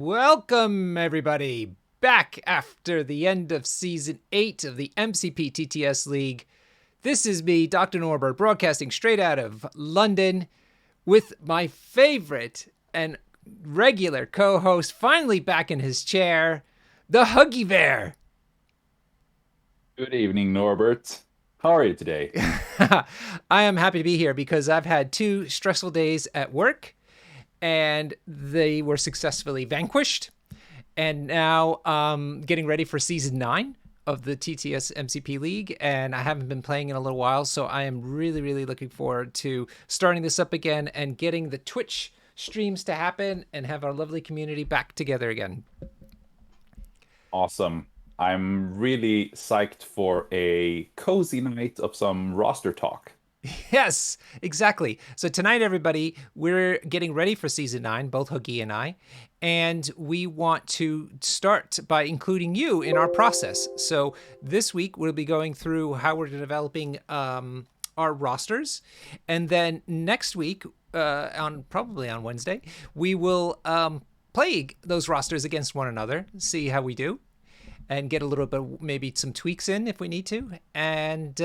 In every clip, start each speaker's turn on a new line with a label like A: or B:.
A: Welcome, everybody, back after the end of Season 8 of the MCP TTS League. This is me, Dr. Norbert, broadcasting straight out of London with my favorite and regular co-host finally back in his chair, the Huggy Bear.
B: Good evening, Norbert. How are you today?
A: I am happy to be here because I've had 2 stressful days at work and they were successfully vanquished. And now getting ready for season 9 of the TTS MCP League, and I haven't been playing in a little while, so I am really, really looking forward to starting this up again and getting the Twitch streams to happen and have our lovely community back together again.
B: Awesome. I'm really psyched for a cozy night of some roster talk.
A: Yes, exactly. So tonight, everybody, we're getting ready for season 9, both Hoogie and I, and we want to start by including you in our process. So this week, we'll be going through how we're developing our rosters, and then next week, probably on Wednesday, we will play those rosters against one another, see how we do, and get a little bit, maybe some tweaks in if we need to, and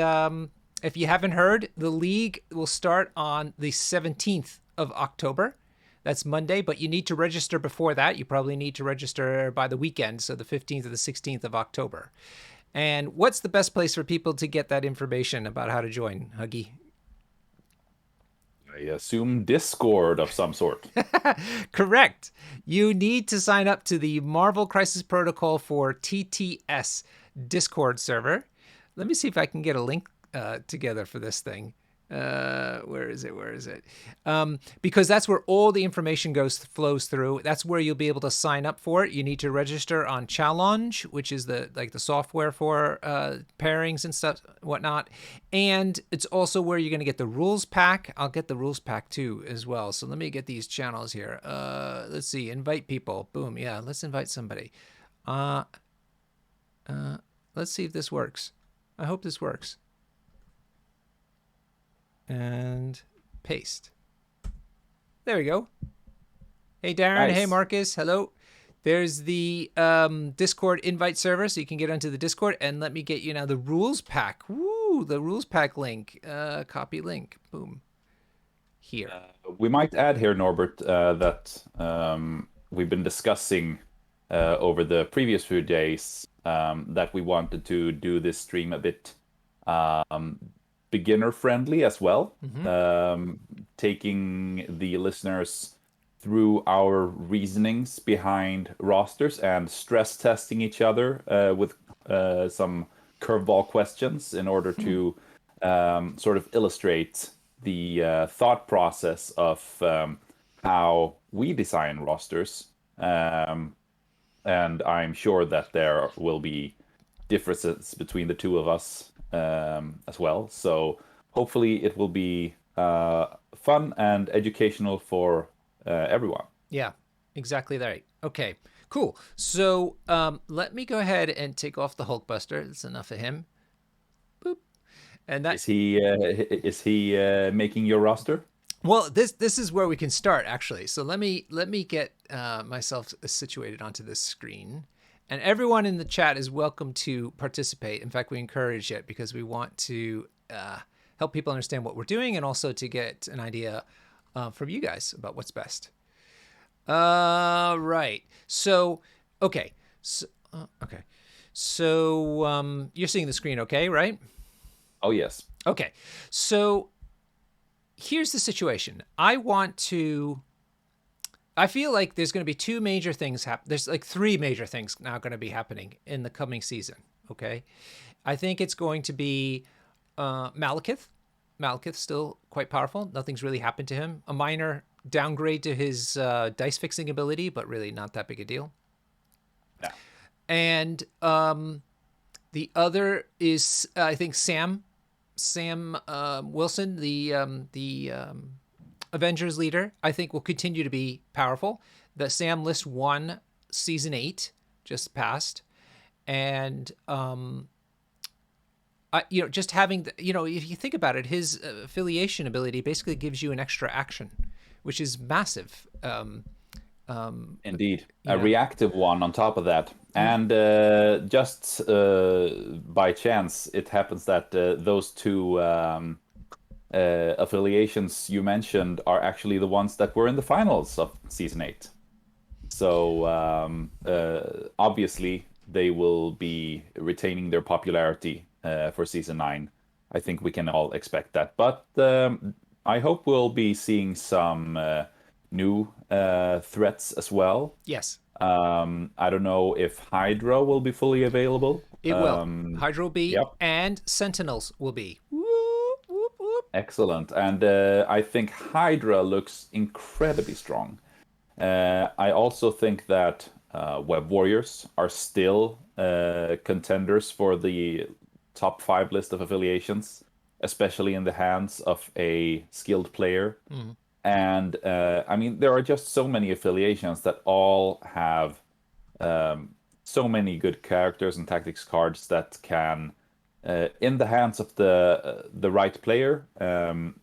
A: if you haven't heard, the league will start on the 17th of October. That's Monday, but you need to register before that. You probably need to register by the weekend, so the 15th or the 16th of October. And what's the best place for people to get that information about how to join, Huggy?
B: I assume Discord of some sort.
A: Correct. You need to sign up to the Marvel Crisis Protocol for TTS Discord server. Let me see if I can get a link together for this thing. Where is it? Because that's where all the information flows through. That's where you'll be able to sign up for it. You need to register on Challenge, which is the software for pairings and stuff, whatnot. And it's also where you're going to get the rules pack. I'll get the rules pack too as well. So let me get these channels here. Let's see. Invite people. Boom. Yeah. Let's invite somebody. Let's see if this works. I hope this works. And paste. There we go. Hey, Darren.
B: Nice.
A: Hey, Marcus. Hello. There's the Discord invite server, so you can get onto the Discord. And let me get you now the rules pack. Woo, the rules pack link. Copy link. Boom. Here.
B: We might add here, Norbert, that we've been discussing over the previous few days that we wanted to do this stream a bit beginner friendly as well, taking the listeners through our reasonings behind rosters and stress testing each other with some curveball questions in order to sort of illustrate the thought process of how we design rosters. And I'm sure that there will be differences between the two of us as well. So hopefully it will be fun and educational for everyone.
A: Yeah, exactly right. Okay, cool. So let me go ahead and take off the Hulkbuster. That's enough of him. Boop. And that
B: Is he making your roster?
A: well, this is where we can start actually. So let me get myself situated onto this screen. And everyone in the chat is welcome to participate. In fact, we encourage it because we want to help people understand what we're doing and also to get an idea from you guys about what's best. Right. So, okay. Okay. So you're seeing the screen okay, right?
B: Oh, yes.
A: Okay. So here's the situation. I feel like there's going to be 2 major things happen. There's like 3 major things now going to be happening in the coming season. Okay. I think it's going to be Malekith. Malekith's still quite powerful. Nothing's really happened to him. A minor downgrade to his dice fixing ability, but really not that big a deal.
B: Yeah.
A: And the other is, I think, Sam Wilson, the Avengers leader, I think will continue to be powerful. The Sam List 1 season 8 just passed, and just having if you think about it, his affiliation ability basically gives you an extra action, which is massive.
B: Indeed,
A: You
B: a
A: know,
B: reactive one on top of that. And just by chance, it happens that those two affiliations you mentioned are actually the ones that were in the finals of season 8. So obviously, they will be retaining their popularity for season 9. I think we can all expect that. But I hope we'll be seeing some new threats as well.
A: yes,
B: I don't know if Hydra will be fully available.
A: it will. Hydra will be,
B: Yep,
A: and Sentinels will be. Whoop, whoop, whoop.
B: excellent. And I think Hydra looks incredibly strong. I also think that Web Warriors are still contenders for the top 5 list of affiliations, especially in the hands of a skilled player.
A: Mhm.
B: And I mean, there are just so many affiliations that all have so many good characters and tactics cards that can, in the hands of the right player,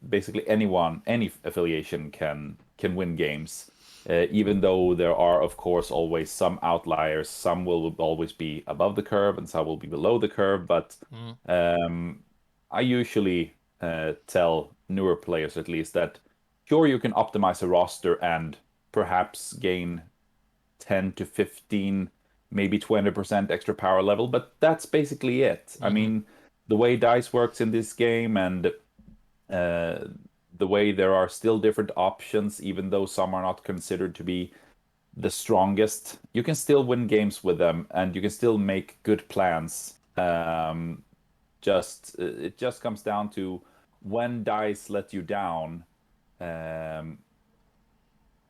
B: basically anyone, any affiliation can win games. Even though there are, of course, always some outliers. Some will always be above the curve, and some will be below the curve. But
A: Mhm.
B: um, I usually tell newer players, at least, that sure you can optimize a roster and perhaps gain 10 to 15, maybe 20% extra power level, but that's basically it. I
A: Mhm.
B: mean, the way dice works in this game and uh, the way there are still different options, even though some are not considered to be the strongest, you can still win games with them and you can still make good plans. Just it just comes down to when dice let you down, um,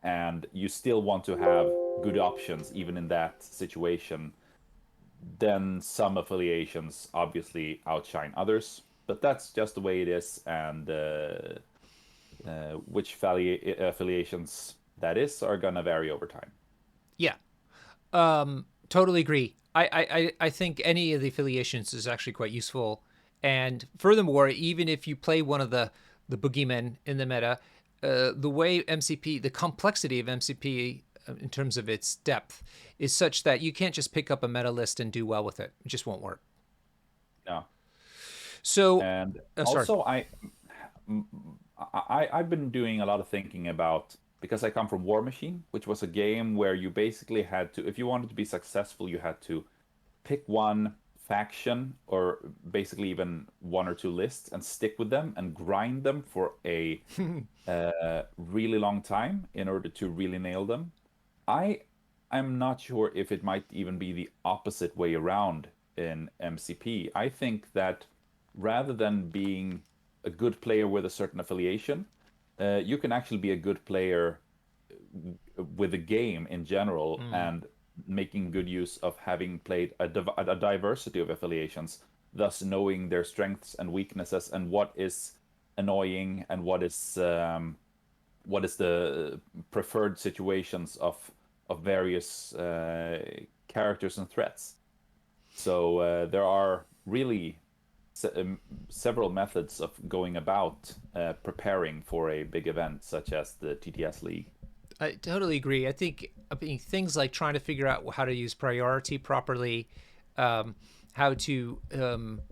B: and you still want to have good options even in that situation, then some affiliations obviously outshine others. But that's just the way it is, and which affiliations that is are gonna vary over time.
A: Yeah, totally agree. I think any of the affiliations is actually quite useful. And furthermore, even if you play one of the boogeymen in the meta, the way MCP, the complexity of MCP in terms of its depth, is such that you can't just pick up a meta list and do well with it. It just won't work.
B: Yeah,
A: So,
B: and
A: sorry.
B: also I've been doing a lot of thinking about, because I come from War Machine, which was a game where you basically had to, if you wanted to be successful, you had to pick one faction or basically even one or two lists and stick with them and grind them for a really long time in order to really nail them. I I'm not sure if it might even be the opposite way around in MCP. I think that rather than being a good player with a certain affiliation, you can actually be a good player with the game in general
A: Mm,
B: and making good use of having played a diversity of affiliations, thus knowing their strengths and weaknesses and what is annoying and what is the preferred situations of various characters and threats. So there are really several methods of going about preparing for a big event such as the TTS League.
A: I totally agree. I mean, things like trying to figure out how to use priority properly, how to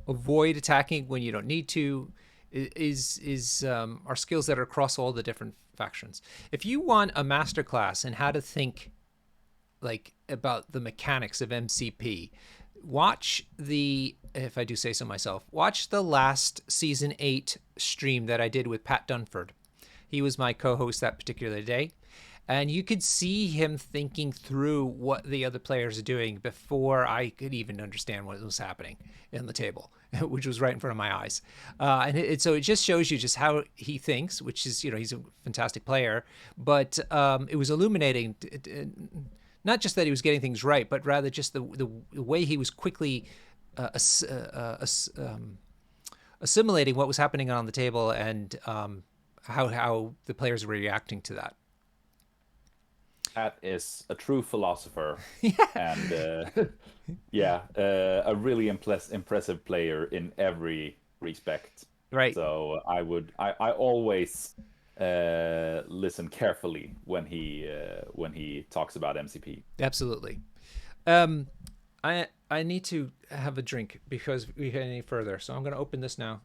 A: avoid attacking when you don't need to, is are skills that are across all the different factions. If you want a masterclass in how to think like about the mechanics of MCP, watch the, if I do say so myself, watch the last season 8 stream that I did with Pat Dunford. He was my co-host that particular day, and you could see him thinking through what the other players are doing before I could even understand what was happening in the table, which was right in front of my eyes. So it just shows you just how he thinks, which is, he's a fantastic player, but it was illuminating. Not just that he was getting things right, but rather just the way he was quickly assimilating what was happening on the table, and how the players were reacting to that.
B: Pat is a true philosopher and yeah, a really impressive player in every respect.
A: Right.
B: So I always listen carefully when he talks about MCP.
A: Absolutely. Um, I need to have a drink because we get any further. So I'm going to open this now.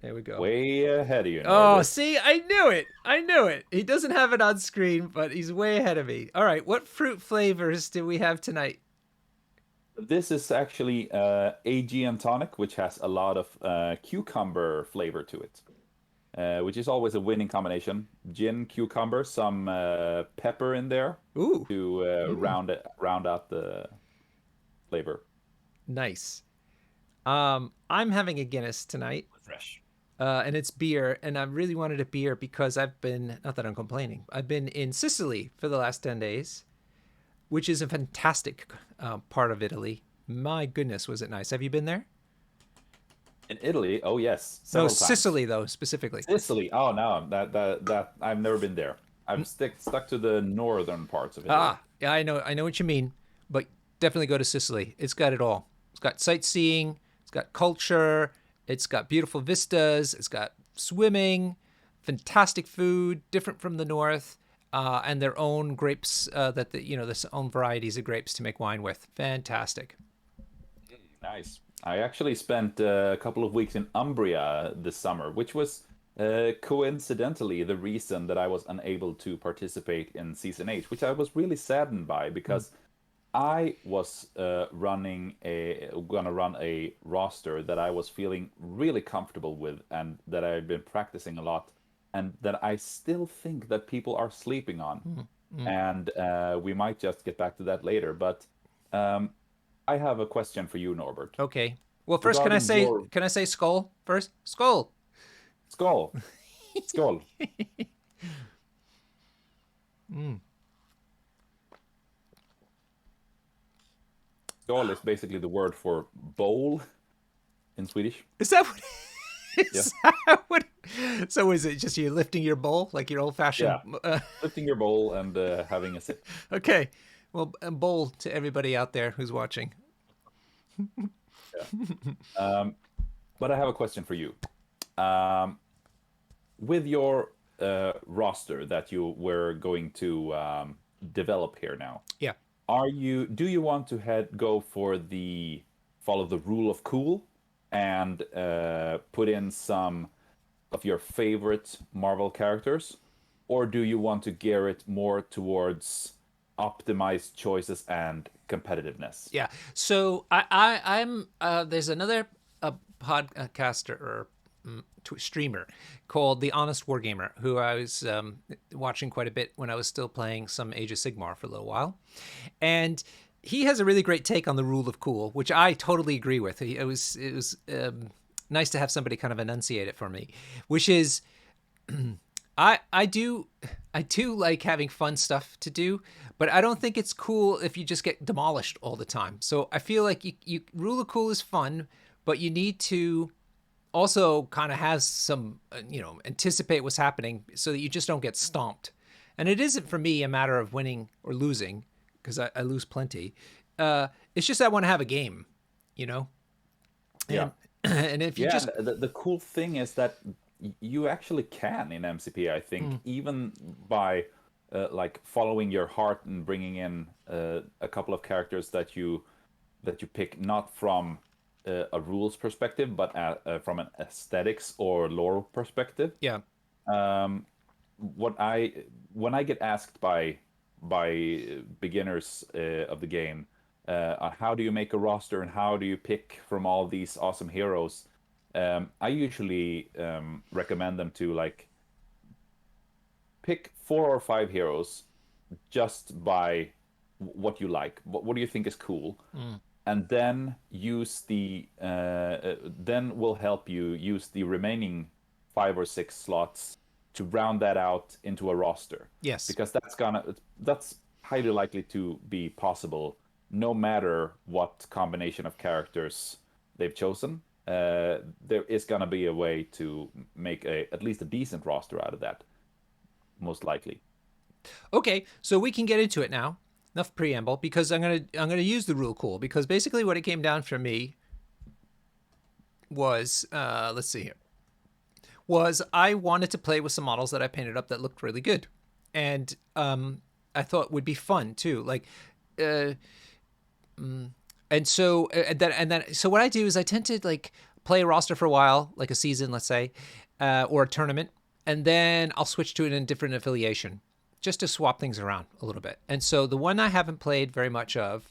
A: There we go.
B: Way ahead of you,
A: Oh,
B: Norbert.
A: see, I knew it. I knew it. He doesn't have it on screen, but he's way ahead of me. All right, what fruit flavors do we have tonight?
B: This is actually Aegean tonic, which has a lot of cucumber flavor to it, which is always a winning combination. Gin, cucumber, some pepper in there
A: Ooh,
B: to round out the flavor.
A: nice. I'm having a Guinness tonight,
B: Fresh.
A: and it's beer, and I really wanted a beer because I've been, not that I'm complaining, I've been in Sicily for the last 10 days, which is a fantastic part of Italy. My goodness, was it nice? Have you been there?
B: In Italy, oh yes,
A: No,
B: several times.
A: Sicily though, specifically.
B: Sicily, oh no, that I've never been there. I'm stuck to the northern parts of Italy.
A: Ah, yeah, I know what you mean, but definitely go to Sicily. It's got it all. It's got sightseeing, it's got culture, it's got beautiful vistas, it's got swimming, fantastic food, different from the north, and their own grapes that their own varieties of grapes to make wine with. Fantastic.
B: Nice. I actually spent a couple of weeks in Umbria this summer, which was coincidentally the reason that I was unable to participate in season 8, which I was really saddened by
A: Mm.
B: because I was gonna run a roster that I was feeling really comfortable with and that I've been practicing a lot and that I still think that people are sleeping on.
A: Mm. Mm.
B: And we might just get back to that later, but um, I have a question for you, Norbert,
A: Okay. Well, first,
B: regarding your
A: can I say skull first? Skull.
B: skull. Skull.
A: Mm.
B: Skull is basically the word for bowl in Swedish.
A: Is that what?
B: Yeah.
A: Is that what? So is it just you lifting your bowl like your old fashioned?
B: Yeah. Lifting your bowl and having a sip.
A: Okay. Well, a bowl to everybody out there who's watching.
B: Yeah. Um, but I have a question for you. Um, with your roster that you were going to develop here now,
A: Yeah.
B: do you want to go for the follow the rule of cool and put in some of your favorite Marvel characters, or do you want to gear it more towards optimized choices and competitiveness?
A: Yeah. So I'm there's another podcaster or streamer called the Honest Wargamer who I was watching quite a bit when I was still playing some Age of Sigmar for a little while, and he has a really great take on the rule of cool, which I totally agree with. It was nice to have somebody kind of enunciate it for me, which is I do like having fun stuff to do, but I don't think it's cool if you just get demolished all the time. So I feel like you rule of cool is fun, but you need to also kind of have some anticipate what's happening so that you just don't get stomped. And it isn't for me a matter of winning or losing because I lose plenty. It's just I want to have a game, you know.
B: Yeah.
A: And and if you
B: Yeah,
A: just
B: the cool thing is that you actually can in MCP, I think, even by like following your heart and bringing in a couple of characters that you pick not from a rules perspective, but from an aesthetics or lore perspective.
A: yeah.
B: Um, what I when I get asked by beginners of the game, on how do you make a roster and how do you pick from all these awesome heroes, I usually recommend them to like pick 4 or 5 heroes just by what you like. What do you think is cool?
A: Mm.
B: And then then we'll help you use the remaining 5 or 6 slots to round that out into a roster,
A: Yes.
B: because that's highly likely to be possible no matter what combination of characters they've chosen. There is gonna be a way to make at least a decent roster out of that, most likely.
A: Okay, so we can get into it now. Enough preamble because I'm gonna use the rule cool because basically what it came down for me was let's see here. was I wanted to play with some models that I painted up that looked really good, and I thought would be fun too. Like, uh, and so and then so what I do is I tend to like play a roster for a while, like a season, let's say, or a tournament, and then I'll switch to it in a different affiliation, just to swap things around a little bit. And so the one I haven't played very much of,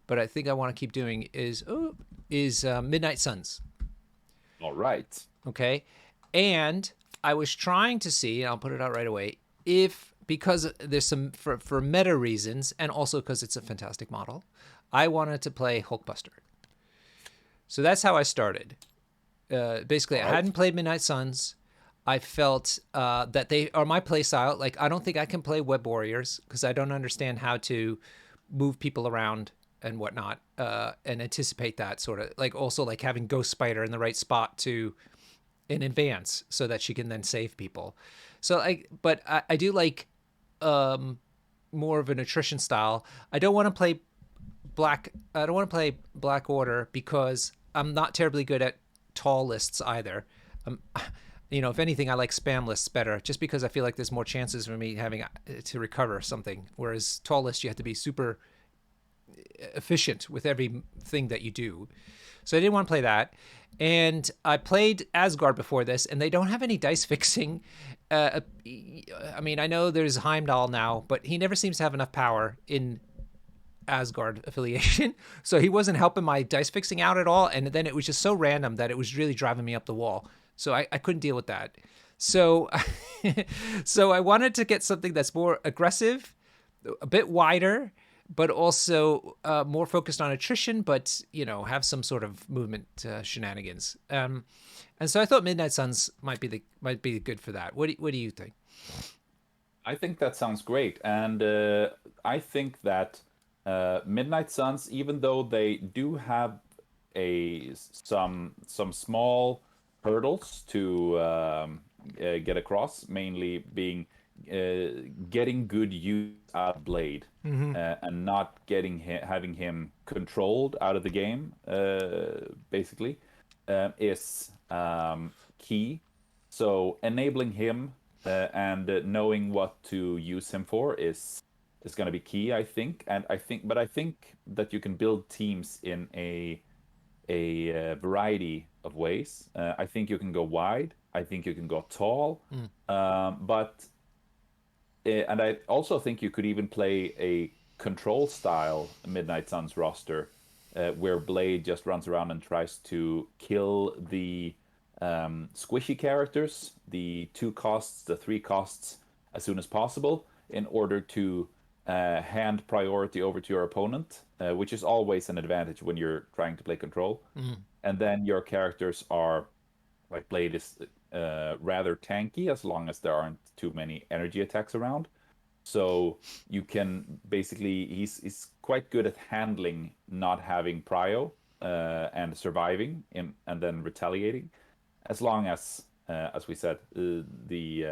A: but I think I want to keep doing is Midnight Suns.
B: All right.
A: Okay, and I was trying to see, and I'll put it out right away, if because there's some for meta reasons, and also because it's a fantastic model, I wanted to play Hulkbuster. So that's how I started. Basically,
B: All
A: I
B: right.
A: hadn't played Midnight Suns. I felt that they are my play style. Like, I don't think I can play Web Warriors because I don't understand how to move people around and whatnot, and anticipate that sort of like also like having Ghost Spider in the right spot to in advance so that she can then save people. So but I do like more of an attrition style. I don't want to play I don't want to play Black Order because I'm not terribly good at tall lists either. Um, if anything, I like spam lists better, just because I feel like there's more chances for me having to recover something. Whereas tall lists, you have to be super efficient with everything that you do. So I didn't want to play that. And I played Asgard before this, and they don't have any dice fixing. I mean, I know there's Heimdall now, but he never seems to have enough power in Asgard affiliation. So he wasn't helping my dice fixing out at all. And then it was just so random that it was really driving me up the wall. So I couldn't deal with that. So, so I wanted to get something that's more aggressive, a bit wider, but also more focused on attrition, but have some sort of movement shenanigans. And so I thought Midnight Suns might be good for that. What do you think?
B: I think that sounds great, and I think that Midnight Suns, even though they do have some small hurdles to get across, mainly being getting good use out of Blade, and not having him controlled out of the game, basically, is key. So enabling him and knowing what to use him for is going to be key, I think. But I think that you can build teams in a variety of ways. I think you can go wide. I think you can go tall. But and I also think you could even play a control style Midnight Suns roster, where Blade just runs around and tries to kill the squishy characters, the 2 costs, the 3 costs, as soon as possible, in order to hand priority over to your opponent, which is always an advantage when you're trying to play control. And then your characters are, like Blade is rather tanky as long as there aren't too many energy attacks around. So you can basically, he's quite good at handling not having prio, and surviving and then retaliating, as long as we said, the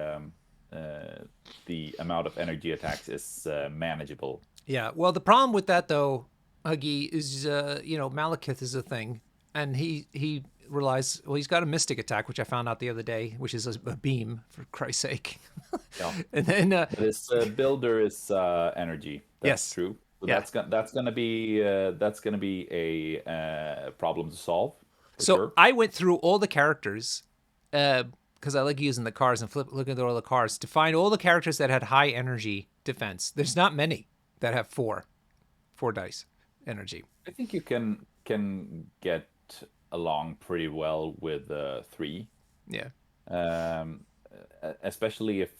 B: amount of energy attacks is manageable.
A: Yeah. Well, the problem with that though, Huggy, is Malekith is a thing, and he relies. Well, he's got a mystic attack, which I found out the other day, which is a beam, for Christ's sake.
B: Yeah.
A: And then
B: But his builder is energy. That's
A: yes,
B: true. So
A: yeah.
B: that's gonna be a problem to solve for
A: So
B: sure.
A: I went through all the characters because I like using the cards and looking through all the cards to find all the characters that had high energy defense. There's not many that have four dice energy.
B: I think you can get along pretty well with 3,
A: Yeah.
B: um, especially if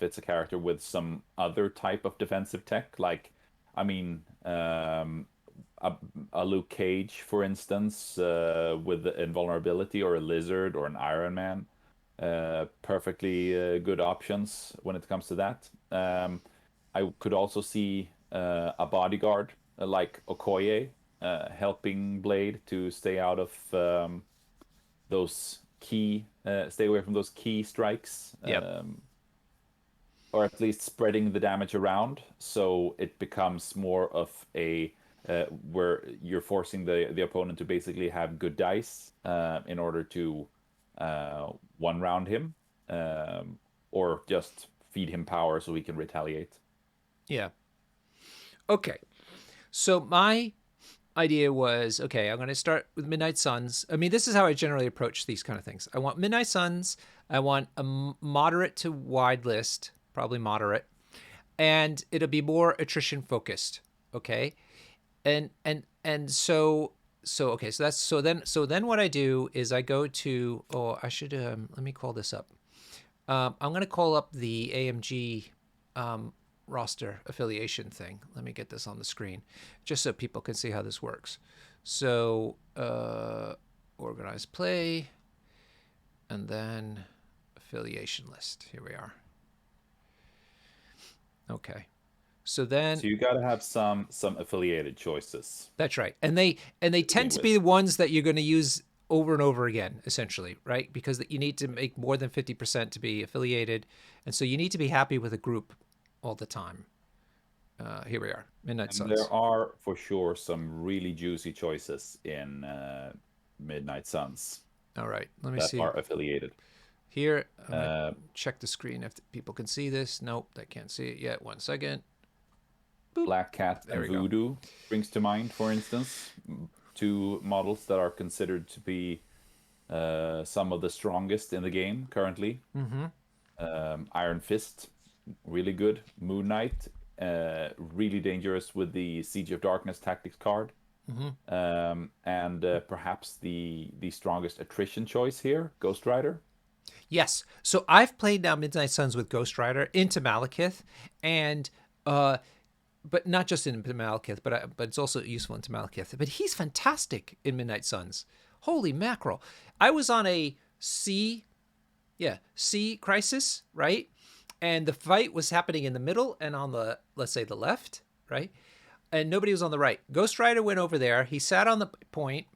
B: it's a character with some other type of defensive tech. Like, I mean, a Luke Cage, for instance, with the invulnerability, or a Lizard, or an Iron Man, perfectly good options when it comes to that. I could also see a bodyguard like Okoye, helping Blade to stay out of stay away from those key strikes,
A: Yep.
B: or at least spreading the damage around, so it becomes more of a where you're forcing the opponent to basically have good dice, in order to one round him, or just feed him power so he can retaliate.
A: Yeah. Okay. So my idea was, okay, I'm going to start with Midnight Suns. I mean, this is how I generally approach these kind of things. I want Midnight Suns. I want a moderate to wide list, probably moderate, and it'll be more attrition focused. Okay, and so okay, so that's so then what I do is I go to, oh, I should let me call this up. I'm going to call up the AMG roster affiliation thing. Let me get this on the screen just so people can see how this works. So organize play and then affiliation list. Here we are. Okay. So then
B: So you got to have some affiliated choices
A: that's right. And they
B: to begin
A: tend to
B: with.
A: be the ones that you're going to use over and over again, essentially, right? Because you need to make more than 50% to be affiliated. And so you need to be happy with a group all the time. Here we are, Midnight
B: And there
A: Suns.
B: are for sure some really juicy choices in Midnight Suns
A: All right, let me
B: that
A: see.
B: are affiliated.
A: Here, I'm going to
B: Uh,
A: check the screen if people can see this. Nope, they can't see it yet. 1 second. Boop.
B: Black Cat
A: There
B: and
A: we go.
B: Voodoo brings to mind, for instance, two models that are considered to be some of the strongest in the game currently.
A: Mm-hmm.
B: Iron Fist, really good. Moon Knight, really dangerous with the Siege of Darkness tactics card.
A: Mm-hmm.
B: And perhaps the strongest attrition choice here, Ghost Rider.
A: Yes. So I've played now Midnight Suns with Ghost Rider into Malekith, and but not just in Malekith, but it's also useful into Malekith. But he's fantastic in Midnight Suns. Holy mackerel! I was on a C crisis, right? And the fight was happening in the middle and on the, let's say, the left, right? And nobody was on the right. Ghost Rider went over there. He sat on the point,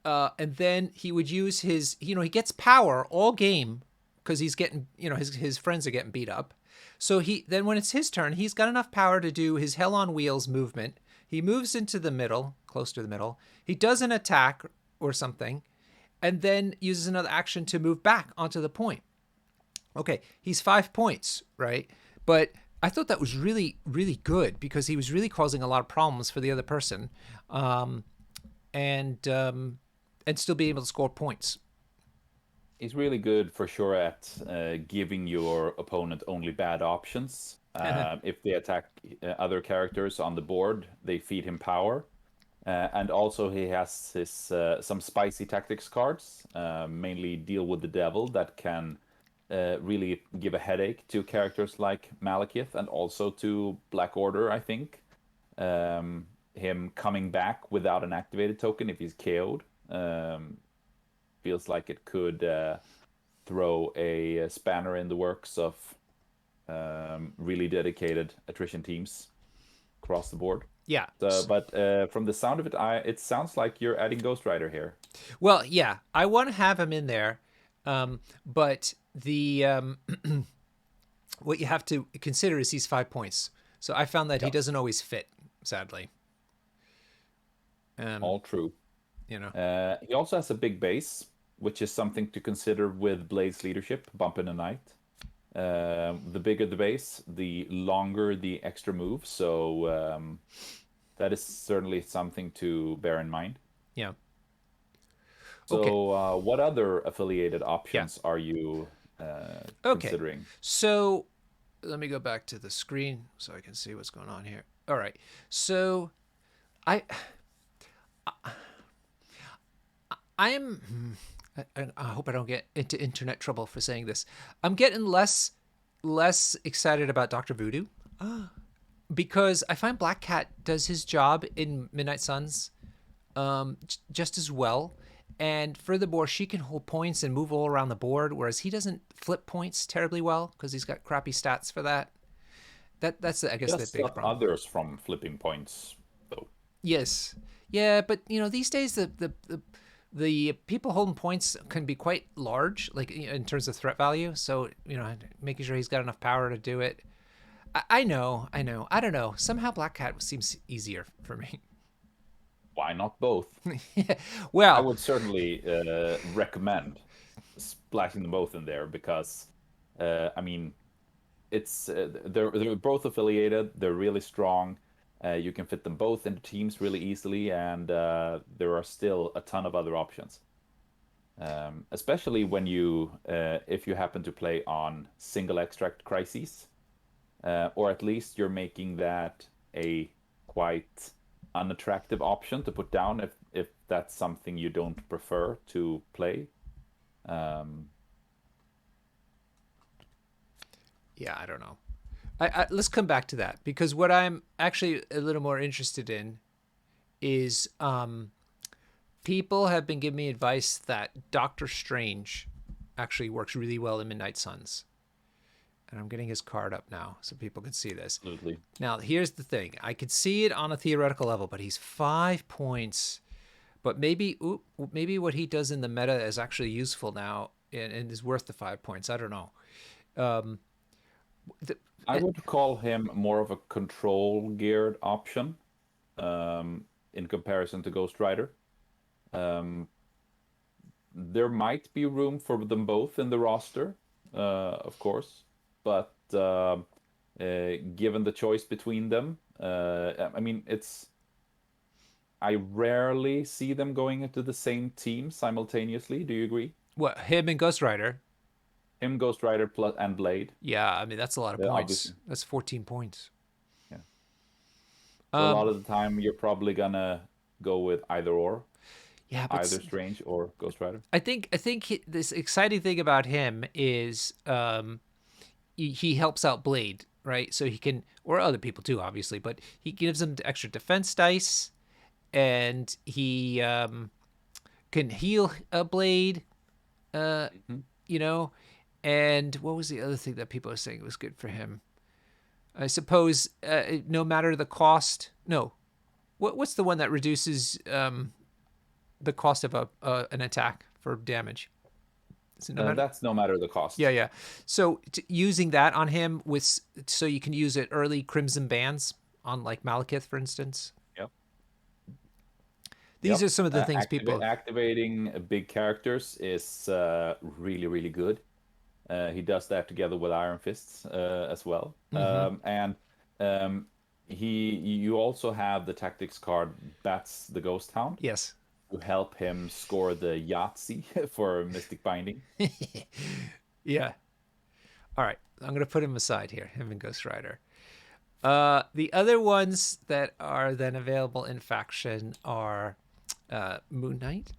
A: and then he would use his, he gets power all game because he's getting, his friends are getting beat up. So then when it's his turn, he's got enough power to do his Hell on Wheels movement. He moves into the middle, close to the middle. He does an attack or something, and then uses another action to move back onto the point. Okay, he's 5 points, right? But I thought that was really, really good because he was really causing a lot of problems for the other person, um, and still being able to score points.
B: He's really good for sure at giving your opponent only bad options. If they attack other characters on the board, they feed him power. And also he has his some spicy tactics cards, mainly deal with the devil that can really give a headache to characters like Malekith and also to Black Order, I think. Him coming back without an activated token if he's KO'd feels like it could throw a spanner in the works of really dedicated attrition teams across the board.
A: Yeah.
B: So, but from the sound of it, it sounds like you're adding Ghost Rider here.
A: Well, yeah, I want to have him in there, but the what you have to consider is he's 5 points. So I found that he
B: Yeah,
A: doesn't always fit, sadly.
B: all true.
A: You know.
B: He also has a big base, which is something to consider with Blade's leadership, Bump in the Night. The bigger the base, the longer the extra move. So that is certainly something to bear in mind.
A: Yeah. Okay.
B: So, what other affiliated
A: Yeah.
B: options are you
A: Okay.
B: considering?
A: So let me go back to the screen so I can see what's going on here. All right. So I I'm I hope I don't get into internet trouble for saying this. I'm getting less excited about Dr. Voodoo because I find Black Cat does his job in Midnight Suns just as well. And furthermore, she can hold points and move all around the board, whereas he doesn't flip points terribly well because he's got crappy stats for that. That's I guess the
B: Just
A: big
B: stop
A: problem.
B: others from flipping points, though.
A: Yes, yeah, but these days the people holding points can be quite large, like in terms of threat value. So making sure he's got enough power to do it. I know. I don't know. Somehow Black Cat seems easier for me.
B: Why not both? I
A: Well,
B: would certainly recommend. splashing them both in there because, I mean, it's they're both affiliated. They're really strong. You can fit them both into teams really easily, and there are still a ton of other options. Especially when you if you happen to play on single extract crises, or at least you're making that a quite unattractive option to put down if that's something you don't prefer to play. Um,
A: Yeah, I don't know. Let's come back to that because what I'm actually a little more interested in is people have been giving me advice that Doctor Strange actually works really well in Midnight Suns. And I'm getting his card up now so people can see this.
B: absolutely.
A: Now, here's the thing. I could see it on a theoretical level, but he's 5 points. But maybe what he does in the meta is actually useful now and is worth the 5 points. I don't know. Um, the,
B: I would call him more of a control geared option, in comparison to Ghost Rider. Um, there might be room for them both in the roster, of course, but given the choice between them, I mean, I rarely see them going into the same team simultaneously. Do you agree?
A: what, him and Ghost Rider?
B: Him, Ghost Rider, plus and Blade.
A: Yeah, I mean, that's a lot of points.
B: Obviously,
A: That's 14 points.
B: yeah. So a lot
A: Um,
B: of the time, you're probably gonna go with either or,
A: yeah, but
B: either Strange or Ghost Rider.
A: I think this exciting thing about him is he helps out Blade, right? So he can, or other people too, obviously, but he gives them extra defense dice, and he can heal a Blade. Uh,
B: Mhm.
A: you know, and what was the other thing that people are saying was good for him? I suppose no matter the cost. No, what's the one that reduces the cost of an attack for damage? Is it no matter?
B: That's no matter the
A: Yeah,
B: cost.
A: yeah. So using that on him with so you can use it early Crimson Bands on like Malekith, for instance.
B: Yep.
A: These
B: Yep.
A: are some of the things people.
B: Activating big characters is really, really good. He does that together with Iron Fists as well.
A: Mm-hmm.
B: And um, you also have the tactics card Bats the Ghost Hound
A: Yes.
B: to help him score the Yahtzee for Mystic Binding.
A: Yeah. All right. I'm gonna put him aside here. Him and Ghost Rider. The other ones that are then available in faction are Moon Knight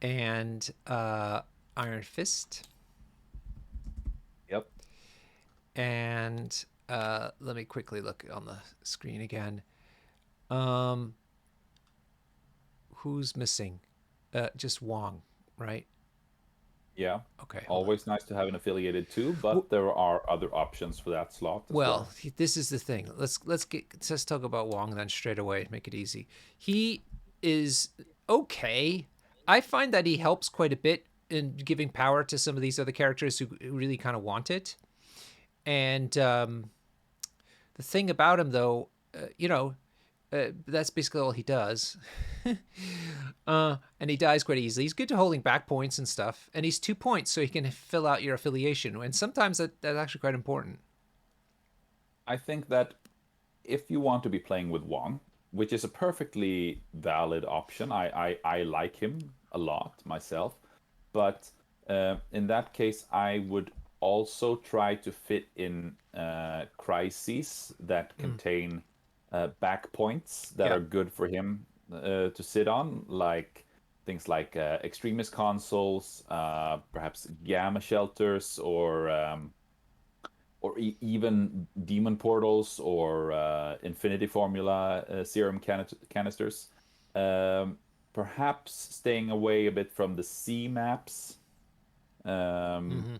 A: and Iron Fist,
B: Yep.
A: and let me quickly look on the screen again. Um, who's missing? Just Wong, right?
B: Yeah.
A: Okay, hold on.
B: Always nice to have an affiliated too, but there are other options for that slot as
A: Well,
B: well.
A: this is the thing. Let's talk about Wong then straight away. Make it easy. He is okay. I find that he helps quite a bit in giving power to some of these other characters who really kind of want it. And the thing about him, though, that's basically all he does. And he dies quite easily. He's good to holding back points and stuff. And he's 2 points, so he can fill out your affiliation. And sometimes that's actually quite important.
B: I think that if you want to be playing with Wong, which is a perfectly valid option, I like him a lot myself. But in that case, I would also try to fit in crises that
A: Mm.
B: contain back points that
A: Yeah.
B: are good for him to sit on, like things like extremist consoles, perhaps gamma shelters, or even demon portals or infinity formula serum canisters. Um, Perhaps staying away a bit from the C maps um,
A: Mm-hmm.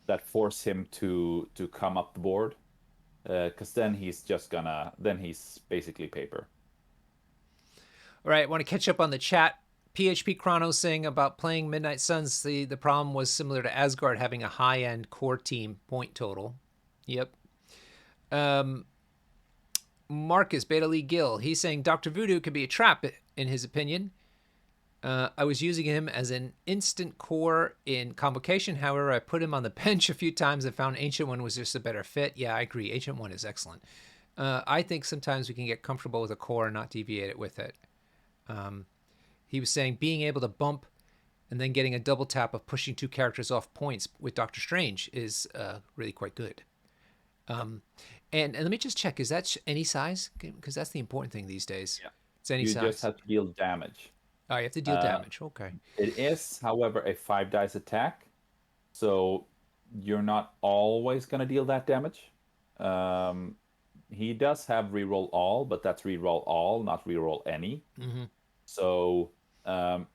B: that force him to come up the board, because then he's basically paper.
A: All right, I want to catch up on the chat. PHP Chrono saying about playing Midnight Suns, the problem was similar to Asgard having a high end core team point total. Yep. Um, Marcus Beta Lee Gill, he's saying Dr. Voodoo could be a trap in his opinion. I was using him as an instant core in Convocation. However, I put him on the bench a few times and found Ancient One was just a better fit. Yeah, I agree. Ancient One is excellent. I think sometimes we can get comfortable with a core and not deviate it with it. He was saying being able to bump and then getting a double tap of pushing two characters off points with Doctor Strange is really quite good. And let me just check: is that any size? Because that's the important thing these days.
B: Yeah.
A: It's any
B: You just
A: size.
B: have to deal damage.
A: Oh, you have to deal
B: Uh,
A: damage. Okay.
B: it is, however, a 5 dice attack, so you're not always going to deal that damage. Um, he does have reroll all, but that's reroll all, not reroll any.
A: Mm-hmm.
B: So um,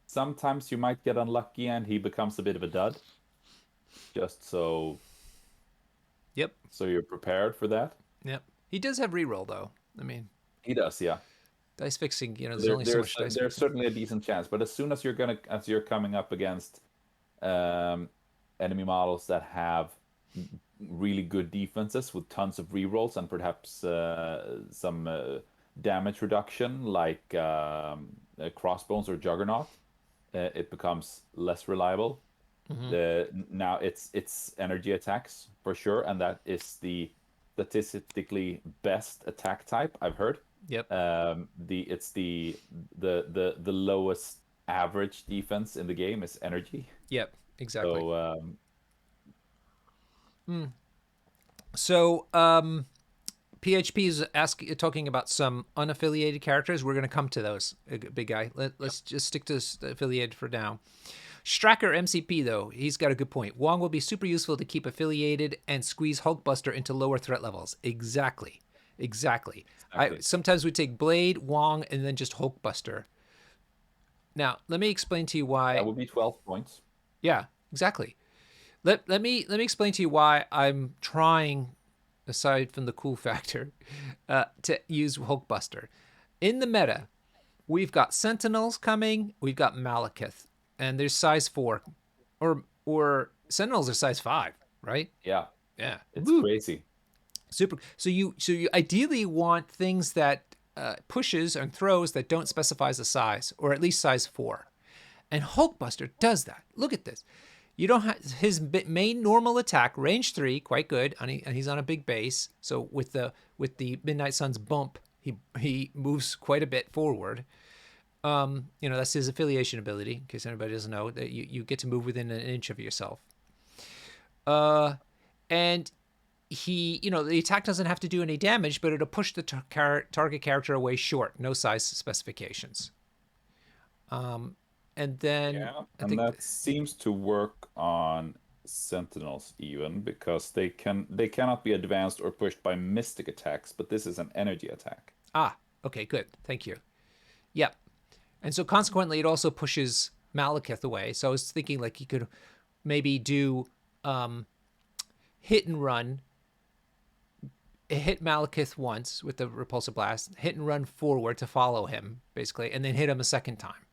B: sometimes you might get unlucky and he becomes a bit of a dud. Just
A: Yep.
B: so you're prepared for that.
A: Yep. He does have reroll though. I mean,
B: He does, yeah.
A: dice fixing. There's
B: There,
A: only so
B: there's
A: much dice
B: there's
A: fixing.
B: certainly a decent chance, but as soon as you're coming up against um, enemy models that have really good defenses with tons of rerolls and perhaps some damage reduction, like Crossbones or Juggernaut, it becomes less reliable.
A: Mm-hmm.
B: Now it's energy attacks for sure, and that is the statistically best attack type I've heard.
A: Yep.
B: It's the lowest average defense in the game is energy.
A: Yep. Exactly.
B: So
A: So, PHP is talking about some unaffiliated characters. We're going to come to those, big guy. Let's just stick to affiliated for now. Stracker MCP, though, he's got a good point. Wong will be super useful to keep affiliated and squeeze Hulkbuster into lower threat levels. Exactly. Exactly.
B: exactly.
A: Sometimes we take Blade, Wong, and then just Hulkbuster. Now, let me explain to you why.
B: That would be 12 points.
A: Yeah, exactly. Let me explain to you why I'm trying, aside from the cool factor, to use Hulkbuster. In the meta, we've got Sentinels coming, we've got Malekith, and there's size 4, or Sentinels are size 5, right?
B: Yeah,
A: Yeah,
B: it's
A: woo,
B: crazy.
A: super. So you ideally want things that pushes and throws that don't specify the size, or at least size 4. And Hulkbuster does that. Look at this. You don't have his main normal attack, range 3, quite good, and he's on a big base. So with the Midnight Sun's bump, he moves quite a bit forward. That's his affiliation ability. In case anybody doesn't know, that you get to move within an inch of yourself. And the attack doesn't have to do any damage, but it'll push the target character away short. No size specifications. And then
B: Yeah,
A: I
B: and
A: think,
B: that seems to work on Sentinels even because they cannot be advanced or pushed by mystic attacks, but this is an energy attack.
A: okay, good. Thank you. Yep. And so consequently, it also pushes Malekith away. So I was thinking like he could maybe do hit and run, hit Malekith once with the repulsive blast, hit and run forward to follow him, basically, and then hit him a second time.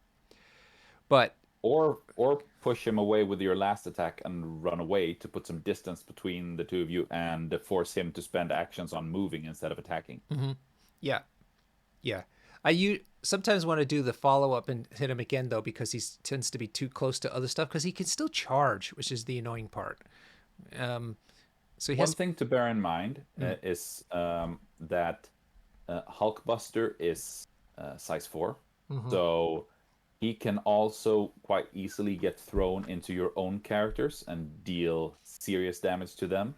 A: But
B: Or push him away with your last attack and run away to put some distance between the two of you and force him to spend actions on moving instead of attacking.
A: yeah, yeah. I sometimes want to do the follow up and hit him again though because he tends to be too close to other stuff because he can still charge, which is the annoying part. So he
B: One
A: has.
B: thing to bear in mind is that Hulkbuster is size 4. So he can also quite easily get thrown into your own characters and deal serious damage to them.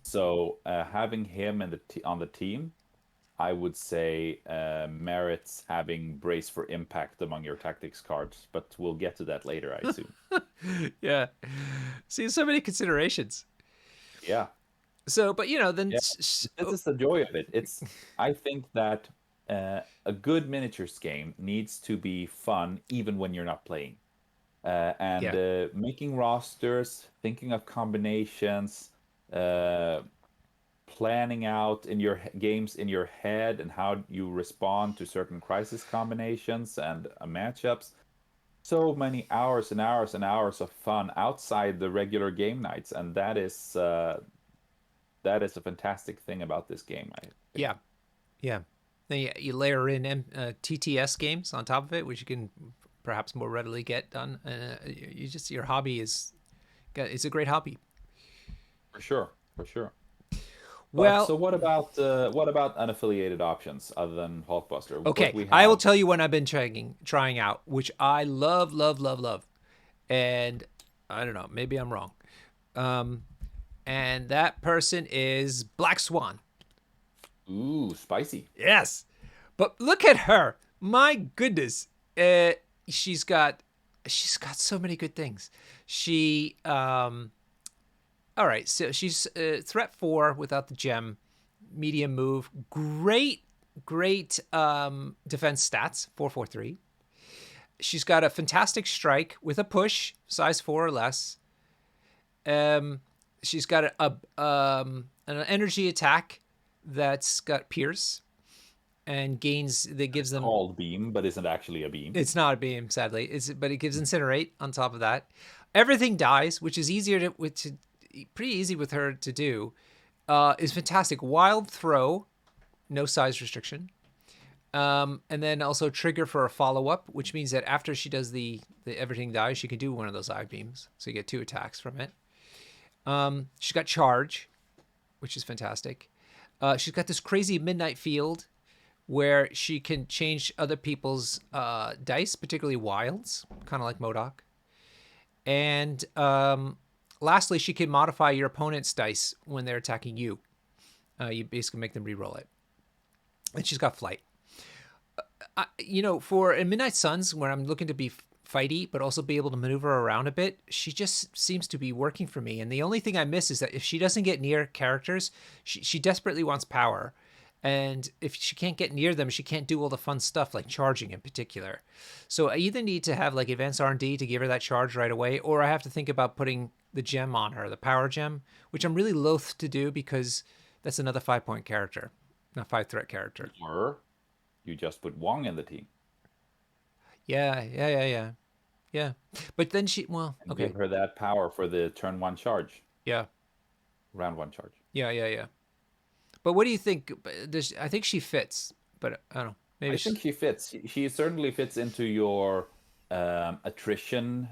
B: So having him on the team, I would say merits having Brace for Impact among your tactics cards, but we'll get to that later, I assume.
A: Yeah. See, so many considerations.
B: Yeah.
A: So, but then.
B: Yeah, this is the joy of it. I think that a good miniatures game needs to be fun even when you're not playing. And
A: Yeah.
B: making rosters, thinking of combinations, uh, planning out in your games in your head and how you respond to certain crisis combinations and matchups. So many hours and hours and hours of fun outside the regular game nights, and that is a fantastic thing about this game, I think.
A: Yeah. Yeah. Then you layer in TTS games on top of it, which you can perhaps more readily get done. You just your hobby is it's a great hobby.
B: For sure, for sure. But
A: Well,
B: so what about unaffiliated options other than Hulkbuster? What
A: okay,
B: we
A: I will
B: have?
A: tell you one I've been trying out, which I love, love, love, love, and I don't know, maybe I'm wrong. Um, and that person is Black Swan.
B: Ooh, spicy.
A: Yes, but look at her. My goodness, uh, she's got she's got so many good things. She all right, so she's threat 4 without the gem, medium move, great defense stats, 443. She's got a fantastic strike with a push, size 4 or less. She's got an energy attack that's got pierce and gains that gives
B: It's
A: them.
B: called beam, but isn't actually a beam.
A: It's not a beam, sadly. But it gives incinerate on top of that. Everything dies, which is easier to pretty easy with her to do. Is fantastic. Wild throw, no size restriction. And then also trigger for a follow up, which means that after she does the everything dies, she can do one of those eye beams. So you get 2 attacks from it. She's got charge, which is fantastic. She's got this crazy midnight field where she can change other people's dice, particularly wilds, kind of like MODOK. And lastly, she can modify your opponent's dice when they're attacking you. You basically make them re-roll it. And she's got flight. For in Midnight Suns, where I'm looking to be fighty, but also be able to maneuver around a bit, she just seems to be working for me. And the only thing I miss is that if she doesn't get near characters, she desperately wants power. And if she can't get near them, she can't do all the fun stuff like charging in particular. So I either need to have like advanced R&D to give her that charge right away, or I have to think about putting the gem on her, the power gem, which I'm really loath to do because that's another 5-point character, not 5-threat character.
B: Or you just put Wong in the team
A: Yeah. But then
B: and
A: okay.
B: give her that power for the turn 1 charge,
A: Yeah.
B: round 1 charge.
A: Yeah. But what do you think? I think she fits, but I don't know. Maybe
B: I think she fits. She certainly fits into your attrition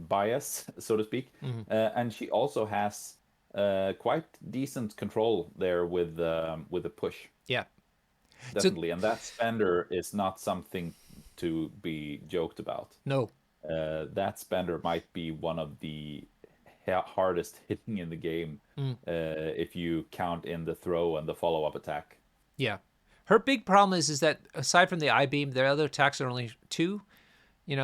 B: bias, so to speak. And she also has quite decent control there with a push.
A: yeah.
B: Definitely. And that spender is not something to be joked about.
A: No.
B: That spender might be one of the hardest hitting in the game if you count in the throw and the follow-up attack.
A: Yeah. Her big problem is that aside from the I beam, their other attacks are only 2.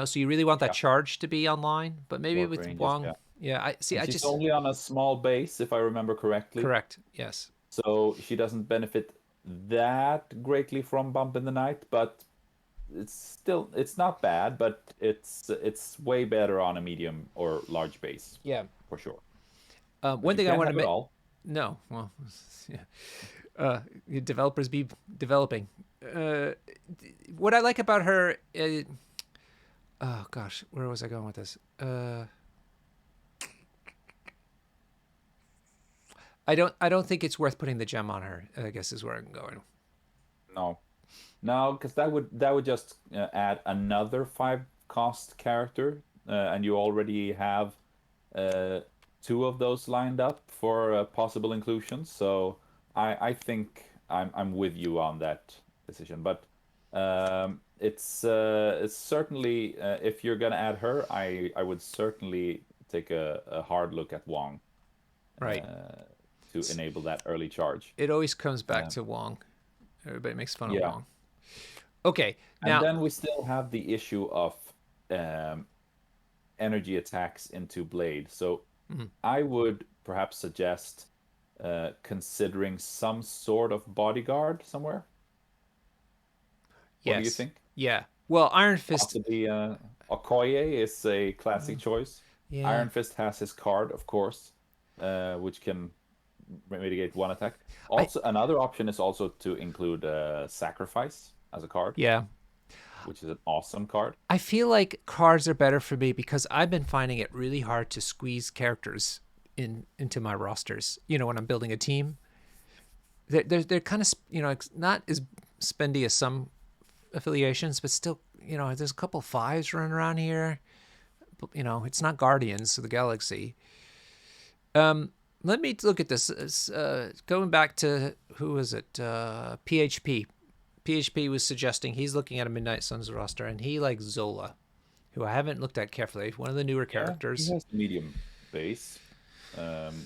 A: So you really want that charge to be online. But maybe
B: Short
A: with
B: ranges,
A: Wong,
B: yeah.
A: yeah. I see.
B: And
A: I
B: she's
A: just
B: only on a small base, if I remember correctly.
A: correct. Yes.
B: So she doesn't benefit that greatly from Bump in the Night, but it's not bad, but it's way better on a medium or large base.
A: Yeah.
B: For sure.
A: One
B: You
A: thing I
B: can't
A: want to
B: have it
A: make.
B: all.
A: No. Well, yeah. Developers be developing. What I like about her. Oh gosh, where was I going with this? I don't think it's worth putting the gem on her. I guess is where I'm going.
B: No, because that would just add another 5 cost character, and you already have 2 of those lined up for possible inclusion. So I think I'm with you on that decision. But it's certainly if you're gonna add her, I would certainly take a hard look at Wong
A: Right.
B: to enable that early charge.
A: It always comes back to Wong. Everybody makes fun of
B: Yeah.
A: Wong. Okay.
B: And
A: Now,
B: then we still have the issue of energy attacks into Blade. So I would perhaps suggest considering some sort of bodyguard somewhere. What do you
A: yes.
B: think?
A: Yeah. Well, Iron Fist.
B: Possibly Okoye is a classic choice.
A: Yeah.
B: Iron Fist has his card, of course, which can mitigate 1 attack. Also, another option is also to include Sacrifice as a card.
A: Yeah.
B: Which is an awesome card.
A: I feel like cards are better for me because I've been finding it really hard to squeeze characters into my rosters. When I'm building a team, they're kind of not as spendy as some affiliations, but still there's a couple fives running around here. But, it's not Guardians of the Galaxy. Let me look at this. Going back to, who is it? PHP. PHP was suggesting he's looking at a Midnight Suns roster, and he likes Zola, who I haven't looked at carefully. One of the newer
B: Yeah, he
A: characters.
B: has the medium base. Looks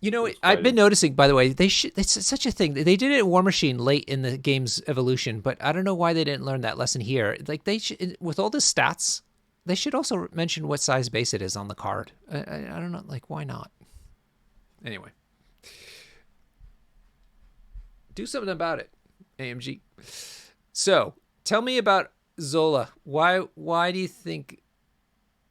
A: I've
B: quite
A: been noticing, by the way, it's such a thing. They did it in War Machine late in the game's evolution, but I don't know why they didn't learn that lesson here. Like, they should, with all the stats, they should also mention what size base it is on the card. I don't know, like, why not? Anyway, do something about it, AMG. So, tell me about Zola. Why do you think?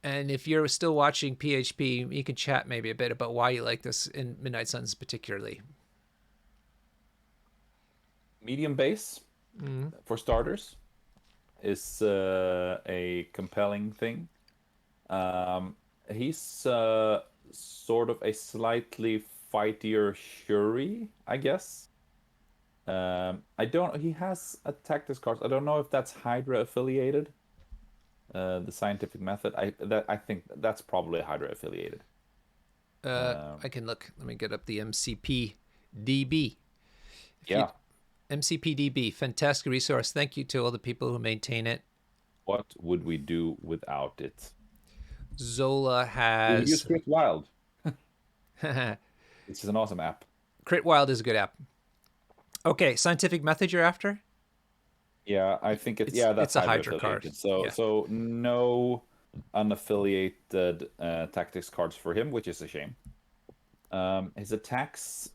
A: And if you're still watching PHP, you can chat maybe a bit about why you like this in Midnight Suns particularly.
B: medium base for starters is a compelling thing. He's sort of a slightly fightier Shuri, I guess. I don't. He has a tactics card. I don't know if that's Hydra affiliated. The scientific method. I think that's probably Hydra affiliated.
A: I can look. Let me get up the MCP DB.
B: Yeah.
A: MCP DB, fantastic resource. Thank you to all the people who maintain it.
B: What would we do without it?
A: Zola
B: We use
A: has.
B: Crit Wild.
A: Crit
B: This is an awesome app.
A: Wild is a good app. Okay, scientific method you're after?
B: Yeah, I think
A: It's
B: that's
A: a
B: Hydra
A: Hydra card.
B: affiliated. So
A: Yeah.
B: so no unaffiliated tactics cards for him, which is a shame. His attacks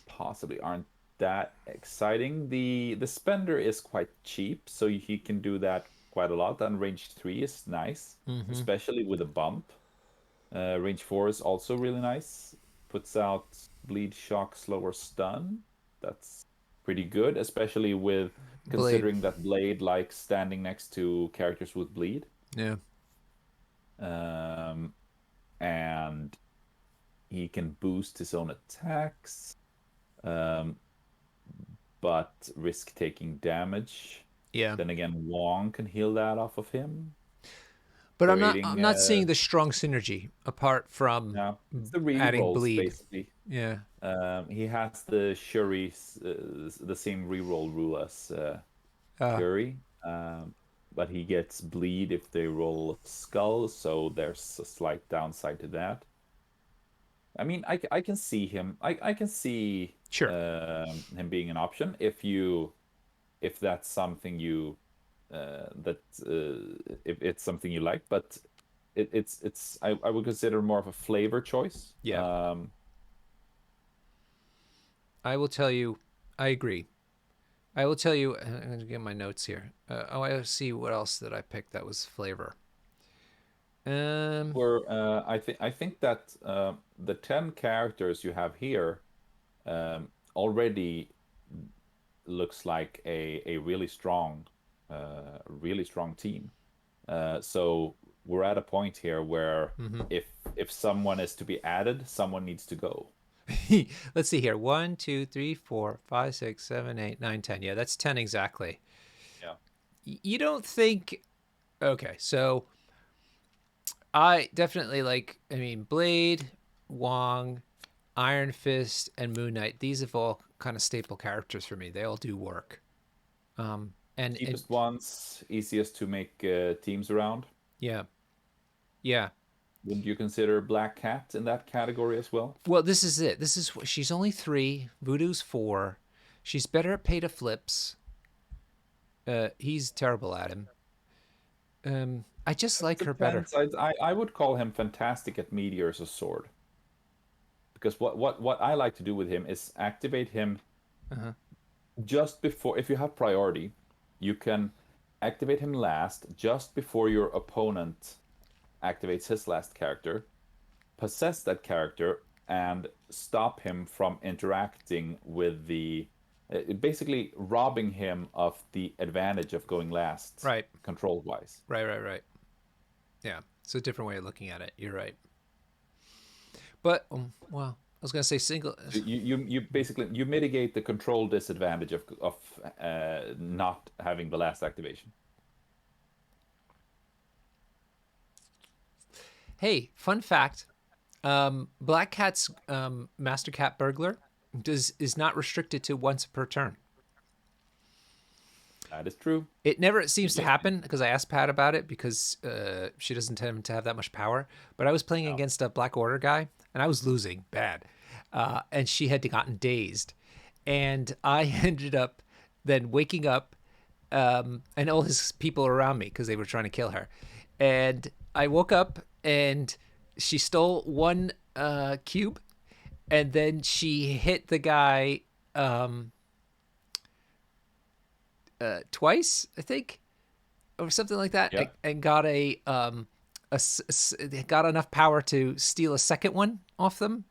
B: possibly aren't that exciting. The spender is quite cheap, so he can do that quite a lot. And range 3 is nice, especially with a bump. Range 4 is also really nice. Puts out bleed, shock, slower, stun. That's pretty good, especially with considering that Blade likes standing next to characters with bleed.
A: Yeah.
B: And he can boost his own attacks, but risk taking damage.
A: Yeah.
B: Then again, Wong can heal that off of him.
A: But I'm
B: Creating,
A: not seeing the strong synergy apart from
B: it's the
A: adding
B: rerolls
A: bleed.
B: basically.
A: Yeah.
B: He has the Shuri, the same reroll rule as Shuri, but he gets bleed if they roll skull, so there's a slight downside to that. I mean, I can see him. I can see
A: Sure.
B: him being an option if that's something you if it's something you like, but it's I would consider more of a flavor choice.
A: Yeah. I will tell you, I agree. I will tell you, I'm going to get my notes here. I see what else that I picked that was flavor.
B: Where I think that the 10 characters you have here already looks like a really strong team. So we're at a point here where if someone is to be added, someone needs to go.
A: Let's see here. 1, 2, 3, 4, 5, 6, 7, 8, 9, 10. Yeah, that's 10 exactly.
B: Yeah.
A: You don't think. Okay, so I definitely like, Blade, Wong, Iron Fist, and Moon Knight. These have all kind of staple characters for me. They all do work. And
B: Cheapest ones, easiest to make teams around.
A: Yeah. Yeah.
B: Would you consider Black Cat in that category as well?
A: Well, this is it. She's only 3. Voodoo's 4. She's better at pay to flips. He's terrible at him. I just like her better.
B: I would call him fantastic at Meteor as a sword. Because what I like to do with him is activate him just before, if you have priority, you can activate him last just before your opponent activates his last character, possess that character, and stop him from interacting with basically robbing him of the advantage of going last,
A: Right.
B: control wise.
A: Right. Yeah, it's a different way of looking at it. You're right. But well, I was gonna say single.
B: You basically you mitigate the control disadvantage of not having the last activation.
A: Hey, fun fact: Black Cat's Master Cat Burglar is not restricted to once per turn.
B: That is true.
A: It never seems to
B: Just
A: happen because I asked Pat about it because she doesn't tend to have that much power. But I was playing
B: no.
A: against a Black Order guy and I was losing bad, and she had gotten dazed, and I ended up then waking up, and all his people around me because they were trying to kill her, and I woke up and she stole one cube, and then she hit the guy twice, I think, or something like that,
B: Yeah.
A: and got got enough power to steal a second one off them.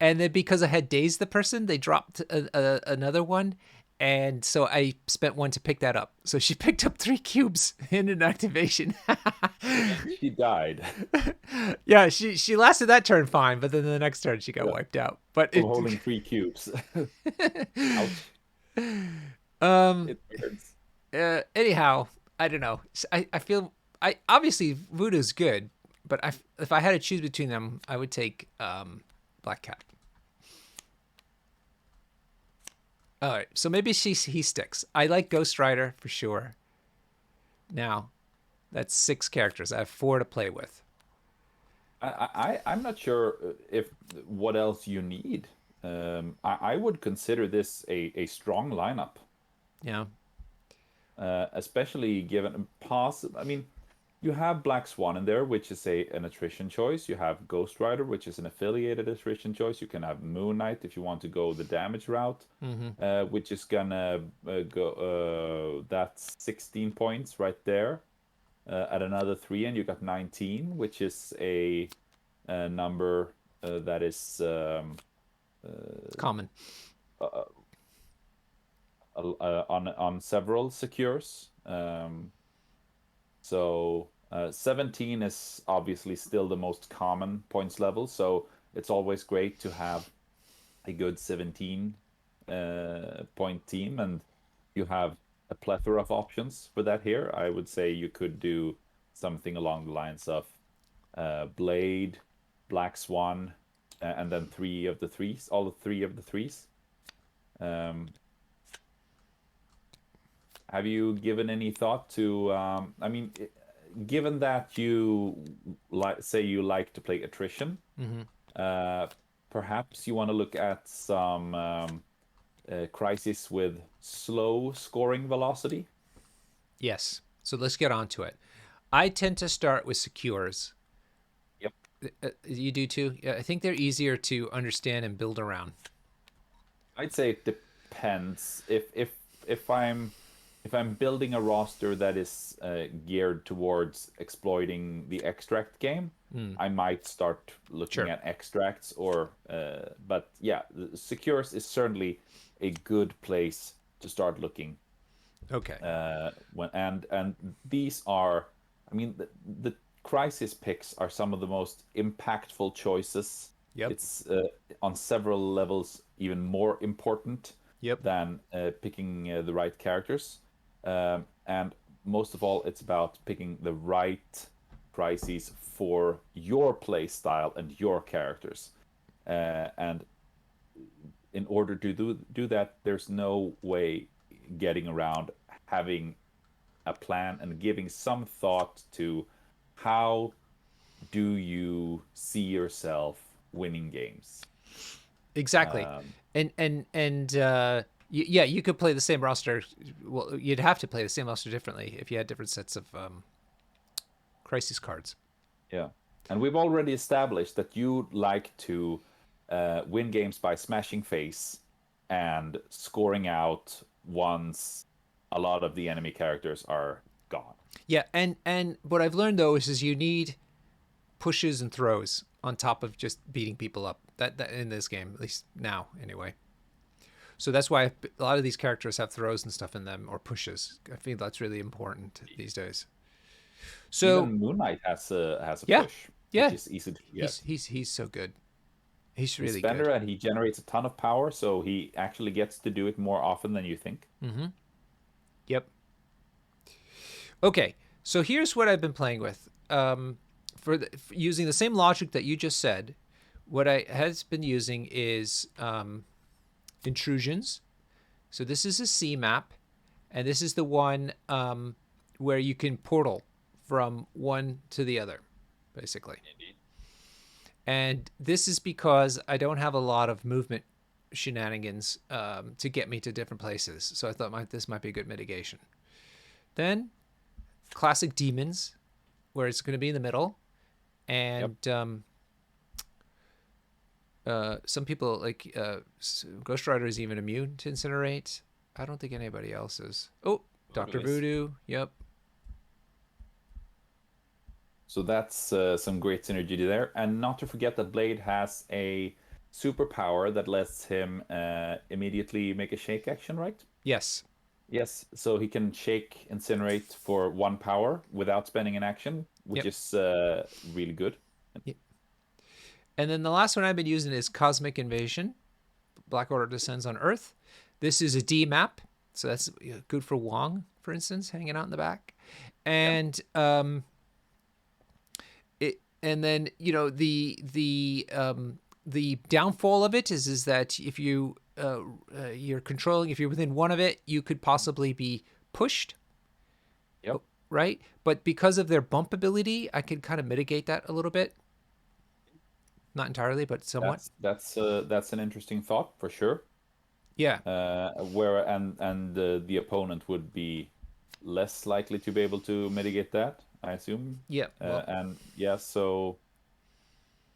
A: And then because I had dazed the person, they dropped another one, and so I spent one to pick that up. So she picked up 3 cubes in an activation.
B: And then she died
A: Yeah, she lasted that turn fine, but then the next turn she got
B: yeah,
A: wiped out. But
B: from
A: it
B: holding 3 cubes. Ouch.
A: um
B: It hurts.
A: anyhow, I don't know. I feel I obviously Voodoo's good, but if I had to choose between them, I would take Black Cat. All right, so maybe he sticks. I like Ghost Rider for sure. Now, that's 6 characters. I have 4 to play with.
B: I'm not sure if what else you need. I would consider this a strong lineup,
A: Yeah.
B: especially given I mean, you have Black Swan in there, which is an attrition choice. You have Ghost Rider, which is an affiliated attrition choice. You can have Moon Knight if you want to go the damage route,
A: Mm-hmm.
B: which is gonna go. That's 16 points right there. At another 3, and you got 19, which is a number that is
A: It's common.
B: uh, on several secures. So 17 is obviously still the most common points level. So it's always great to have a good 17 point team, and you have a plethora of options for that here. I would say you could do something along the lines of Blade, Black Swan, and then 3 of the 3s, all the 3 of the 3s. Um, have you given any thought to? I mean, given that you say you like to play attrition,
A: Mm-hmm.
B: uh, perhaps you want to look at some crisis with slow scoring velocity.
A: Yes. So let's get on to it. I tend to start with secures.
B: Yep.
A: You do too? Yeah, I think they're easier to understand and build around.
B: I'd say it depends. If I'm building a roster that is geared towards exploiting the extract game,
A: Mm,
B: I might start looking
A: sure.
B: at extracts or but yeah, secures is certainly a good place to start looking
A: Okay.
B: when and these are, I mean, the crisis picks are some of the most impactful choices.
A: Yep.
B: It's on several levels even more important
A: Yep.
B: than picking the right characters, and most of all, it's about picking the right crises for your play style and your characters. And in order to do that, there's no way getting around having a plan and giving some thought to how do you see yourself winning games.
A: Exactly.
B: Um,
A: And yeah, you could play the same roster. Well, you'd have to play the same roster differently if you had different sets of crisis cards.
B: yeah, and we've already established that you like to win games by smashing face and scoring out once a lot of the enemy characters are gone.
A: Yeah, and what I've learned though is you need pushes and throws on top of just beating people up. That in this game, at least now, anyway. So that's why a lot of these characters have throws and stuff in them or pushes. I think that's really important these days. So
B: Even Moon Knight has a
A: yeah,
B: push, which
A: yeah,
B: is easy to
A: he's
B: get.
A: he's he's so good. He's
B: He's
A: really
B: spender
A: good.
B: and he generates a ton of power, so he actually gets to do it more often than you think.
A: Mm-hmm. Yep. Okay, so here's what I've been playing with. using the same logic that you just said, what I has been using is intrusions. So this is a C map, and this is the one where you can portal from one to the other, basically.
B: Indeed.
A: And this is because I don't have a lot of movement shenanigans to get me to different places. So I thought this might be a good mitigation. Then classic demons, where it's going to be in the middle. And some people, like Ghost Rider, is even immune to incinerate. I don't think anybody else is. Oh, Dr. Voodoo. Yep.
B: So that's some great synergy there. And not to forget that Blade has a superpower that lets him immediately make a shake action, right?
A: Yes.
B: Yes, so he can shake incinerate for 1 power without spending an action, which is really good.
A: Yep. And then the last one I've been using is Cosmic Invasion. Black Order descends on Earth. This is a D map, so that's good for Wong, for instance, hanging out in the back. And and then the downfall of it is that if you're controlling, if you're within one of it, you could possibly be pushed.
B: Yep.
A: Right, but because of their bump ability, I can kind of mitigate that a little bit. Not entirely, but somewhat.
B: That's an interesting thought for sure.
A: Yeah.
B: The opponent would be less likely to be able to mitigate that, I assume.
A: Yeah. Well,
B: So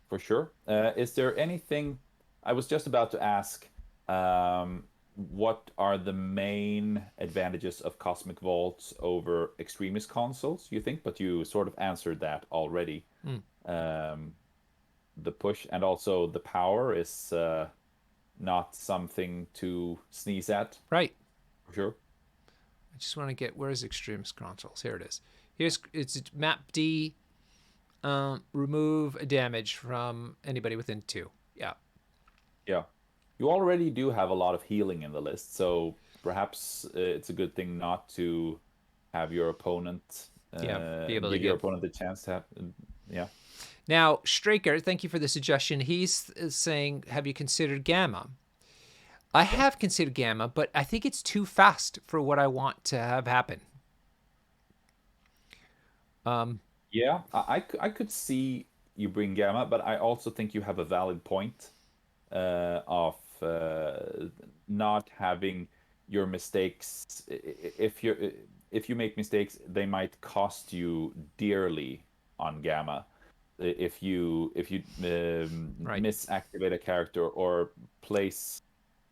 B: for sure. Is there anything? I was just about to ask, what are the main advantages of Cosmic Vaults over Extremist consoles, you think? But you sort of answered that already. The push and also the power is not something to sneeze at.
A: Right.
B: For sure.
A: I just want to get, where's Extremist consoles? Here it is. It's map D. Remove a damage from anybody within 2. Yeah.
B: Yeah. You already do have a lot of healing in the list, so perhaps it's a good thing not to have your opponent
A: be able
B: give
A: to
B: your opponent the chance to have. Yeah.
A: Now, Straker, thank you for the suggestion. He's saying, have you considered Gamma? I have considered Gamma, but I think it's too fast for what I want to have happen.
B: Yeah, I could see you bring Gamma, but I also think you have a valid point of not having your mistakes. If you make mistakes, they might cost you dearly on Gamma. If you misactivate a character or place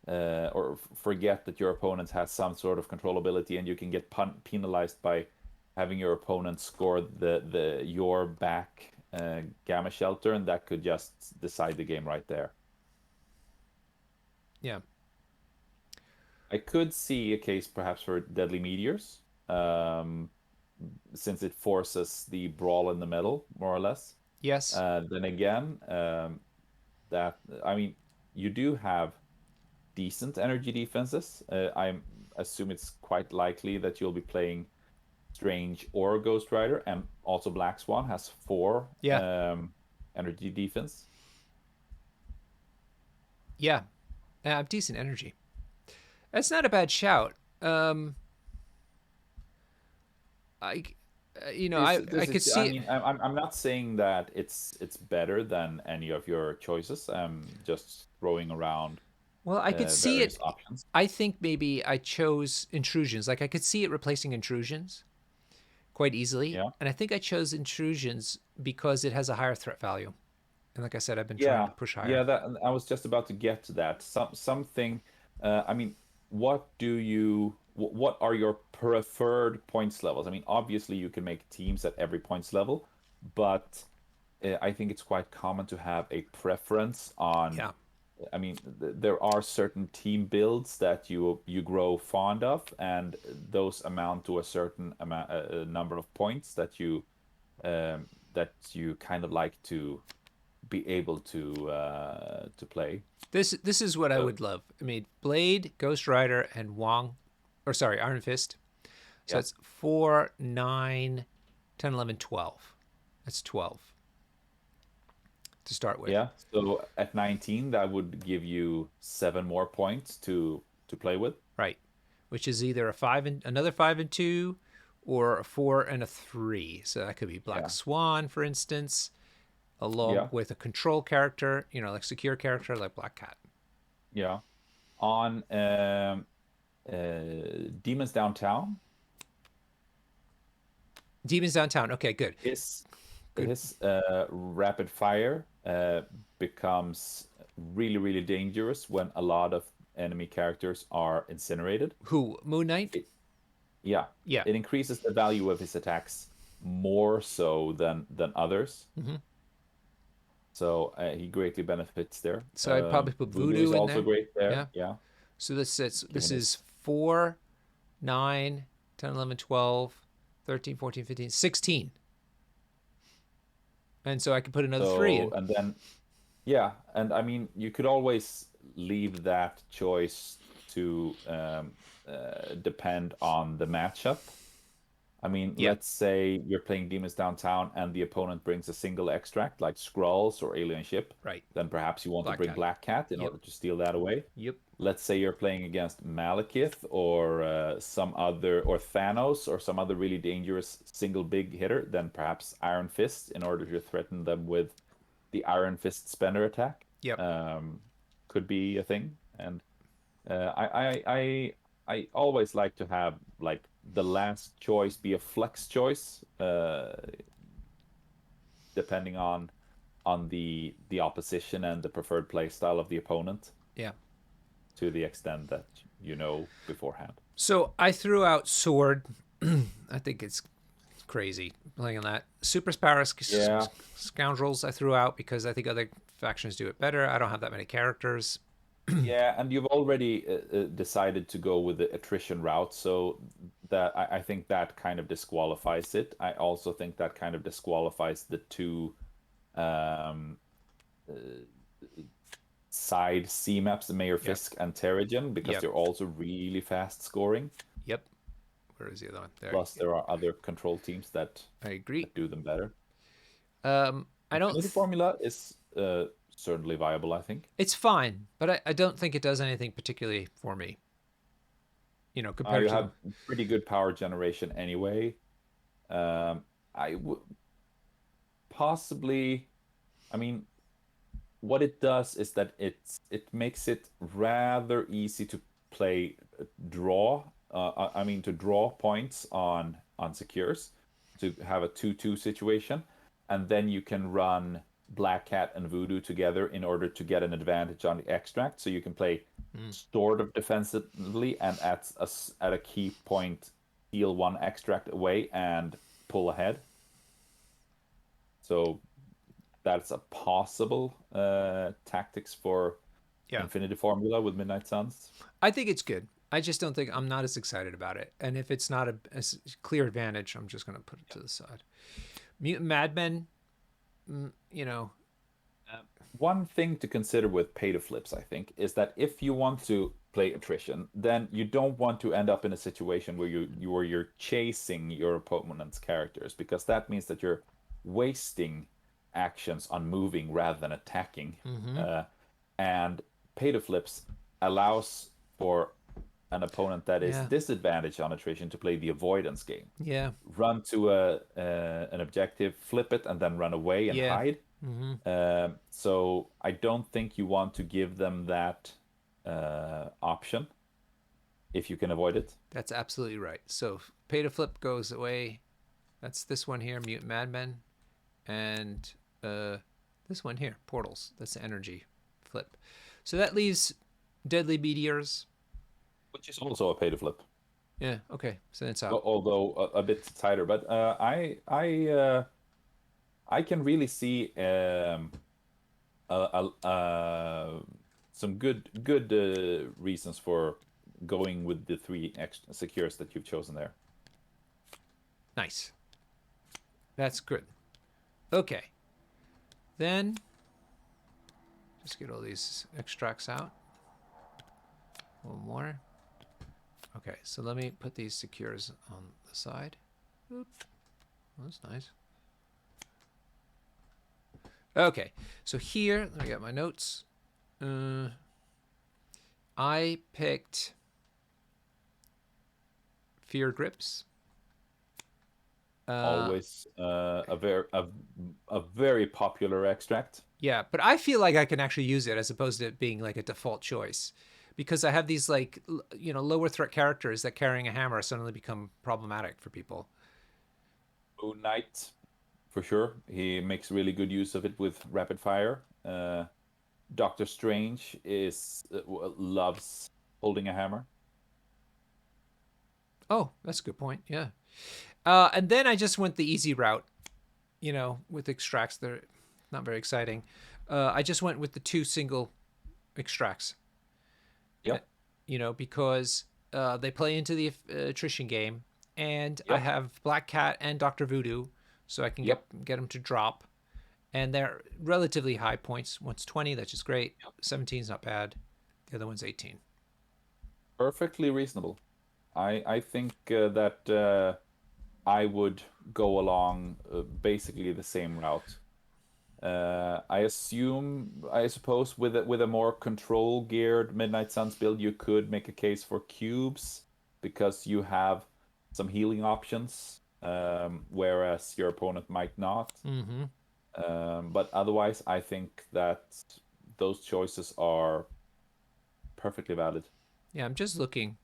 B: or forget that your opponent has some sort of controllability, and you can get penalized by having your opponent score your back Gamma Shelter, and that could just decide the game right there.
A: Yeah.
B: I could see a case perhaps for Deadly Meteors, since it forces the brawl in the middle, more or less.
A: Yes.
B: Then again, you do have decent energy defenses. I assume it's quite likely that you'll be playing Strange or Ghost Rider, and also Black Swan has 4 energy defense.
A: Yeah. I have decent energy. That's not a bad shout. I could see.
B: I mean, I'm not saying that it's better than any of your choices. I'm just throwing around.
A: Well, I could see it.
B: Options.
A: I think maybe I chose intrusions. Like I could see it replacing intrusions quite easily.
B: Yeah.
A: And I think I chose intrusions because it has a higher threat value. And like I said, I've been trying to push higher.
B: Yeah, that I was just about to get to that. Something. I mean, what are your preferred points levels? I mean, obviously you can make teams at every points level, but I think it's quite common to have a preference on.
A: Yeah.
B: I mean, there are certain team builds that you grow fond of, and those amount to a certain number of points that you kind of like to be able to play.
A: This is what I would love. I mean, Blade, Ghost Rider, and Iron Fist. So it's 4, 9, 10, 11, 12. That's 12. to start with.
B: Yeah. So at 19, that would give you 7 more points to play with.
A: Right. Which is either a five and another 5 and 2 or a 4 and a 3. So that could be Black
B: Yeah.
A: Swan, for instance, along
B: Yeah.
A: with a control character, like secure character like Black Cat.
B: Yeah. On Demons Downtown,
A: Demons Downtown. Okay, good.
B: his
A: Good.
B: rapid fire becomes really, really dangerous when a lot of enemy characters are incinerated.
A: Who? Moon Knight?
B: It, yeah,
A: Yeah.
B: it increases the value of his attacks more so than others.
A: Mm-hmm.
B: So he greatly benefits there.
A: So I'd probably put
B: Voodoo is
A: Voodoo in
B: also
A: there.
B: great there.
A: Yeah.
B: Yeah,
A: So this
B: given
A: is
B: his
A: 4, 9, 10, 11, 12, 13, 14, 15, 16. And so I could put another 3
B: so
A: in.
B: and then yeah, and I mean you could always leave that choice to depend on the matchup. I mean,
A: Yeah.
B: let's say you're playing Demons Downtown and the opponent brings a single extract like Skrulls or Alien Ship,
A: Right.
B: then perhaps you want to
A: Black
B: bring
A: Cat.
B: Black Cat in
A: Yep.
B: order to steal that away.
A: Yep.
B: Let's say you're playing against Malekith or some other, or Thanos or some other really dangerous single big hitter, then perhaps Iron Fist in order to threaten them with the Iron Fist spender attack.
A: Yep.
B: Could be a thing. And I always like to have like the last choice be a flex choice, depending on the opposition and the preferred play style of the opponent
A: Yeah.
B: to the extent that you know beforehand.
A: So I threw out Sword. I think it's crazy playing on that. Super Power
B: Yeah,
A: Scoundrels I threw out because I think other factions do it better. I don't have that many characters.
B: yeah, and you've already decided to go with the attrition route, so that I think that kind of disqualifies it. I also think that kind of disqualifies the two um, uh, side C maps, the Mayor
A: Yep.
B: Fisk and Terrigen, because
A: Yep.
B: they're also really fast scoring.
A: Yep. Where is the other one? There.
B: Plus, there are other control teams
A: I agree.
B: that do them better.
A: I don't.
B: Infinity Formula is certainly viable, I think.
A: It's fine, but I don't think it does anything particularly for me. Compared
B: You
A: to.
B: have pretty good power generation anyway. I would possibly, I mean, what it does is that it makes it rather easy to play draw. I mean, to draw points on secures, to have a 2-2 situation, and then you can run Black Cat and Voodoo together in order to get an advantage on the extract. So you can play sort of defensively and at a key point steal one extract away and pull ahead. So that's a possible tactics for
A: Yeah.
B: Infinity Formula with Midnight Suns.
A: I think it's good. I just don't think I'm not as excited about it. And if it's not a clear advantage, I'm just going to put it to the side. Mutant Madmen, you know,
B: One thing to consider with pay to flips, I think, is that if you want to play attrition, then you don't want to end up in a situation where you're chasing your opponent's characters, because that means that you're wasting actions on moving rather than attacking. And pay to flips allows for an opponent that is
A: Yeah.
B: disadvantaged on attrition to play the avoidance game.
A: yeah,
B: Run to an objective, flip it, and then run away and
A: Yeah.
B: hide. So I don't think you want to give them that option if you can avoid it.
A: that's absolutely right. So pay to flip goes away. That's this one here, Mutant Madmen, and this one here, Portals. That's the energy flip. So that leaves Deadly Meteors.
B: Which is also a pay to flip,
A: Yeah. Okay. So that's out.
B: although a bit tighter. But I can really see some good reasons for going with the three extra secures that you've chosen there.
A: Nice. That's good. Okay. Then just get all these extracts out. One more. Okay, so let me put these secures on the side. Oop. Oh, that's nice. Okay, so here I got my notes. I picked Fear Grips. Uh,
B: Always a very popular extract.
A: yeah, but I feel like I can actually use it as opposed to it being like a default choice, because I have these like lower threat characters that carrying a hammer suddenly become problematic for people.
B: Moon Knight, for sure. He makes really good use of it with rapid fire. Doctor Strange is loves holding a hammer.
A: Oh, that's a good point. Yeah. And then I just went the easy route, with extracts. They're not very exciting. I just went with the two single extracts, uh,
B: Yep,
A: because they play into the attrition game, and I
B: yep,
A: have Black Cat and Doctor Voodoo, so I can
B: yep.
A: get them to drop, and they're relatively high points. One's 20, that's just great. 17 is not bad. The other one's 18.
B: Perfectly reasonable. I think that I would go along basically the same route. I suppose with a more control geared Midnight Suns build, you could make a case for cubes because you have some healing options, whereas your opponent might not.
A: Mm-hmm.
B: But otherwise, I think that those choices are perfectly valid.
A: Yeah, I'm just looking.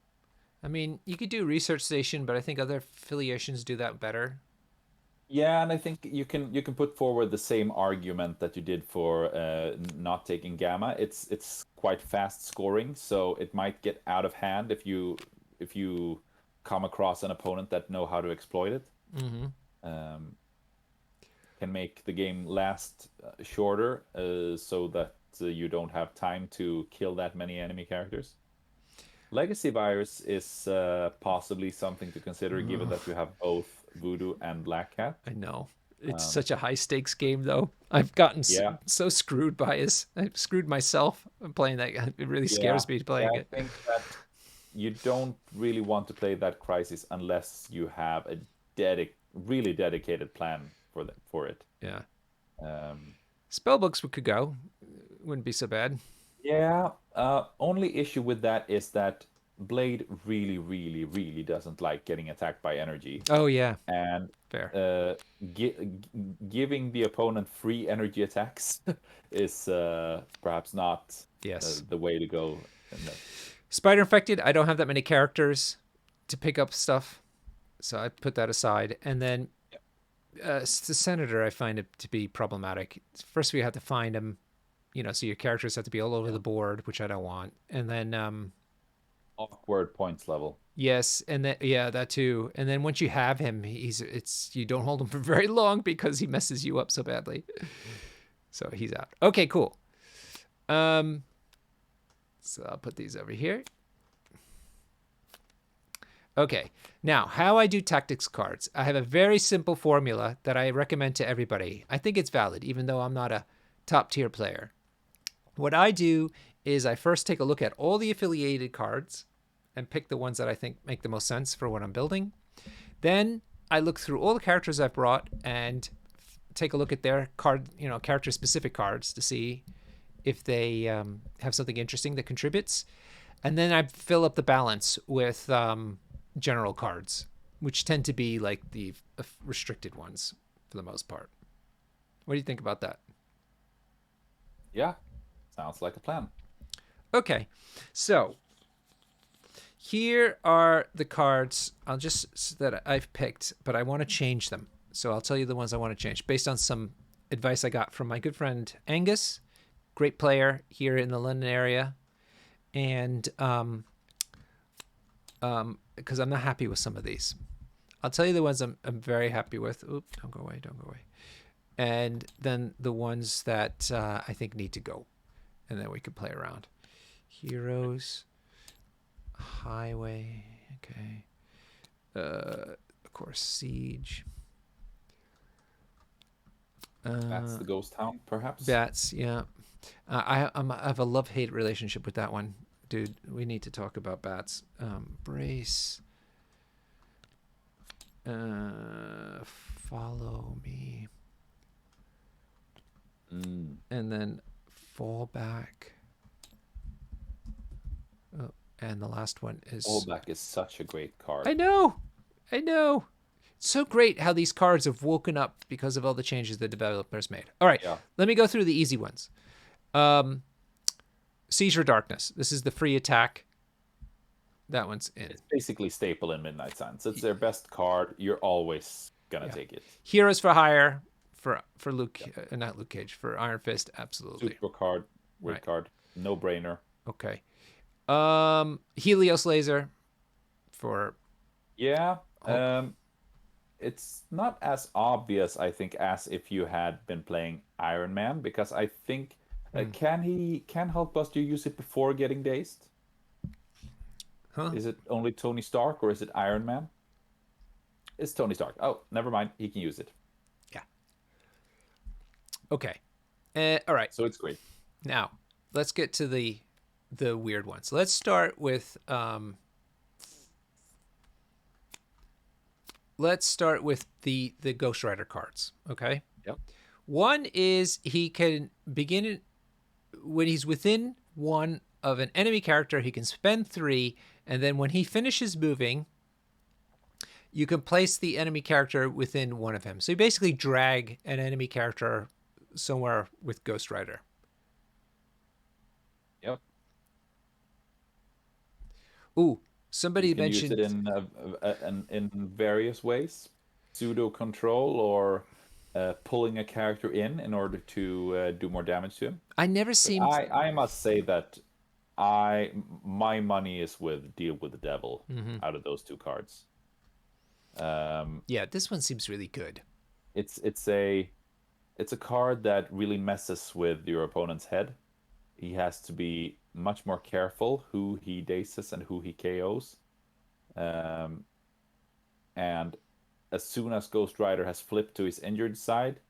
A: I mean, you could do Research Station, but I think other affiliations do that better.
B: Yeah, and I think you can put forward the same argument that you did for not taking Gamma. It's quite fast scoring, so it might get out of hand if you come across an opponent that know how to exploit it.
A: Mm-hmm.
B: Um, can make the game last shorter, so that you don't have time to kill that many enemy characters. Legacy Virus is possibly something to consider, given that you have both Voodoo and Black Cat.
A: I know. It's
B: Um,
A: such a high stakes game, though. I've gotten
B: yeah,
A: so screwed by his. I've screwed myself playing that. It really
B: yeah,
A: scares me
B: yeah.
A: playing
B: I
A: it.
B: think that you don't really want to play that Crisis unless you have a really dedicated plan for it.
A: Yeah.
B: Um,
A: Spellbooks could go. Wouldn't be so bad.
B: yeah. Only issue with that is that Blade really doesn't like getting attacked by energy,
A: Oh, yeah.
B: and
A: Fair.
B: uh, gi giving the opponent free energy attacks is perhaps not
A: Yes.
B: the way to go. In that.
A: Spider Infected, I don't have that many characters to pick up stuff. So I put that aside. And then the Senator, I find it to be problematic. First, we have to find him, so your characters have to be all over
B: Yeah.
A: the board, which I don't want. And then,
B: Awkward points level.
A: yes, and then yeah, that too. And then once you have him, you don't hold him for very long because he messes you up so badly. So he's out. Okay, cool. Um, so I'll put these over here. Okay, now how I do tactics cards. I have a very simple formula that I recommend to everybody. I think it's valid, even though I'm not a top tier player. What I do is I first take a look at all the affiliated cards and pick the ones that I think make the most sense for what I'm building. Then I look through all the characters I've brought and take a look at their character specific cards to see if they have something interesting that contributes. And then I fill up the balance with general cards, which tend to be like the restricted ones for the most part. What do you think about that?
B: Yeah, sounds like a plan.
A: Okay, so here are the cards that I've picked, but I want to change them. So I'll tell you the ones I want to change based on some advice I got from my good friend Angus, great player here in the London area, and because I'm not happy with some of these. I'll tell you the ones I'm very happy with. Oop, don't go away, don't go away. And then the ones that I think need to go, and then we can play around. Heroes, Highway, okay. Of course, Siege.
B: That's the ghost town, perhaps.
A: Bats, yeah. I have a love-hate relationship with that one, dude. We need to talk about bats. Brace. Follow me. And then fallback. Oh, and the last one is.
B: Fallback is such a great
A: I
B: card.
A: know, I know. It's so great how these cards have woken up because of all the changes the developers made. All right,
B: Yeah.
A: let me go through the easy ones. Seizure Darkness. This is the free attack. That one's in.
B: It's basically staple in Midnight Suns. It's their best card. You're always gonna
A: Yeah.
B: take it.
A: Heroes for Hire for Luke,
B: Yeah.
A: not Luke Cage, for Iron Fist. Absolutely.
B: Super card, great
A: Right.
B: card, no brainer.
A: Okay. Helios Laser for
B: Yeah.
A: Hulk.
B: It's not as obvious, I think, as if you had been playing Iron Man, because I think
A: Hmm.
B: can Hulkbuster use it before getting dazed?
A: Huh?
B: Is it only Tony Stark or is it Iron Man? It's Tony Stark. Oh, never mind. He can use it.
A: Yeah. Okay. All right.
B: So it's great.
A: Now let's get to the weird ones. Let's start with the Ghost Rider cards. Okay.
B: Yep.
A: One is he can begin when he's within one of an enemy character. He can spend 3, and then when he finishes moving, you can place the enemy character within one of him. So you basically drag an enemy character somewhere with Ghost Rider.
B: Yep.
A: Ooh,
B: You
A: somebody
B: can use it
A: mentioned.
B: in various ways, pseudo control or pulling a character in order to do more damage to him.
A: I never
B: But
A: seemed.
B: I must say that my money is with Deal with the Devil
A: Mhm.
B: out of those two cards. Um,
A: Yeah, this one seems really good.
B: it's it's a it's a card that really messes with your opponent's head. He has to be much more careful who he dazes and who he KOs. Um, and as soon as Ghost Rider has flipped to his injured side,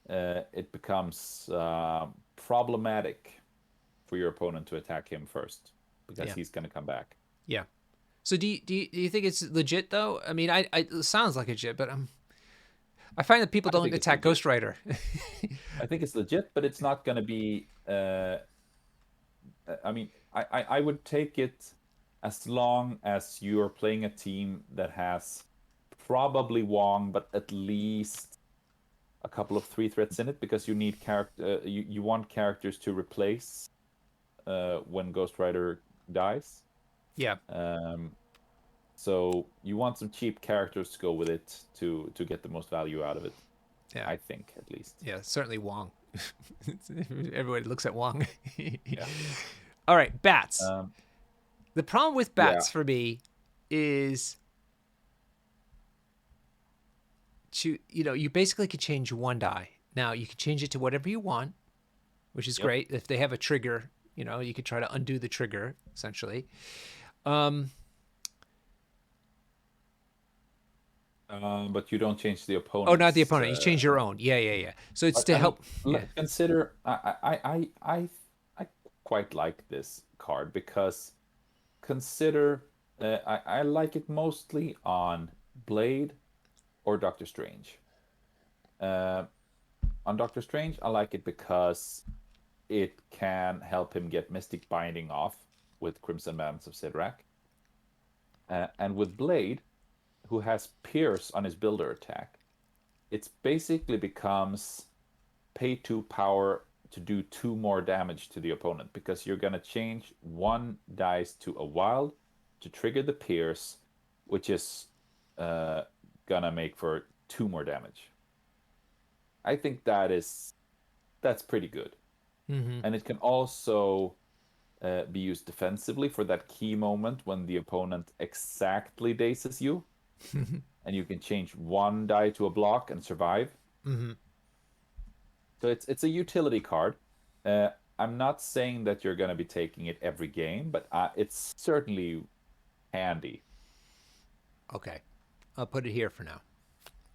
B: it becomes problematic for your opponent to attack him first because
A: Yeah,
B: he's going to come back.
A: yeah. So do you think it's legit though? I mean, it sounds like legit, but I find that people
B: I
A: don't
B: think it's
A: attack
B: legit.
A: Ghost Rider.
B: I think it's legit, but it's not going to be. I mean, I would take it as long as you're playing a team that has probably Wong, but at least a couple of 3 threats in it because you need character. You want characters to replace when Ghost Rider dies.
A: Yeah,
B: Um, so you want some cheap characters to go with it to get the most value out of it.
A: yeah,
B: I think at least.
A: yeah. Certainly Wong. Everybody looks at Wong.
B: Yeah.
A: All right, bats.
B: Um,
A: The problem with
B: yeah.
A: bats for me is you basically could change one die. Now you could change it to whatever you want, which is
B: Yep.
A: great. If they have a trigger, you could try to undo the trigger essentially. Um,
B: But you don't change the
A: oh, not the
B: opponent's.
A: opponent. You change your own. Yeah, yeah, yeah. So it's to
B: I mean,
A: help. Yeah.
B: consider I quite like this card because consider I like it mostly on Blade or Doctor Strange. Uh, on Doctor Strange, I like it because it can help him get Mystic Binding off with Crimson Bands of Sidrak. And with Blade, who has Pierce on his builder attack, it basically becomes pay 2 power to do 2 more damage to the opponent because you're going to change one dice to a wild to trigger the Pierce, which is uh, gonna make for 2 more damage. I think that's pretty good,
A: Mm-hmm.
B: and it can also be used defensively for that key moment when the opponent exactly dazes you, and you can change one die to a block and survive.
A: Mm-hmm.
B: So it's a utility card. Uh, I'm not saying that you're going to be taking it every game, but it's certainly handy,
A: Okay, I'll put it here for now.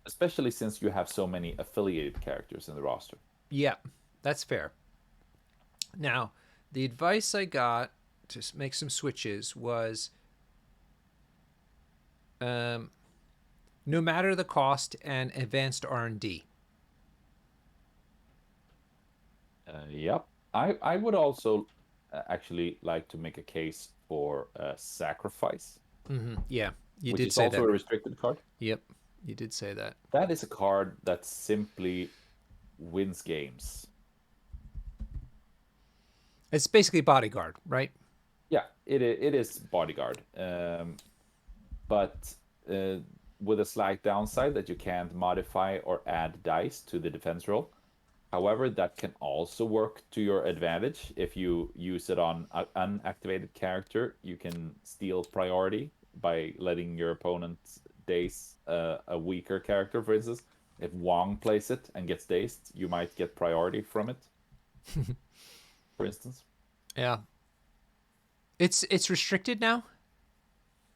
B: especially since you have so many affiliated characters in the roster.
A: Yeah, that's fair. Now, the advice I got to make some switches was um, no matter the cost and advanced R&D.
B: Yep. I would also actually like to make a case for Sacrifice,
A: Yeah, you
B: which
A: did
B: is
A: say
B: also
A: that.
B: a restricted card.
A: Yep, you did say that.
B: That is a card that simply wins games.
A: It's basically bodyguard, right?
B: Yeah, it is bodyguard. But uh, with a slight downside that you can't modify or add dice to the defense roll. However, that can also work to your advantage. If you use it on an unactivated character, you can steal priority by letting your opponent daze a weaker character, for instance. If Wong plays it and gets dazed, you might get priority from it, for instance.
A: Yeah. It's restricted now?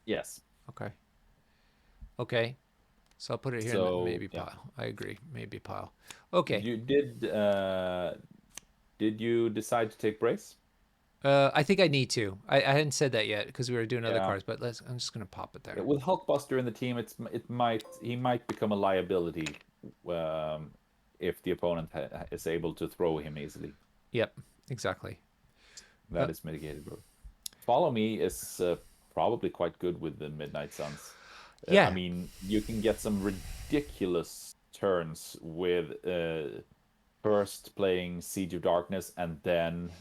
B: Yes.
A: Okay. Okay. So I'll put it here in the
B: So
A: maybe
B: yeah,
A: pile. I agree. Maybe pile. Okay.
B: you did you decide to take brace?
A: I think I need to. I hadn't said that yet because we were doing other
B: Yeah.
A: cards, but I'm just gonna pop it
B: Yeah,
A: there.
B: with Hulkbuster in the team, it might he might become a liability um, if the opponent is able to throw him easily.
A: Yep. Exactly.
B: That is mitigated, bro. Follow Me is probably quite good with the Midnight Suns. I
A: Yeah.
B: mean, you can get some ridiculous turns with first playing Siege of Darkness and then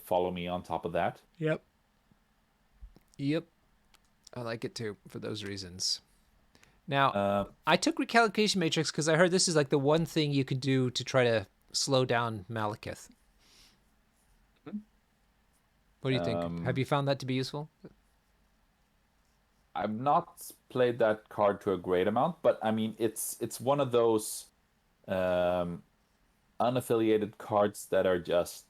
B: Follow Me on top of that.
A: Yep. Yep. I like it too for those reasons. Now,
B: Uh,
A: I took Recalculation Matrix because I heard this is like the one thing you could do to try to slow down Malekith. What do you think? Have
B: um,
A: you found that to be useful?
B: I've not played that card to a great amount, but I mean, it's one of those um, unaffiliated cards that are just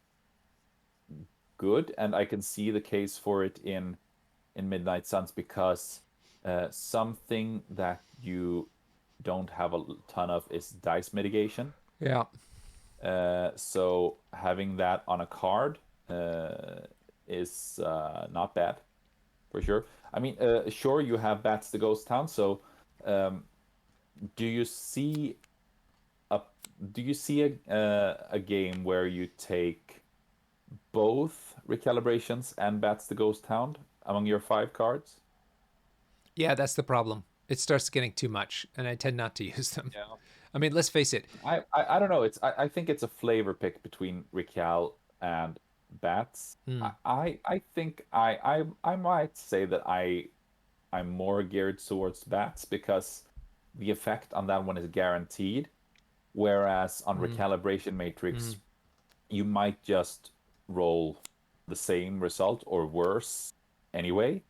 B: good, and I can see the case for it in Midnight Suns because something that you don't have a ton of is dice mitigation.
A: Yeah.
B: So having that on a card is not bad for sure. I mean, sure you have Bats the Ghost Town, so um, do you see a a game where you take both recalibrations and Bats the Ghost Hound among your 5 cards?
A: Yeah, that's the problem. It starts getting too much, and I tend not to use them.
B: Yeah.
A: I mean, let's face it.
B: I don't know. I think it's a flavor pick between Recal and Bats.
A: Hmm.
B: I think I might say that I'm more geared towards Bats because the effect on that one is guaranteed, whereas on
A: Hmm.
B: Recalibration
A: Hmm.
B: Matrix you might just roll the same result or worse anyway.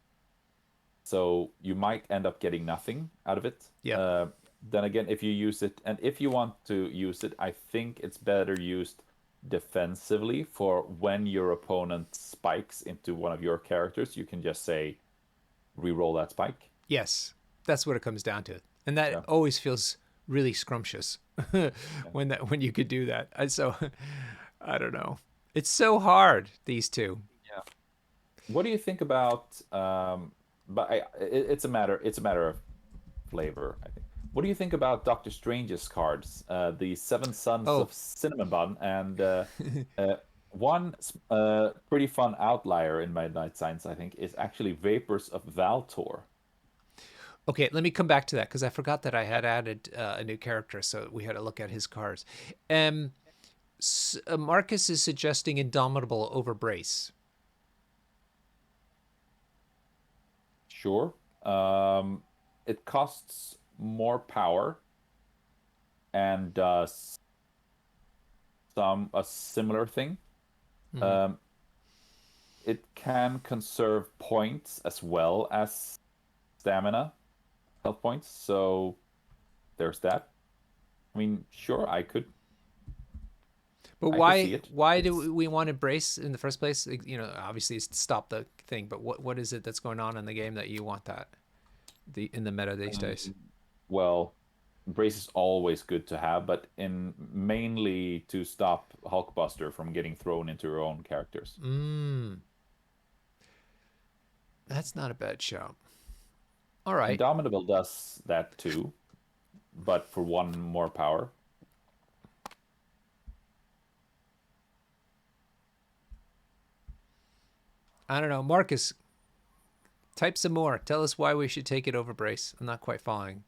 B: So you might end up getting nothing out of it.
A: Yep.
B: Then again, if you use it, and if you want to use it, I think it's better used defensively for when your opponent spikes into one of your characters. You can just say, re-roll that spike.
A: Yes, that's what it comes down to, and that
B: Yeah.
A: always feels really scrumptious
B: Yeah.
A: when you could do that. So I don't know. It's so hard, these two.
B: Yeah. What do you think about? But it's a matter of flavor, I think. What do you think about Doctor Strange's cards? The Seven Sons
A: Oh,
B: of Cinnamon Bun and uh, one pretty fun outlier in Midnight Science, I think, is actually Vapors of Valtor.
A: okay. Let me come back to that because I forgot that I had added a new character, so we had to look at his cards. Um, Marcus is suggesting Indomitable over Brace.
B: Sure. Um, it costs more power and does a similar thing.
A: Mm-hmm.
B: Um, it can conserve points as well as stamina, health points. So there's that. I mean, sure,
A: But
B: I could see it.
A: why
B: It's
A: do we want to brace in the first place? Like, you know, obviously it's to stop the thing, but what is it that's going on in the game that you want that in the meta these days?
B: um, well, brace is always good to have, but in mainly to stop Hulkbuster from getting thrown into your own characters.
A: Mm, that's not a bad shout. All right.
B: Indomitable does that too, but for one more power.
A: I don't know. Marcus, type some more. Tell us why we should take it over Brace. I'm not quite following.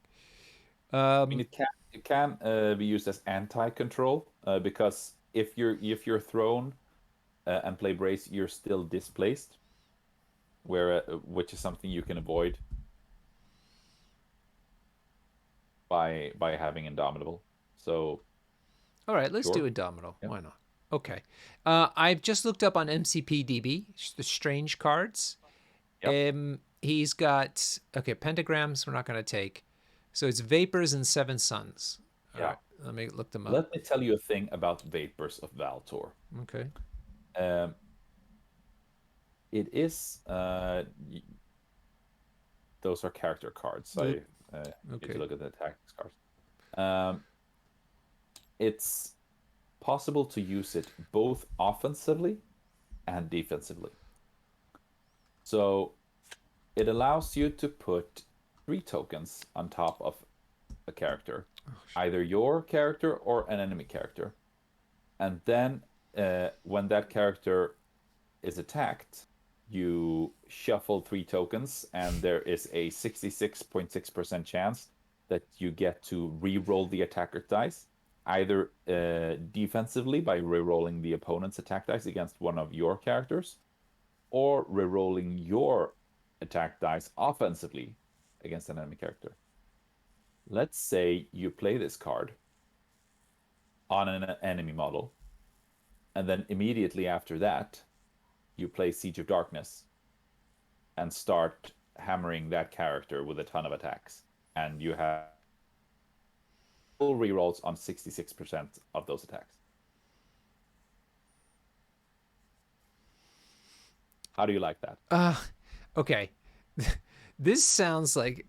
B: I mean,
A: Um,
B: it can be used as anti-control because if you're thrown and play brace, you're still displaced, which is something you can avoid by having Indomitable. So
A: all right, let's do
B: sure,
A: Indomitable.
B: yeah,
A: Why not? Okay. I've just looked up on MCP DB, the strange cards.
B: yeah,
A: He's got, okay, pentagrams we're not going to take. So it's Vapors and Seven Suns. All
B: yeah.
A: right, let me look them up.
B: Let me tell you a thing about Vapors of Valtor.
A: Okay.
B: Um, it is those are character cards. I need to
A: Okay.
B: look at the tactics cards. Um, it's possible to use it both offensively and defensively. So it allows you to put 3 tokens on top of a character, either your character or an enemy character. And then when that character is attacked, you shuffle 3 tokens, and there is a 66.6% chance that you get to re-roll the attacker dice, either defensively by re-rolling the opponent's attack dice against one of your characters, or re-rolling your attack dice offensively against an enemy character. Let's say you play this card on an enemy model, and then immediately after that, you play Siege of Darkness and start hammering that character with a ton of attacks. And you have full rerolls on 66% of those attacks. How do you like that?
A: Okay. This sounds like.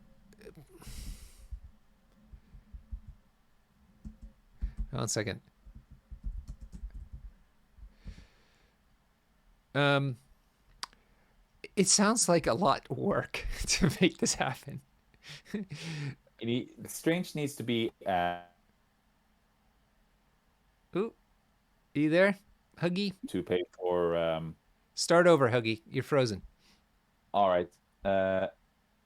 A: One second. Um, it sounds like a lot of work to make this happen.
B: Strange needs to be
A: Ooh, are you there, Huggy?
B: to pay for.
A: Start over, Huggy. You're frozen.
B: All right.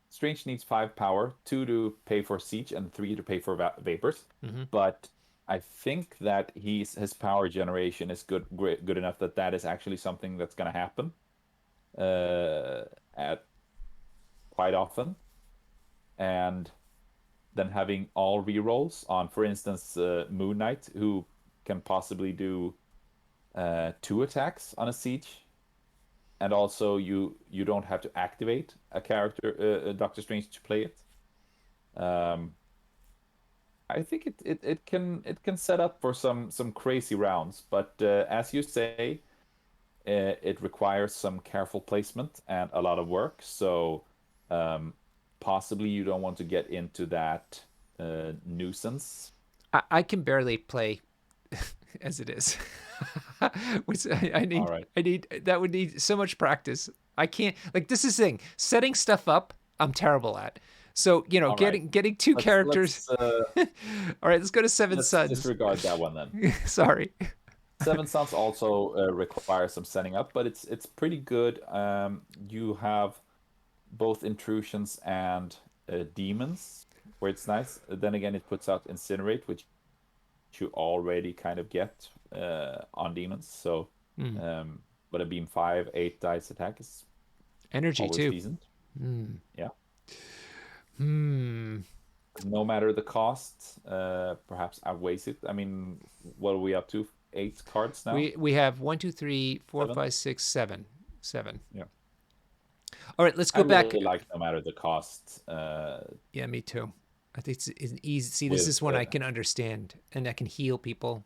B: Strange needs 5 power, 2 to pay for siege, and 3 to pay for vapors.
A: Mm-hmm.
B: But I think that his power generation is good enough that that is actually something that's going to happen at quite often. And then having all rerolls on, for instance, Moon Knight, who can possibly do 2 attacks on a siege, and also you don't have to activate a character, Doctor Strange, to play it. I think it can set up for some crazy rounds, but as you say, it requires some careful placement and a lot of work. So possibly you don't want to get into that nuisance.
A: I can barely play as it is. Which I
B: All
A: need.
B: right.
A: I need that would need so much practice. I can't like this is the thing. Setting stuff up, I'm terrible at. So
B: All right.
A: getting two
B: Let's
A: characters.
B: let's
A: All right, let's go to Seven
B: let's
A: Suns.
B: disregard that one then.
A: Sorry.
B: Seven Suns also requires some setting up, but it's pretty good. You have both intrusions and demons, where it's nice. Then again, it puts out incinerate, which you already kind of get on demons. So,
A: Mm.
B: but a beam 5, 8 dice attack is
A: Energy
B: always
A: too.
B: decent. Yeah.
A: Hmm.
B: No matter the cost, perhaps outweighs it. I mean, what are we up to? 8 cards now?
A: We have 1, 2, 3, 4,
B: 7?
A: 5, 6, 7. 7.
B: Yeah.
A: All right, let's
B: I
A: go back.
B: really like no matter the cost
A: Yeah, me too. I think it's easy. See, this
B: with
A: is one I can understand and I can heal people.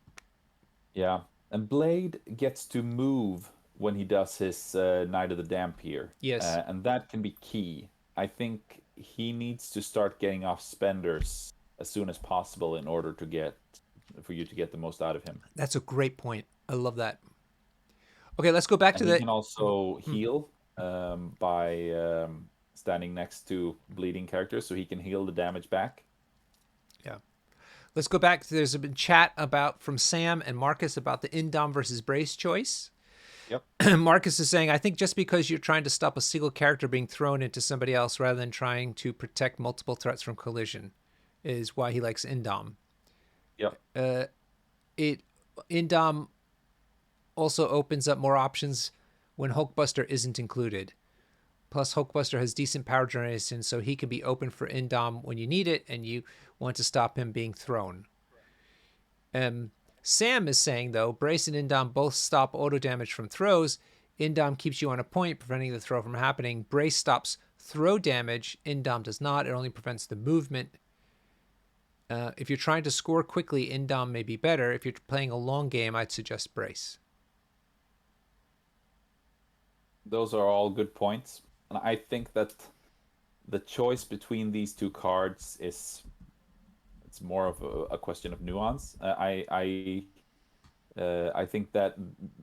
B: yeah. And Blade gets to move when he does his Night of the Damp here.
A: Yes.
B: And that can be key. I think he needs to start getting off spenders as soon as possible in order for you to get the most out of him.
A: That's a great point. I love that. Okay, let's go back
B: And
A: to
B: he
A: the.
B: can also heal by standing next to bleeding characters, so he can heal the damage back.
A: Yeah. Let's go back to there's been chat about from Sam and Marcus about the Indom versus Brace choice.
B: Yep.
A: Marcus is saying, I think just because you're trying to stop a single character being thrown into somebody else rather than trying to protect multiple threats from collision is why he likes Indom.
B: Yep.
A: It Indom also opens up more options when Hulkbuster isn't included. Plus, Hulkbuster has decent power generation, so he can be open for Indom when you need it and you want to stop him being thrown. Um, Sam is saying, though, Brace and Indom both stop auto damage from throws. Indom keeps you on a point, preventing the throw from happening. Brace stops throw damage. Indom does not. It only prevents the movement. If you're trying to score quickly, Indom may be better. If you're playing a long game, I'd suggest Brace.
B: Those are all good points. And I think that the choice between these two cards is it's more of a question of nuance. I think that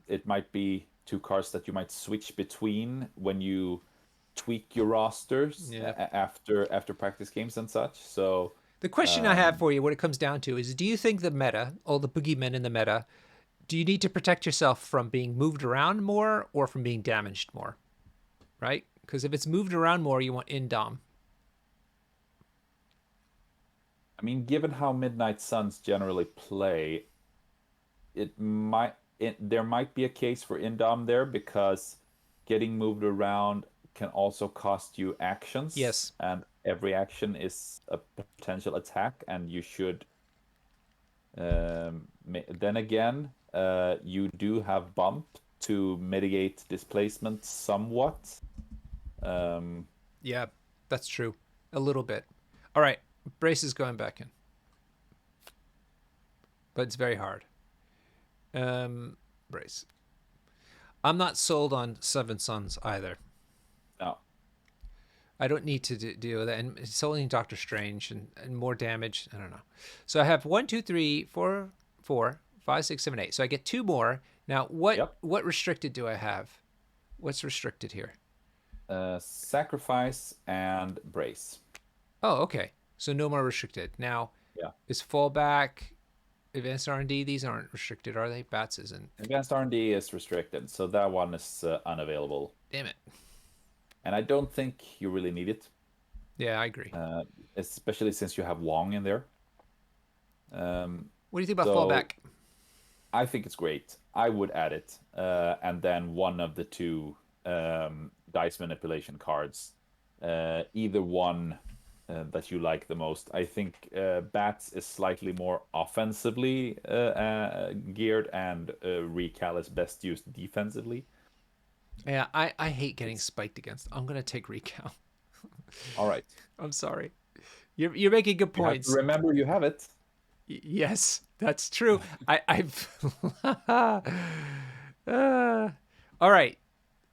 B: it might be two cards that you might switch between when you tweak your rosters
A: Yeah.
B: after practice games and such. So
A: The question I have
B: um,
A: for you, what it comes down to, is do you think the meta, all the boogeymen in the meta, do you need to protect yourself from being moved around more or from being damaged more? Right? Because if it's moved around more, you want Indom.
B: I mean, given how Midnight Suns generally play, there might be a case for Indom there because getting moved around can also cost you actions,
A: Yes.
B: and every action is a potential attack, and you should. Then again, you do have bump to mitigate displacement somewhat. Um,
A: Yeah, that's true. A little bit. All right. Brace is going back in, but it's very hard. Brace. I'm not sold on Seven Sons either.
B: no,
A: I don't need to deal with that. And it's only Doctor Strange and more damage. I don't know. So I have 1, 2, 3, 4, 4, 5, 6, 7, 8. So I get 2 more. Now,
B: yep.
A: what restricted do I have? What's restricted here?
B: Sacrifice and brace.
A: Oh, okay. So no more restricted. Now,
B: Yeah.
A: is fallback, advanced R&D? These aren't restricted, are they? Bats isn't.
B: Advanced R&D is restricted, so that one is unavailable.
A: Damn it.
B: And I don't think you really need it,
A: Yeah, I agree.
B: uh, especially since you have Wong in there.
A: What do you think about
B: So
A: fallback?
B: I think it's great. I would add it, and then one of the two dice manipulation cards, either one that you like the most. I think Bats is slightly more offensively geared, and Recal is best used defensively.
A: Yeah, I hate getting
B: It's
A: spiked against. I'm gonna take recount.
B: all right.
A: I'm sorry. You're making good
B: You have to
A: points.
B: remember you have it.
A: Yes, that's true. I've. uh, all right.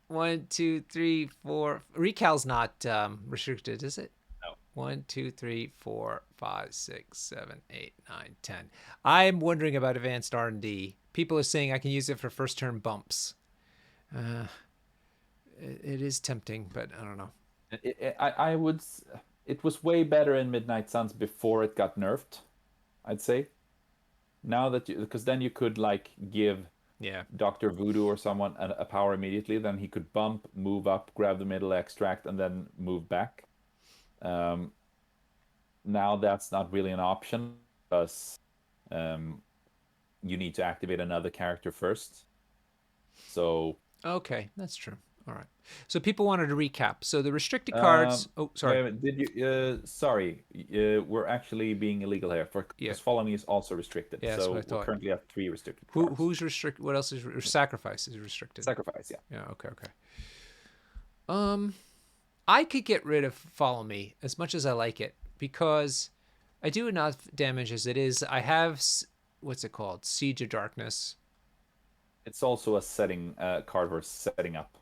A: 1, 2, 3, 4. Recal's not restricted, is it?
B: No.
A: 1, 2, 3, 4, 5, 6, 7, 8, 9, 10. I'm wondering about advanced R&D. People are saying I can use it for first turn bumps. Uh, it is tempting, but I don't know.
B: I would. It was way better in Midnight Suns before it got nerfed, I'd say. Now that you, because then you could like give
A: Yeah.
B: Dr. Voodoo or someone a power immediately, then he could bump, move up, grab the middle extract, and then move back. Um, Now that's not really an option because um, you need to activate another character first. So
A: Okay, that's true. All right. So people wanted to recap. So the restricted cards.
B: Um,
A: Oh,
B: wait
A: sorry.
B: a minute, did you? Sorry, we're actually being illegal here
A: Yeah.
B: because following is also restricted.
A: Yeah, that's what I
B: So we're
A: thought.
B: currently at 3 restricted cards.
A: Who's restricted? What else is sacrifice is restricted?
B: Sacrifice, yeah.
A: Yeah. Okay. Okay. Um, I could get rid of follow me as much as I like it because I do enough damage as it is. I have what's it called? Siege of Darkness.
B: It's also a setting card for setting up.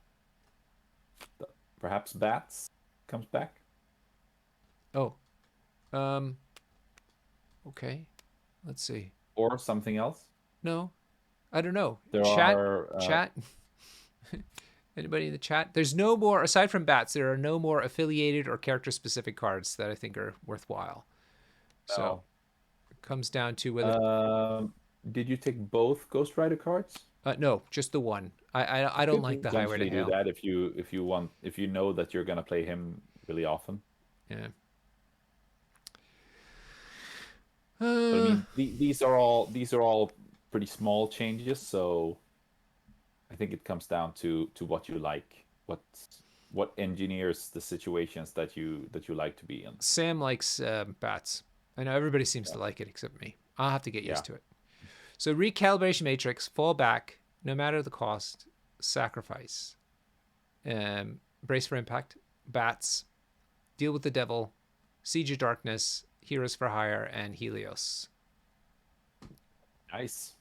B: Perhaps bats comes back,
A: Oh. Um. Okay. Let's see.
B: or something else.
A: No, I don't know.
B: There
A: Chat.
B: are
A: Chat. Anybody in the chat? There's no more, aside from bats, there are no more affiliated or character specific cards that I think are worthwhile. So
B: no.
A: it comes down to whether,
B: Did you take both Ghost Rider cards?
A: no, just the one. I
B: You
A: don't
B: could
A: like the Highway to
B: potentially do
A: Hell.
B: that if you know that you're gonna play him really often.
A: Yeah.
B: But I
A: Uh,
B: mean, these are all pretty small changes, so I think it comes down to what you like, what engineers the situations that you like to be in.
A: Sam likes bats. I know everybody seems
B: Yeah.
A: to like it except me. I'll have to get
B: Yeah.
A: used to it. So recalibration matrix, fall back, no matter the cost, sacrifice, brace for impact, bats, deal with the devil, siege of darkness, heroes for hire, and Helios.
B: Nice.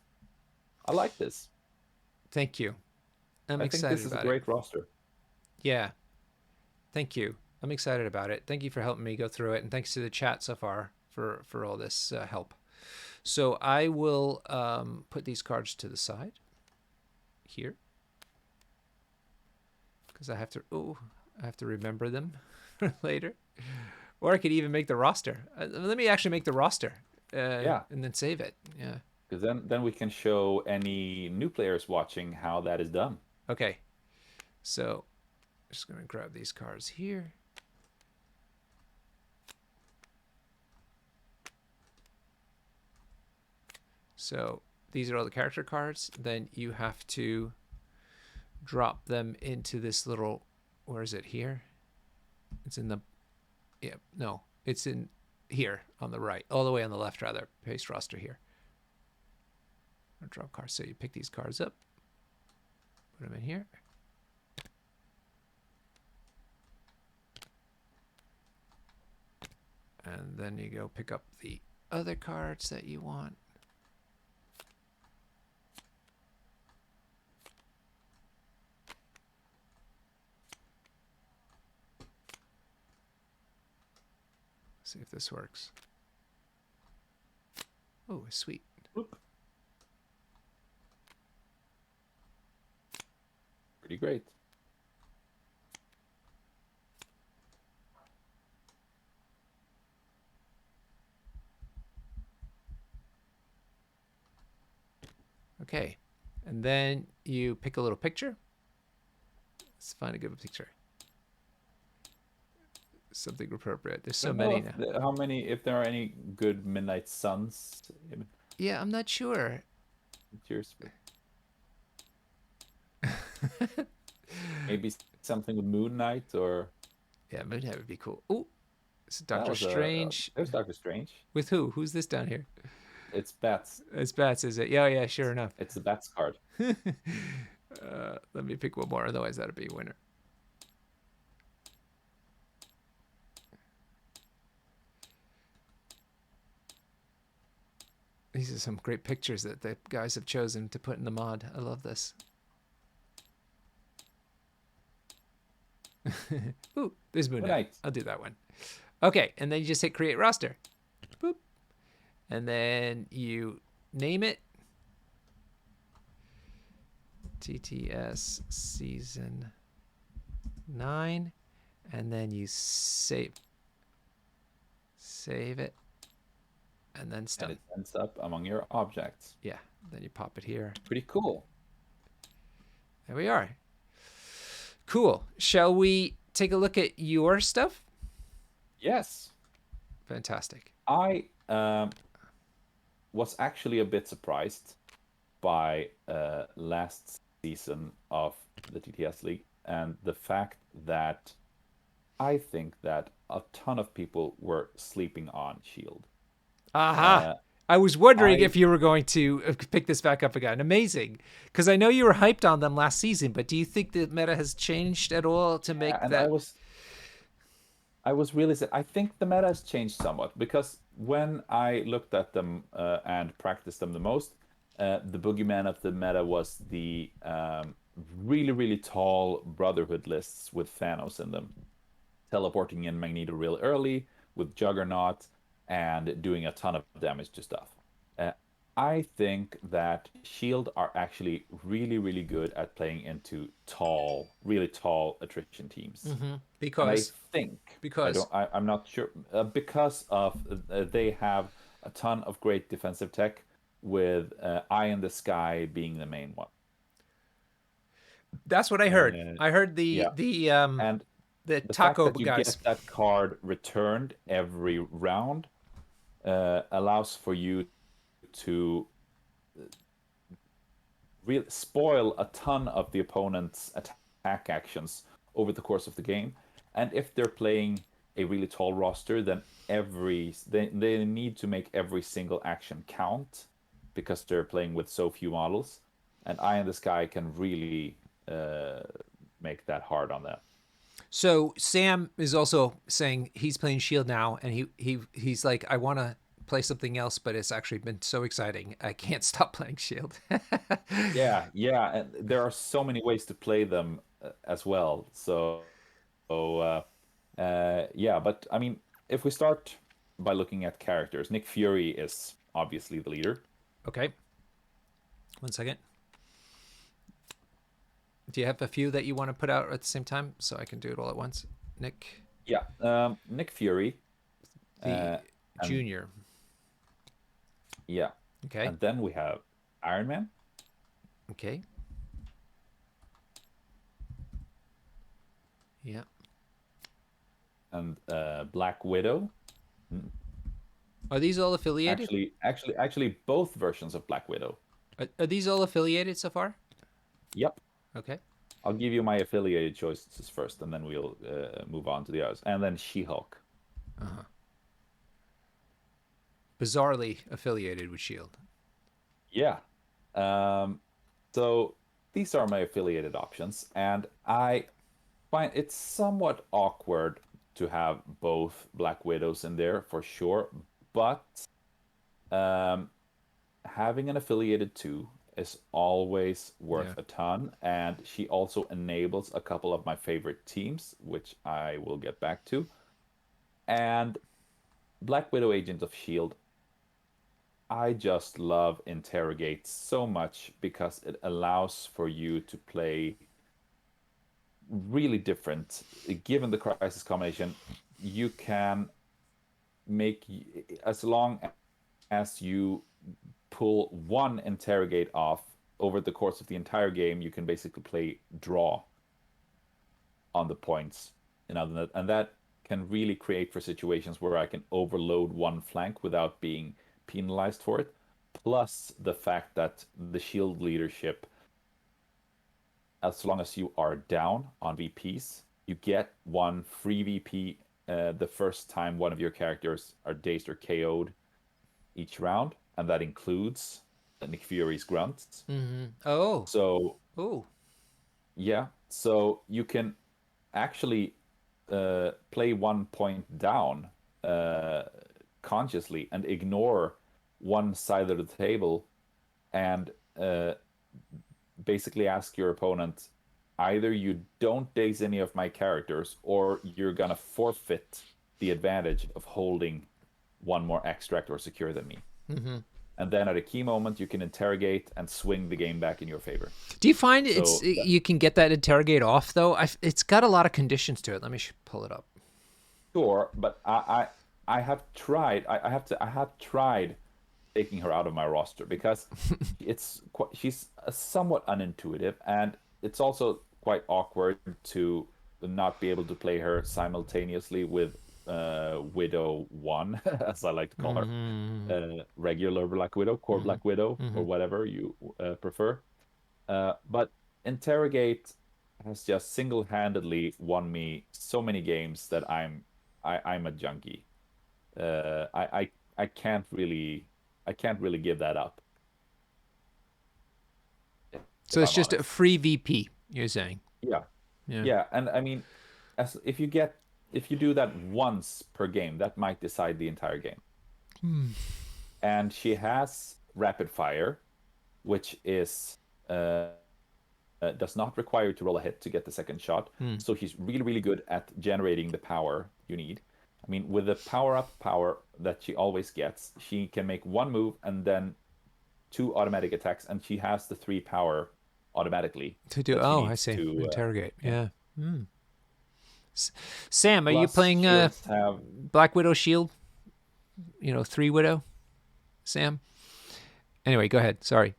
B: I like this.
A: Thank you. I'm
B: I think
A: excited
B: this is a
A: about it.
B: great roster.
A: Yeah, thank you. I'm excited about it. Thank you for helping me go through it, and thanks to the chat so far for all this help. So I will put these cards to the side here because I have to remember them for later, or I could even make the roster. Let me actually make the roster
B: Yeah,
A: and then save it. Yeah.
B: because then we can show any new players watching how that is done.
A: Okay. So I'm just gonna grab these cards here. So these are all the character cards. Then you have to drop them into this little, where is it here? It's in the, yeah, no, it's in here on the right, all the way on the left rather, paste roster here. Or drop cards. So you pick these cards up, put them in here. And then you go pick up the other cards that you want. See if this works. Oh, sweet.
B: Oop. Pretty great.
A: Okay. And then you pick a little picture. Let's find a good picture. Something appropriate. There's so
B: Don't know
A: many now.
B: if there are any good Midnight Suns.
A: Yeah, I'm not sure.
B: Cheers. Maybe something with Moon Knight or
A: Yeah, Moonhead would be cool. Oh, it's
B: that
A: Doctor
B: was
A: Strange.
B: there's Doctor Strange.
A: With who? Who's this down here?
B: It's bats.
A: It's Bats, is it? Yeah, yeah, sure enough.
B: It's the bats card.
A: Let me pick one more, otherwise that'd be a winner. These are some great pictures that the guys have chosen to put in the mod. I love this. Ooh, there's Moon Knight. I'll do that one. Okay, and then you just hit create roster. Boop. And then you name it. TTS Season 9. And then you save it. And then stop.
B: And it ends up among your objects.
A: Yeah, then you pop it here.
B: Pretty cool.
A: There we are. Cool. Shall we take a look at your stuff?
B: Yes.
A: Fantastic.
B: I was actually a bit surprised by last season of the TTS League and the fact that I think that a ton of people were sleeping on Shield.
A: Aha. I was wondering
B: I-
A: if you were going to pick this back up again. Amazing. Because I know you were hyped on them last season, but do you think the meta has changed at all to make
B: and
A: that?
B: I was really I think the meta has changed somewhat because when I looked at them and practiced them the most, the boogeyman of the meta was the really, really tall Brotherhood lists with Thanos in them, teleporting in Magneto real early with Juggernaut and doing a ton of damage to stuff. Uh, I think that Shield are actually really, really good at playing into tall, really tall attrition teams. And I think I'm not sure because of they have a ton of great defensive tech with Eye in the Sky being the main one.
A: That's what I heard.
B: Uh,
A: I heard
B: yeah, and
A: the
B: the fact
A: taco
B: that you
A: guys.
B: get that card returned every round allows for you to really spoil a ton of the opponent's attack actions over the course of the game. And if they're playing a really tall roster, then they need to make every single action count because they're playing with so few models. And Eye in the Sky can really uh, make that hard on them.
A: So Sam is also saying he's playing Shield now, and he's like, I want to play something else, but it's actually been so exciting, I can't stop playing Shield.
B: Yeah, yeah, and there are so many ways to play them as well. Yeah, but I mean, if we start by looking at characters, Nick Fury is obviously the leader.
A: Okay, 1 second. Do you have a few that you want to put out at the same time so I can do it all at once? Nick,
B: Yeah, Nick Fury,
A: the
B: uh, and
A: junior.
B: yeah,
A: Okay,
B: and then we have Iron Man
A: okay, yeah.
B: and Black Widow.
A: Are these all affiliated?
B: Actually, both versions of Black Widow.
A: Are these all affiliated so far?
B: Yep.
A: Okay.
B: I'll give you my affiliated choices first, and then we'll move on to the others. And then She-Hulk.
A: Uh-huh. Bizarrely affiliated with Shield.
B: Yeah. So these are my affiliated options, and I find it's somewhat awkward to have both Black Widows in there for sure, but um, having an affiliated two is always
A: Yeah.
B: worth a ton, and she also enables a couple of my favorite teams, which I will get back to. And Black Widow Agent of Shield, I just love Interrogate so much because it allows for you to play really different. Given the crisis combination, you can make, as long as you pull one interrogate off over the course of the entire game, you can basically play draw on the points. And that can really create for situations where I can overload one flank without being penalized for it. Plus the fact that the shield leadership, as long as you are down on VPs, you get one free VP the first time one of your characters are dazed or KO'd each round, and that includes Nick Fury's grunts.
A: Mm-hmm. Oh.
B: So
A: Oh.
B: yeah, so you can actually play 1 point down uh, consciously and ignore one side of the table and basically ask your opponent, either you don't daze any of my characters or you're gonna forfeit the advantage of holding one more extract or secure than me.
A: Mm-hmm.
B: And then at a key moment, you can interrogate and swing the game back in your favor.
A: Do you find
B: So
A: you can get that interrogate off though? It's got a lot of conditions to it. Let me pull it up.
B: sure, but I have tried. I have tried taking her out of my roster because she's somewhat unintuitive, and it's also quite awkward to not be able to play her simultaneously with Widow One, as I like to call her,
A: Mm-hmm.
B: regular Black Widow, core
A: Mm-hmm.
B: Black Widow, or
A: Mm-hmm.
B: whatever you prefer. But Interrogate has just single-handedly won me so many games that I'm a junkie. I I can't really give that up
A: So
B: if
A: it's
B: I'm
A: just a
B: honest.
A: free VP. You're saying,
B: Yeah,
A: yeah.
B: yeah, and I mean, as if you do that once per game, that might decide the entire game.
A: Hmm.
B: And she has rapid fire, which is does not require you to roll a hit to get the second shot.
A: Hmm.
B: So she's really, really good at generating the power you need. I mean, with the power that she always gets, she can make one move and then two automatic attacks, and she has the three power automatically
A: To do.
B: that she
A: Oh, I
B: needs
A: see.
B: to.
A: Interrogate.
B: Yeah.
A: Yeah. Hmm. Sam, are you
B: Plus,
A: playing
B: shields have.
A: Black Widow Shield? You know, 3 Widow. Sam. Anyway, go ahead. Sorry.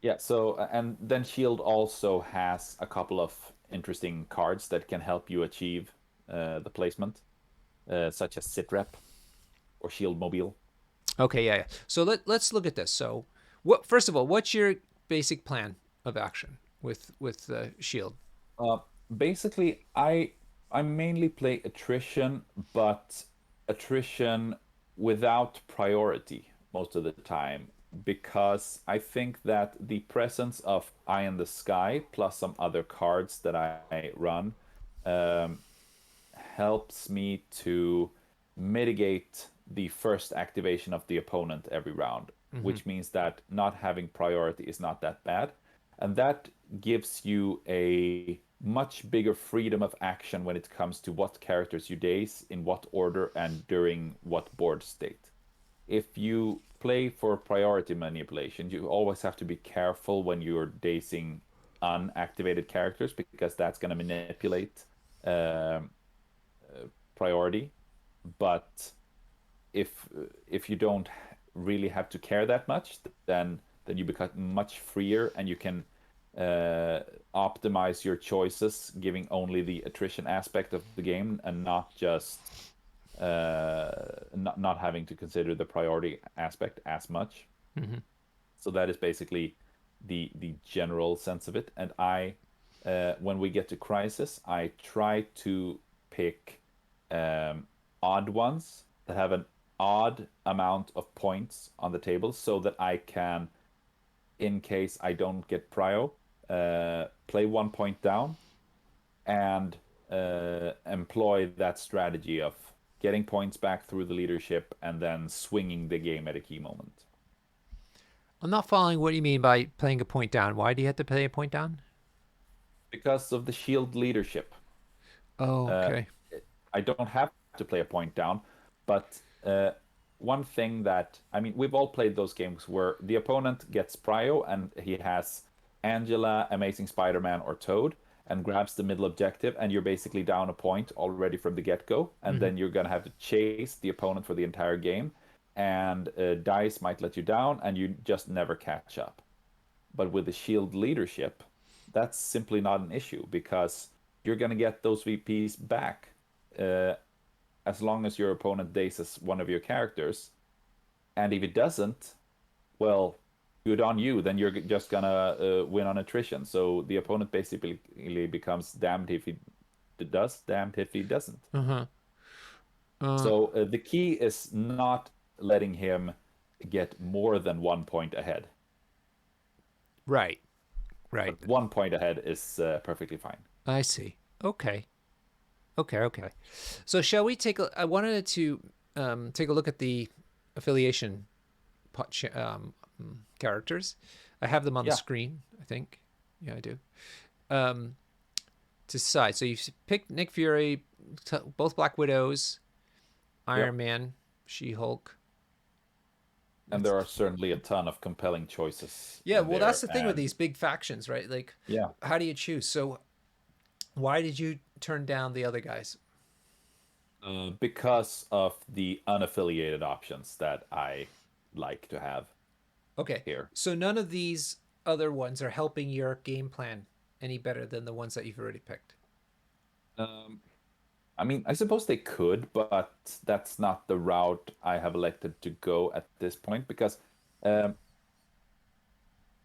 B: Yeah, so and then Shield also has a couple of interesting cards that can help you achieve the placement, such as Sit Rep or Shield Mobile.
A: Okay, yeah, yeah. So let's look at this. So, what first of all, what's your basic plan of action with Shield?
B: Uh, Basically, I mainly play attrition, but attrition without priority most of the time because I think that the presence of Eye in the Sky plus some other cards that I run um, helps me to mitigate the first activation of the opponent every round,
A: Mm-hmm.
B: which means that not having priority is not that bad. And that gives you a much bigger freedom of action when it comes to what characters you daze, in what order, and during what board state. If you play for priority manipulation, you always have to be careful when you're dazing unactivated characters because that's going to manipulate um, priority. But if you don't really have to care that much, then you become much freer and you can uh, optimize your choices, giving only the attrition aspect of the game and not just not having to consider the priority aspect as much.
A: Mm-hmm.
B: So that is basically the general sense of it. And when we get to Crisis, I try to pick odd ones that have an odd amount of points on the table, so that I can, in case I don't get prio, play 1 point down and employ that strategy of getting points back through the leadership and then swinging the game at a key moment.
A: I'm not following what you mean by playing a point down. Why do you have to play a point down?
B: Because of the shield leadership.
A: Oh,
B: Uh,
A: okay.
B: I don't have to play a point down, but one thing that I mean, we've all played those games where the opponent gets prio and he has Angela, Amazing Spider-Man, or Toad, and grabs the middle objective, and you're basically down a point already from the get-go, and
A: Mm-hmm.
B: then you're gonna have to chase the opponent for the entire game, and dice might let you down, and you just never catch up. But with the shield leadership, that's simply not an issue because you're going to get those VPs back uh, as long as your opponent dazes one of your characters. And if it doesn't, well, good on you. Then you're just going to win on attrition. So the opponent basically becomes damned if he does, damned if he doesn't.
A: Uh-huh. Uh,
B: So the key is not letting him get more than 1 point ahead.
A: right. Right.
B: But 1 point ahead is perfectly fine.
A: I see. Okay. Okay. Okay. So shall we take a? I wanted to take a look at the affiliation characters. I have them on the
B: Yeah.
A: screen. I think. Yeah, I do. Um, to decide. So you've picked Nick Fury, both Black Widows, Iron
B: Yep.
A: Man, She Hulk.
B: And
A: That's
B: there are certainly a ton of compelling choices
A: yeah.
B: in
A: Well, that's
B: there.
A: the thing with
B: And
A: these big factions, right? Like,
B: yeah,
A: how do you choose? So why did you turn down the other guys?
B: because of the unaffiliated options that I like to have
A: Okay.
B: here.
A: So none of these other ones are helping your game plan any better than the ones that you've already picked.
B: Um, I mean, I suppose they could, but that's not the route I have elected to go at this point because um,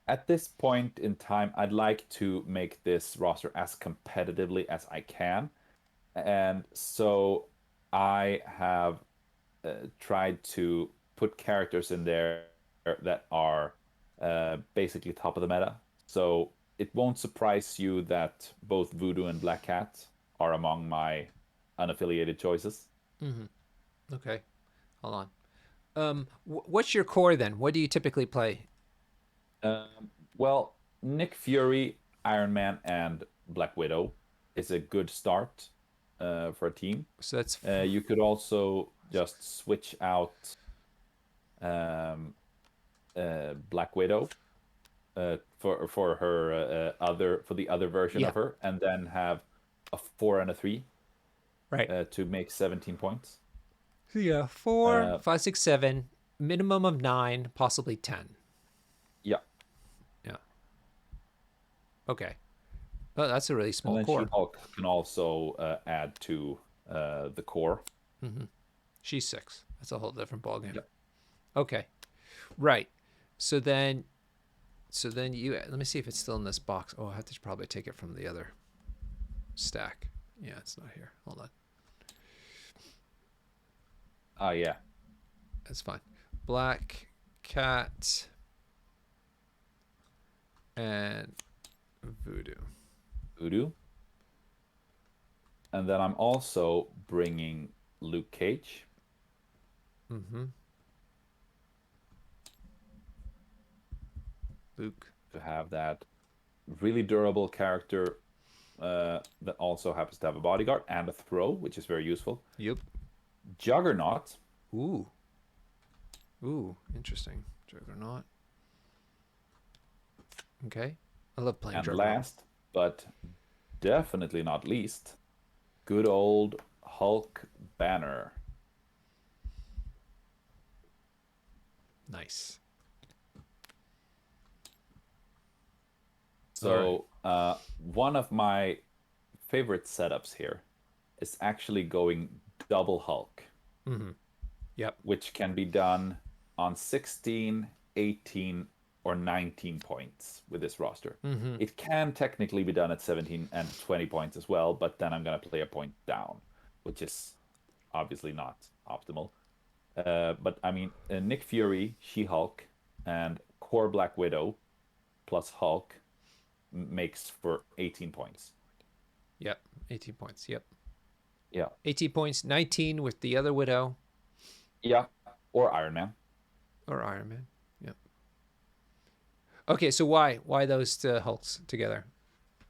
B: at this point in time, I'd like to make this roster as competitively as I can. And so I have tried to put characters in there that are basically top of the meta. So it won't surprise you that both Voodoo and Black Cat are among my unaffiliated choices.
A: Mm-hmm. Okay. Hold on. What's your core then? What do you typically play?
B: Well, Nick Fury, Iron Man, and Black Widow is a good start for a team.
A: So that's
B: You could also just switch out um, Black Widow for her other for the other version
A: yeah.
B: of her, and then have a 4 and a 3
A: Right.
B: to make 17 points.
A: So yeah, four,
B: Uh,
A: five, six, seven, minimum of nine, possibly 10.
B: yeah,
A: Yeah. Okay. Oh, that's a really
B: And
A: small
B: then
A: core.
B: She-Hulk can also add to the core.
A: She's 6. That's a whole different ballgame.
B: Yep.
A: Okay. Right. So then, you let me see if it's still in this box. Oh, I have to probably take it from the other stack. Yeah, it's not here. Hold on.
B: Yeah.
A: That's fine. Black Cat and Voodoo.
B: Voodoo. And then I'm also bringing Luke Cage.
A: Luke.
B: To have that really durable character that also happens to have a bodyguard and a throw, which is very useful.
A: Yep.
B: Juggernaut.
A: Ooh. Ooh, interesting. Juggernaut. Okay. I love playing
B: And
A: Juggernaut.
B: last, but definitely not least, good old Hulk Banner.
A: Nice. All right.
B: So, one of my favorite setups here is actually going double Hulk,
A: Yep.
B: which can be done on 16, 18, or 19 points with this roster. It can technically be done at 17 and 20 points as well, but then I'm going to play a point down, which is obviously not optimal. But I mean, Nick Fury, She-Hulk, and Core Black Widow plus Hulk makes for 18 points.
A: Yep. 18 points. Yep.
B: Yeah.
A: 18 points. 19 with the other Widow
B: Yeah. Or Iron Man.
A: or Iron Man. Yep. Okay, so why those Hulks together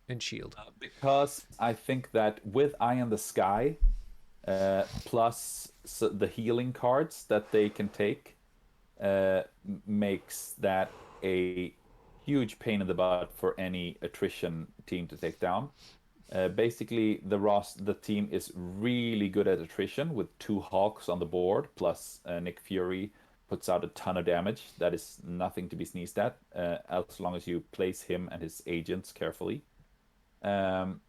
A: and Shield?
B: Because I think that with Eye in the Sky, plus the healing cards that they can take, makes that a huge pain in the butt for any attrition team to take down. Basically, the team is really good at attrition with 2 Hawks on the board, plus Nick Fury puts out a ton of damage. That is nothing to be sneezed at, as long as you place him and his agents carefully. And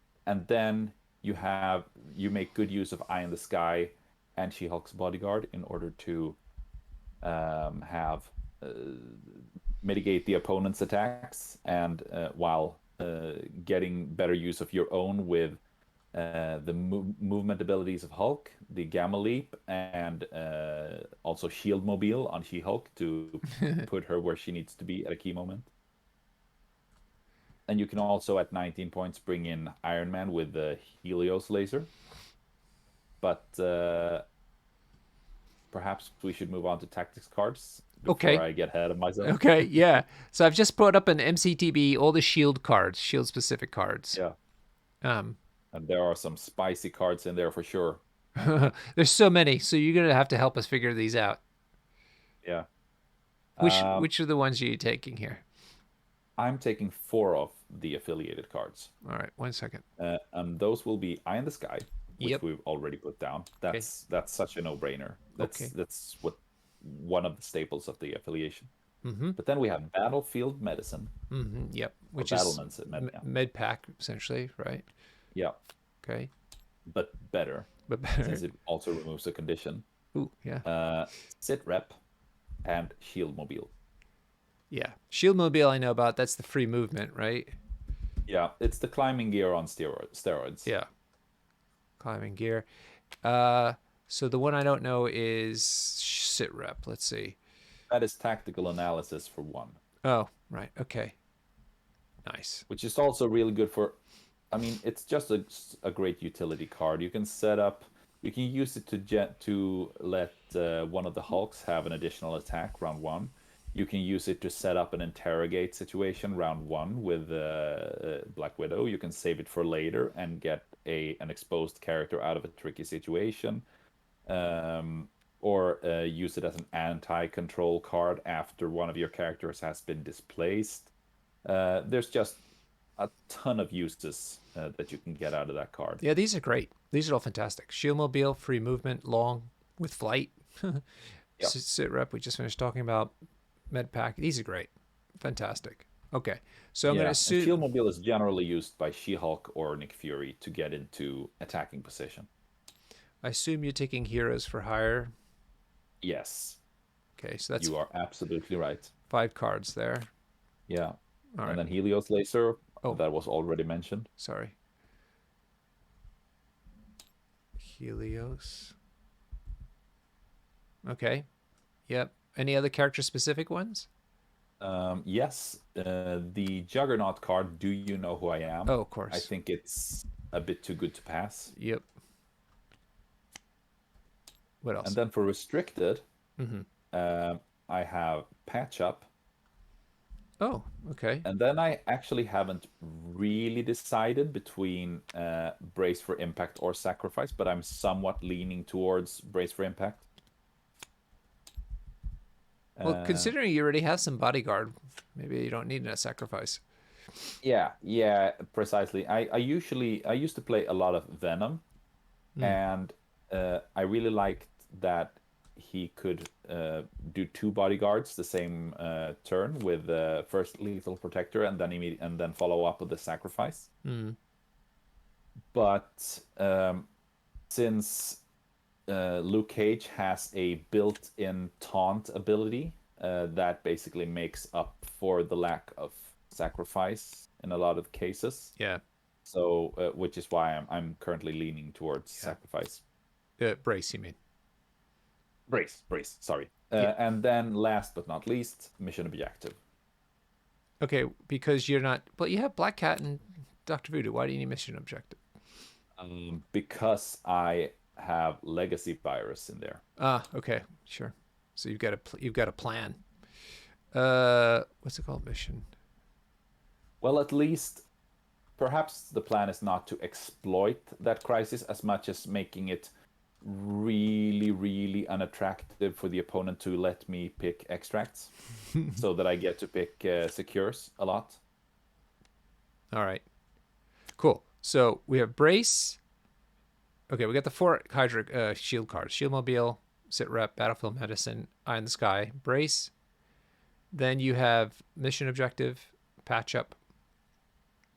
B: then you make good use of Eye in the Sky and She-Hulk's bodyguard in order to have mitigate the opponent's attacks, and while getting better use of your own with the movement abilities of Hulk, the Gamma Leap, and also Shield Mobile on She-Hulk to put her where she needs to be at a key moment. And you can also, at 19 points, bring in Iron Man with the Helios laser. But perhaps we should move on to tactics cards before
A: Okay.
B: I get ahead of myself.
A: Okay, yeah. So I've just brought up an MCTB, all the Shield cards, Shield specific cards.
B: Yeah.
A: Um,
B: And there are some spicy cards in there for sure.
A: there's so many, so you're gonna have to help us figure these out.
B: Yeah.
A: Which are the ones are you taking here?
B: I'm taking 4 of the affiliated cards.
A: All right, 1 second.
B: And those will be Eye in the Sky, which
A: Yep.
B: we've already put down.
A: Okay.
B: That's such a no-brainer.
A: Okay.
B: That's what one of the staples of the affiliation. But then we have Battlefield Medicine.
A: Yep.
B: Or
A: Which is
B: Battlements at yeah.
A: med pack essentially, right?
B: Yeah,
A: Okay.
B: but better
A: But better.
B: since it also removes a condition.
A: Ooh, yeah.
B: Sit Rep and Shield Mobile.
A: Yeah. Shield Mobile I know about. That's the free movement, right?
B: Yeah, it's the climbing gear on steroids.
A: Yeah. Climbing gear. So the one I don't know is sit rep. Let's see.
B: That is tactical analysis for 1.
A: Oh, right. Okay. Nice.
B: Which is also really good for, I mean, it's just a great utility card. You can set up, you can use it to let one of the Hulks have an additional attack round 1. You can use it to set up an interrogate situation round 1 with Black Widow. You can save it for later and get an exposed character out of a tricky situation. Or use it as an anti-control card after one of your characters has been displaced. There's just a ton of uses that you can get out of that card.
A: Yeah, these are great. These are all fantastic. Shield Mobile, free movement, long with flight.
B: Yep.
A: Sit rep, we just finished talking about. Med pack. These are great. Fantastic. Okay. So I'm going to
B: Yeah, and
A: assume
B: Shieldmobile is generally used by She-Hulk or Nick Fury to get into attacking position.
A: you're taking heroes for hire.
B: Yes,
A: Okay, so that's
B: you are absolutely right.
A: 5 cards there.
B: Yeah.
A: All
B: And
A: right.
B: then Helios Laser,
A: Oh,
B: that was already mentioned.
A: sorry. Helios. Okay. Yep. Any other character specific ones?
B: Yes, the Juggernaut card, Do You Know Who I Am?
A: Oh, of
B: I
A: course.
B: think it's a bit too good to pass.
A: Yep. What
B: And
A: else?
B: then for restricted,
A: Mm-hmm.
B: uh, I have Patch Up.
A: Oh, okay.
B: And then I actually haven't really decided between Brace for Impact or Sacrifice, but I'm somewhat leaning towards Brace for Impact.
A: Well,
B: Uh,
A: considering you already have some bodyguard, maybe you don't need a sacrifice.
B: yeah, yeah, precisely. I used to play a lot of Venom,
A: Mm.
B: and I really liked that he could do two bodyguards the same turn with first lethal protector and then and then follow up with the sacrifice.
A: Mm.
B: But since Luke Cage has a built-in taunt ability that basically makes up for the lack of sacrifice in a lot of cases.
A: Yeah.
B: So, which is why I'm currently leaning towards
A: Yeah.
B: sacrifice.
A: Brace, you mean?
B: Brace. Sorry.
A: Yeah.
B: And then last but not least, mission objective.
A: Okay, because you're not. But you have Black Cat and Doctor Voodoo. Why do you need mission objective?
B: Because I have legacy virus in there.
A: Ah, okay, sure. So you've got a plan. What's it called? Mission.
B: Well, at least perhaps the plan is not to exploit that crisis as much as making it really unattractive for the opponent to let me pick extracts so that I get to pick secures a lot.
A: All right. Cool. So we have brace. Okay, we got the 4 Hydra shield cards: Shield Mobile, Sit Rep, Battlefield Medicine, Eye in the Sky, Brace. Then you have Mission Objective, Patch Up,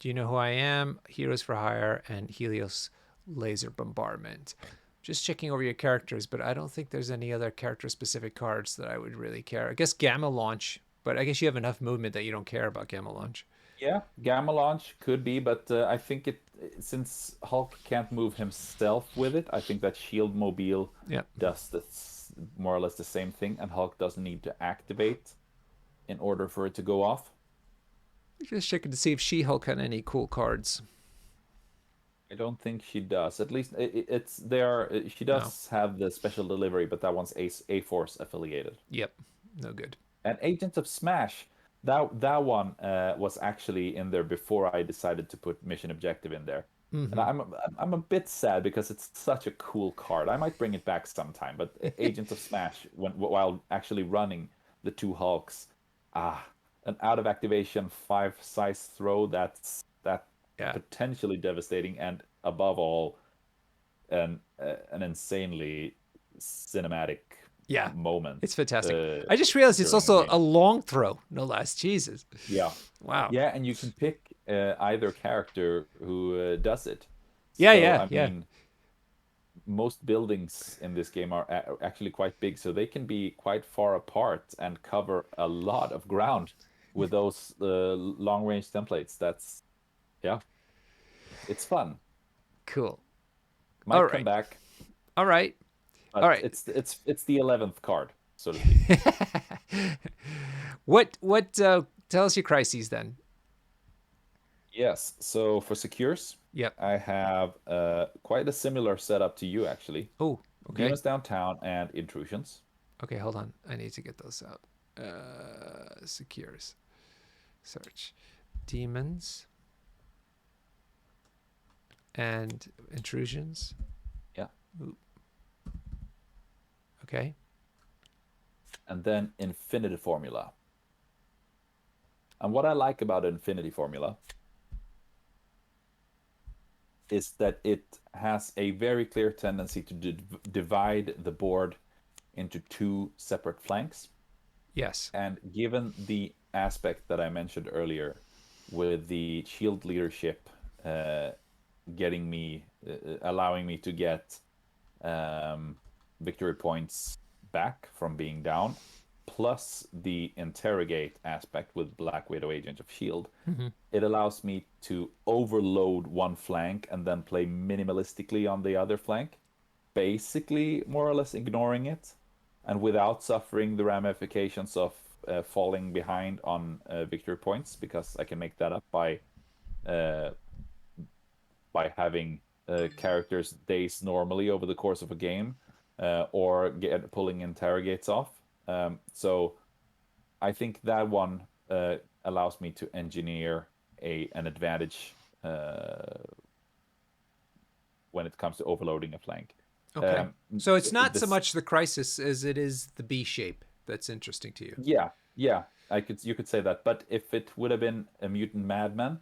A: Do You Know Who I Am, Heroes for Hire, and Helios Laser Bombardment. Just checking over your characters, but I don't think there's any other character specific cards that I would really care. I guess Gamma Launch, but I guess you have enough movement that you don't care about Gamma Launch.
B: Yeah, Gamma Launch could be, but I think it since Hulk can't move himself with it, I think that Shield Mobile
A: Yep.
B: does this more or less the same thing, and Hulk doesn't need to activate in order for it to go off.
A: Just checking to see if She-Hulk had any cool cards.
B: I don't think she does. At least it's there. She
A: No.
B: does have the special delivery, but that one's A Force affiliated.
A: Yep. No good.
B: And Agents of Smash, that one was actually in there before I decided to put Mission Objective in there. And
A: Mm-hmm.
B: I'm a bit sad because it's such a cool card. I might bring it back sometime, but Agents of Smash, while actually running the two Hulks, ah, an out of activation 5 size throw that
A: Yeah.
B: potentially devastating, and above all, an insanely cinematic
A: Yeah.
B: moment
A: It's fantastic. I just realized it's
B: during a
A: also
B: game.
A: a long throw, no less. Jesus.
B: Yeah,
A: Wow.
B: yeah, and you can pick either character who does it.
A: Yeah,
B: So
A: yeah,
B: I
A: yeah.
B: mean, most buildings in this game are actually quite big, so they can be quite far apart and cover a lot of ground with those long range templates. That's yeah, it's fun.
A: Cool. All
B: Might come
A: right.
B: back,
A: All right. All
B: but
A: right.
B: it's the 11th card, so to speak.
A: What tell us your crises then.
B: Yes. So for secures,
A: Yep.
B: I have quite a similar setup to you actually.
A: Oh, okay.
B: Demons Downtown and Intrusions.
A: Okay, hold on. I need to get those out. Secures. Search. Demons and intrusions.
B: Yeah.
A: Ooh. Okay.
B: And then Infinity Formula. And what I like about Infinity Formula is that it has a very clear tendency to divide the board into two separate flanks.
A: Yes.
B: And given the aspect that I mentioned earlier, with the shield leadership uh, getting me, allowing me to get um, victory points back from being down, plus the interrogate aspect with Black Widow Agent of Shield,
A: Hmm.
B: it allows me to overload one flank and then play minimalistically on the other flank, basically more or less ignoring it, and without suffering the ramifications of falling behind on victory points, because I can make that up uh, by having characters days normally over the course of a game, or pulling interrogates off. So I think that one allows me to engineer an advantage when it comes to overloading a flank.
A: Okay.
B: Um,
A: So it's not so
B: this,
A: much the crisis as it is the B shape that's interesting to you.
B: yeah, yeah, you could say that. But if it would have been a mutant madman,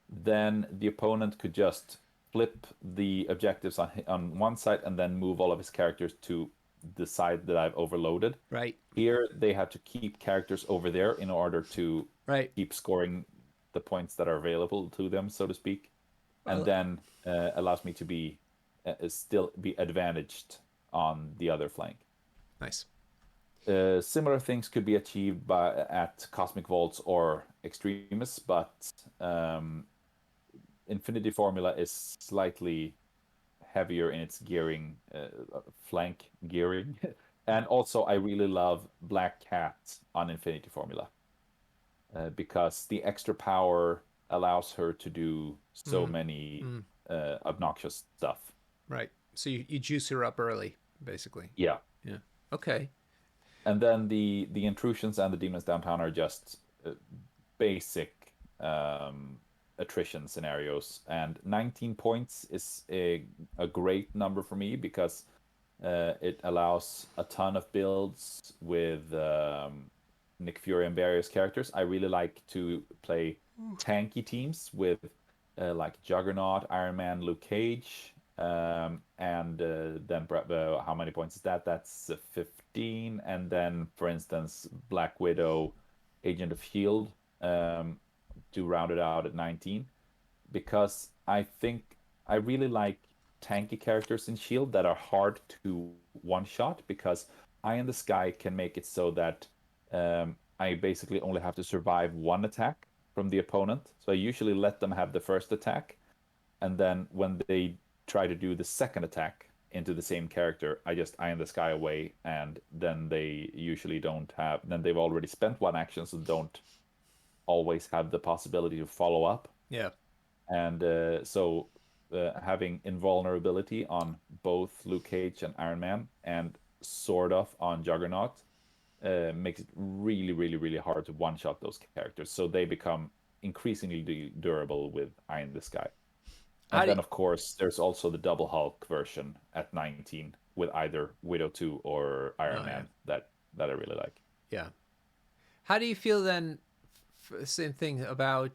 B: then the opponent could just flip the objectives on one side and then move all of his characters to the side that I've overloaded.
A: Right.
B: Here, they have to keep characters over there in order to
A: Right.
B: keep scoring the points that are available to them, so to speak, and
A: Well,
B: then allows me to be still be advantaged on the other flank.
A: nice.
B: Similar things could be achieved at Cosmic Vaults or Extremis, but Infinity Formula is slightly heavier in its gearing, flank gearing. And also, I really love Black Cat on Infinity Formula because the extra power allows her to do so
A: Mm,
B: many
A: mm,
B: obnoxious stuff.
A: right. So you juice her up early, basically.
B: Yeah.
A: Yeah. Okay.
B: And then the intrusions and the demons downtown are just basic attrition scenarios. And 19 points is a great number for me because it allows a ton of builds with Nick Fury and various characters. I really like to play tanky teams with like Juggernaut, Iron Man, Luke Cage. And then how many points is that? That's 15. And then, for instance, Black Widow, Agent of Shield, to round it out at 19. Because I think I really like tanky characters in Shield that are hard to one shot because Eye in the Sky can make it so that I basically only have to survive one attack from the opponent. So I usually let them have the first attack, and then when they try to do the second attack into the same character, I just Eye in the Sky away, and then they usually don't have. Then they've already spent one action, so don't always have the possibility to follow up.
A: Yeah.
B: And having invulnerability on both Luke Cage and Iron Man, and sort of on Juggernaut, makes it really, really, really hard to one-shot those characters. So they become increasingly durable with Eye in the Sky.
A: How
B: And
A: do
B: then, of course, there's also the Double Hulk version at 19 with either Widow 2 or Iron
A: Oh yeah.
B: Man that I really like.
A: Yeah. How do you feel then? Same thing about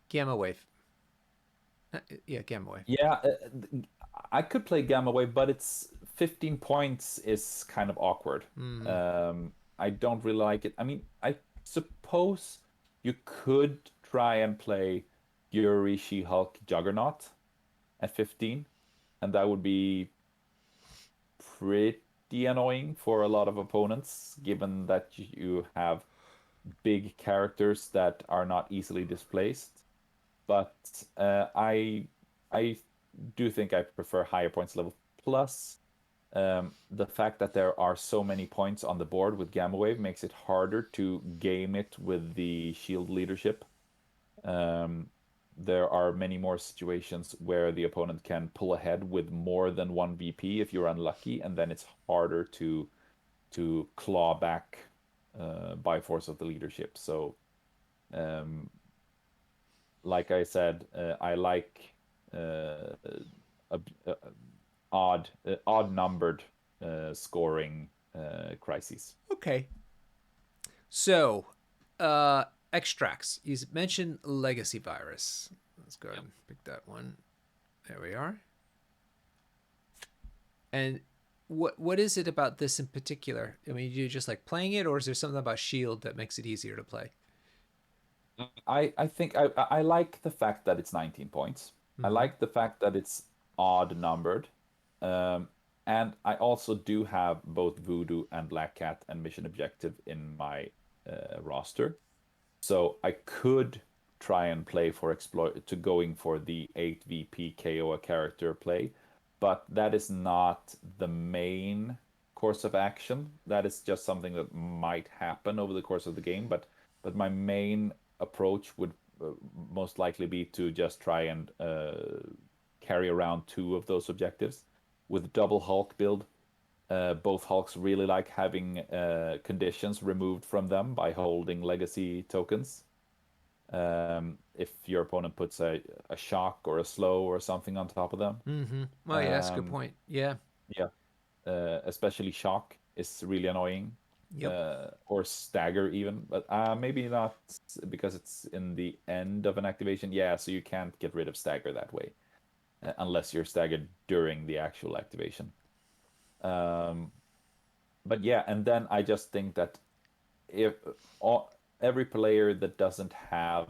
A: gamma wave. Yeah, gamma wave.
B: Yeah, I could play Gamma Wave, but it's 15 points is kind of awkward.
A: Mm,
B: I don't really like it. I mean, I suppose you could try and play Yuri, She-Hulk, Juggernaut at 15, and that would be pretty annoying for a lot of opponents, given that you have big characters that are not easily displaced. But I do think I prefer higher points level. Plus, the fact that there are so many points on the board with Gamma Wave makes it harder to game it with the shield leadership. Um, there are many more situations where the opponent can pull ahead with more than one VP if you're unlucky, and then it's harder to claw back by force of the leadership. So, um, like I said, I like a odd numbered scoring crises.
A: okay. So, uh, extracts. You mentioned legacy virus. Let's go ahead
B: Yep.
A: and pick that one. There we are. And what is it about this in particular? I mean, do you just like playing it, or is there something about Shield that makes it easier to play?
B: I think I like the fact that it's 19 points. I
A: Mm-hmm.
B: like the fact that it's odd numbered. Um, and I also do have both Voodoo and Black Cat and Mission Objective in my roster. So I could try and play for exploit to going for the 8 VP KO a character play, but that is not the main course of action. That is just something that might happen over the course of the game, but my main approach would most likely be to just try and carry around two of those objectives with double Hulk build. Both Hulks really like having conditions removed from them by holding legacy tokens. If your opponent puts a shock or a slow or something on top of them.
A: Mm-hmm. Oh yeah, that's a good
B: Um,
A: point. Yeah.
B: yeah, especially shock is really annoying.
A: Yep.
B: Or stagger even, but maybe not because it's in the end of an activation. Yeah, so you can't get rid of stagger that way unless you're staggered during the actual activation. Um, but yeah, and then I just think that if every player that doesn't have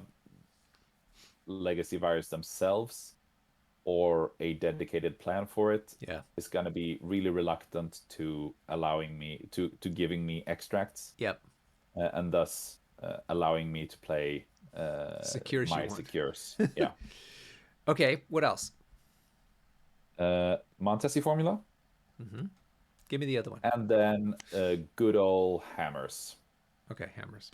B: legacy virus themselves or a dedicated plan for it
A: Yeah.
B: is going to be really reluctant to allowing me to giving me extracts
A: Yep.
B: and thus allowing me to play
A: Secures you
B: my
A: want.
B: secures. Yeah.
A: Okay. What else?
B: Montesi formula
A: Mm-hmm. Give me the other one.
B: and then good old hammers.
A: Okay, hammers.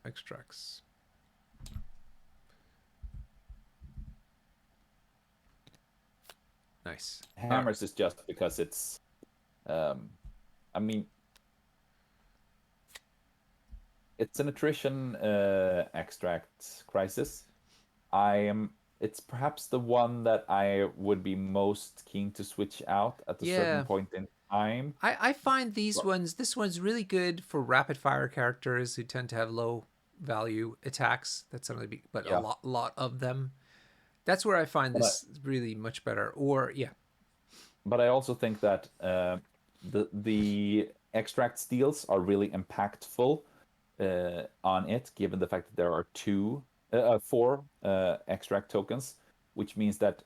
A: Extracts. Nice. All right.
B: Hammers is just because it's um, I mean it's an attrition extract crisis. I am. It's perhaps the one that I would be most keen to switch out at a certain
A: Yeah.
B: point in time.
A: I find these
B: But
A: ones, this one's really good for rapid fire characters who tend to have low value attacks. That's something, but a
B: yeah,
A: lot of them. That's where I find
B: but I,
A: this really much better. Or yeah,
B: but I also think that the extract steals are really impactful on it, given the fact that there are four extract tokens, which means that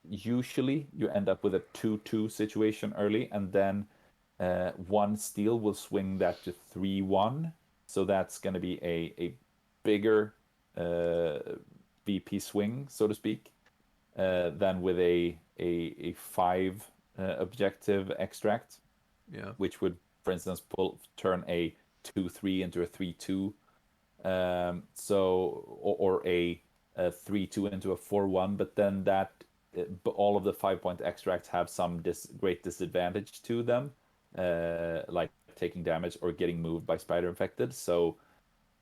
B: usually you end up with a 2-2 situation early, and then one steal will swing that to 3-1. So that's going to be a bigger VP swing, so to speak, than with a five objective extract,
A: yeah,
B: which would, for instance, turn a 2-3 into a 3-2. Or a 3-2 into a 4-1, but then all of the 5-point extracts have some great disadvantage to them, like taking damage or getting moved by spider infected. So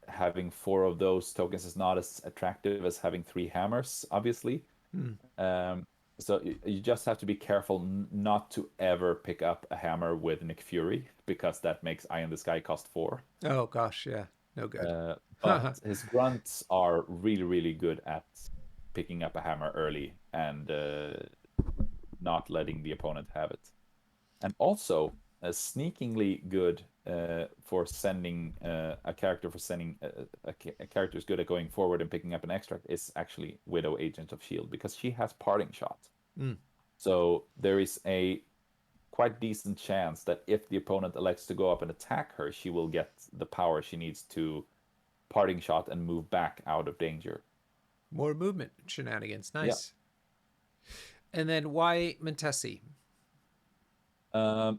B: having four of those tokens is not as attractive as having three hammers, obviously.
A: hmm.
B: Um, so you just have to be careful not to ever pick up a hammer with Nick Fury because that makes Eye in the Sky cost four.
A: Oh gosh, yeah, no good.
B: But his grunts are really, really good at picking up a hammer early and not letting the opponent have it. And also sneakingly good for sending a character for sending a character is good at going forward and picking up an extract is actually Widow Agent of Shield because she has parting shot.
A: Mm.
B: So there is a quite decent chance that if the opponent elects to go up and attack her, she will get the power she needs to parting shot and move back out of danger.
A: More movement shenanigans,
B: Yeah.
A: nice. And then why Mentesi?
B: Um,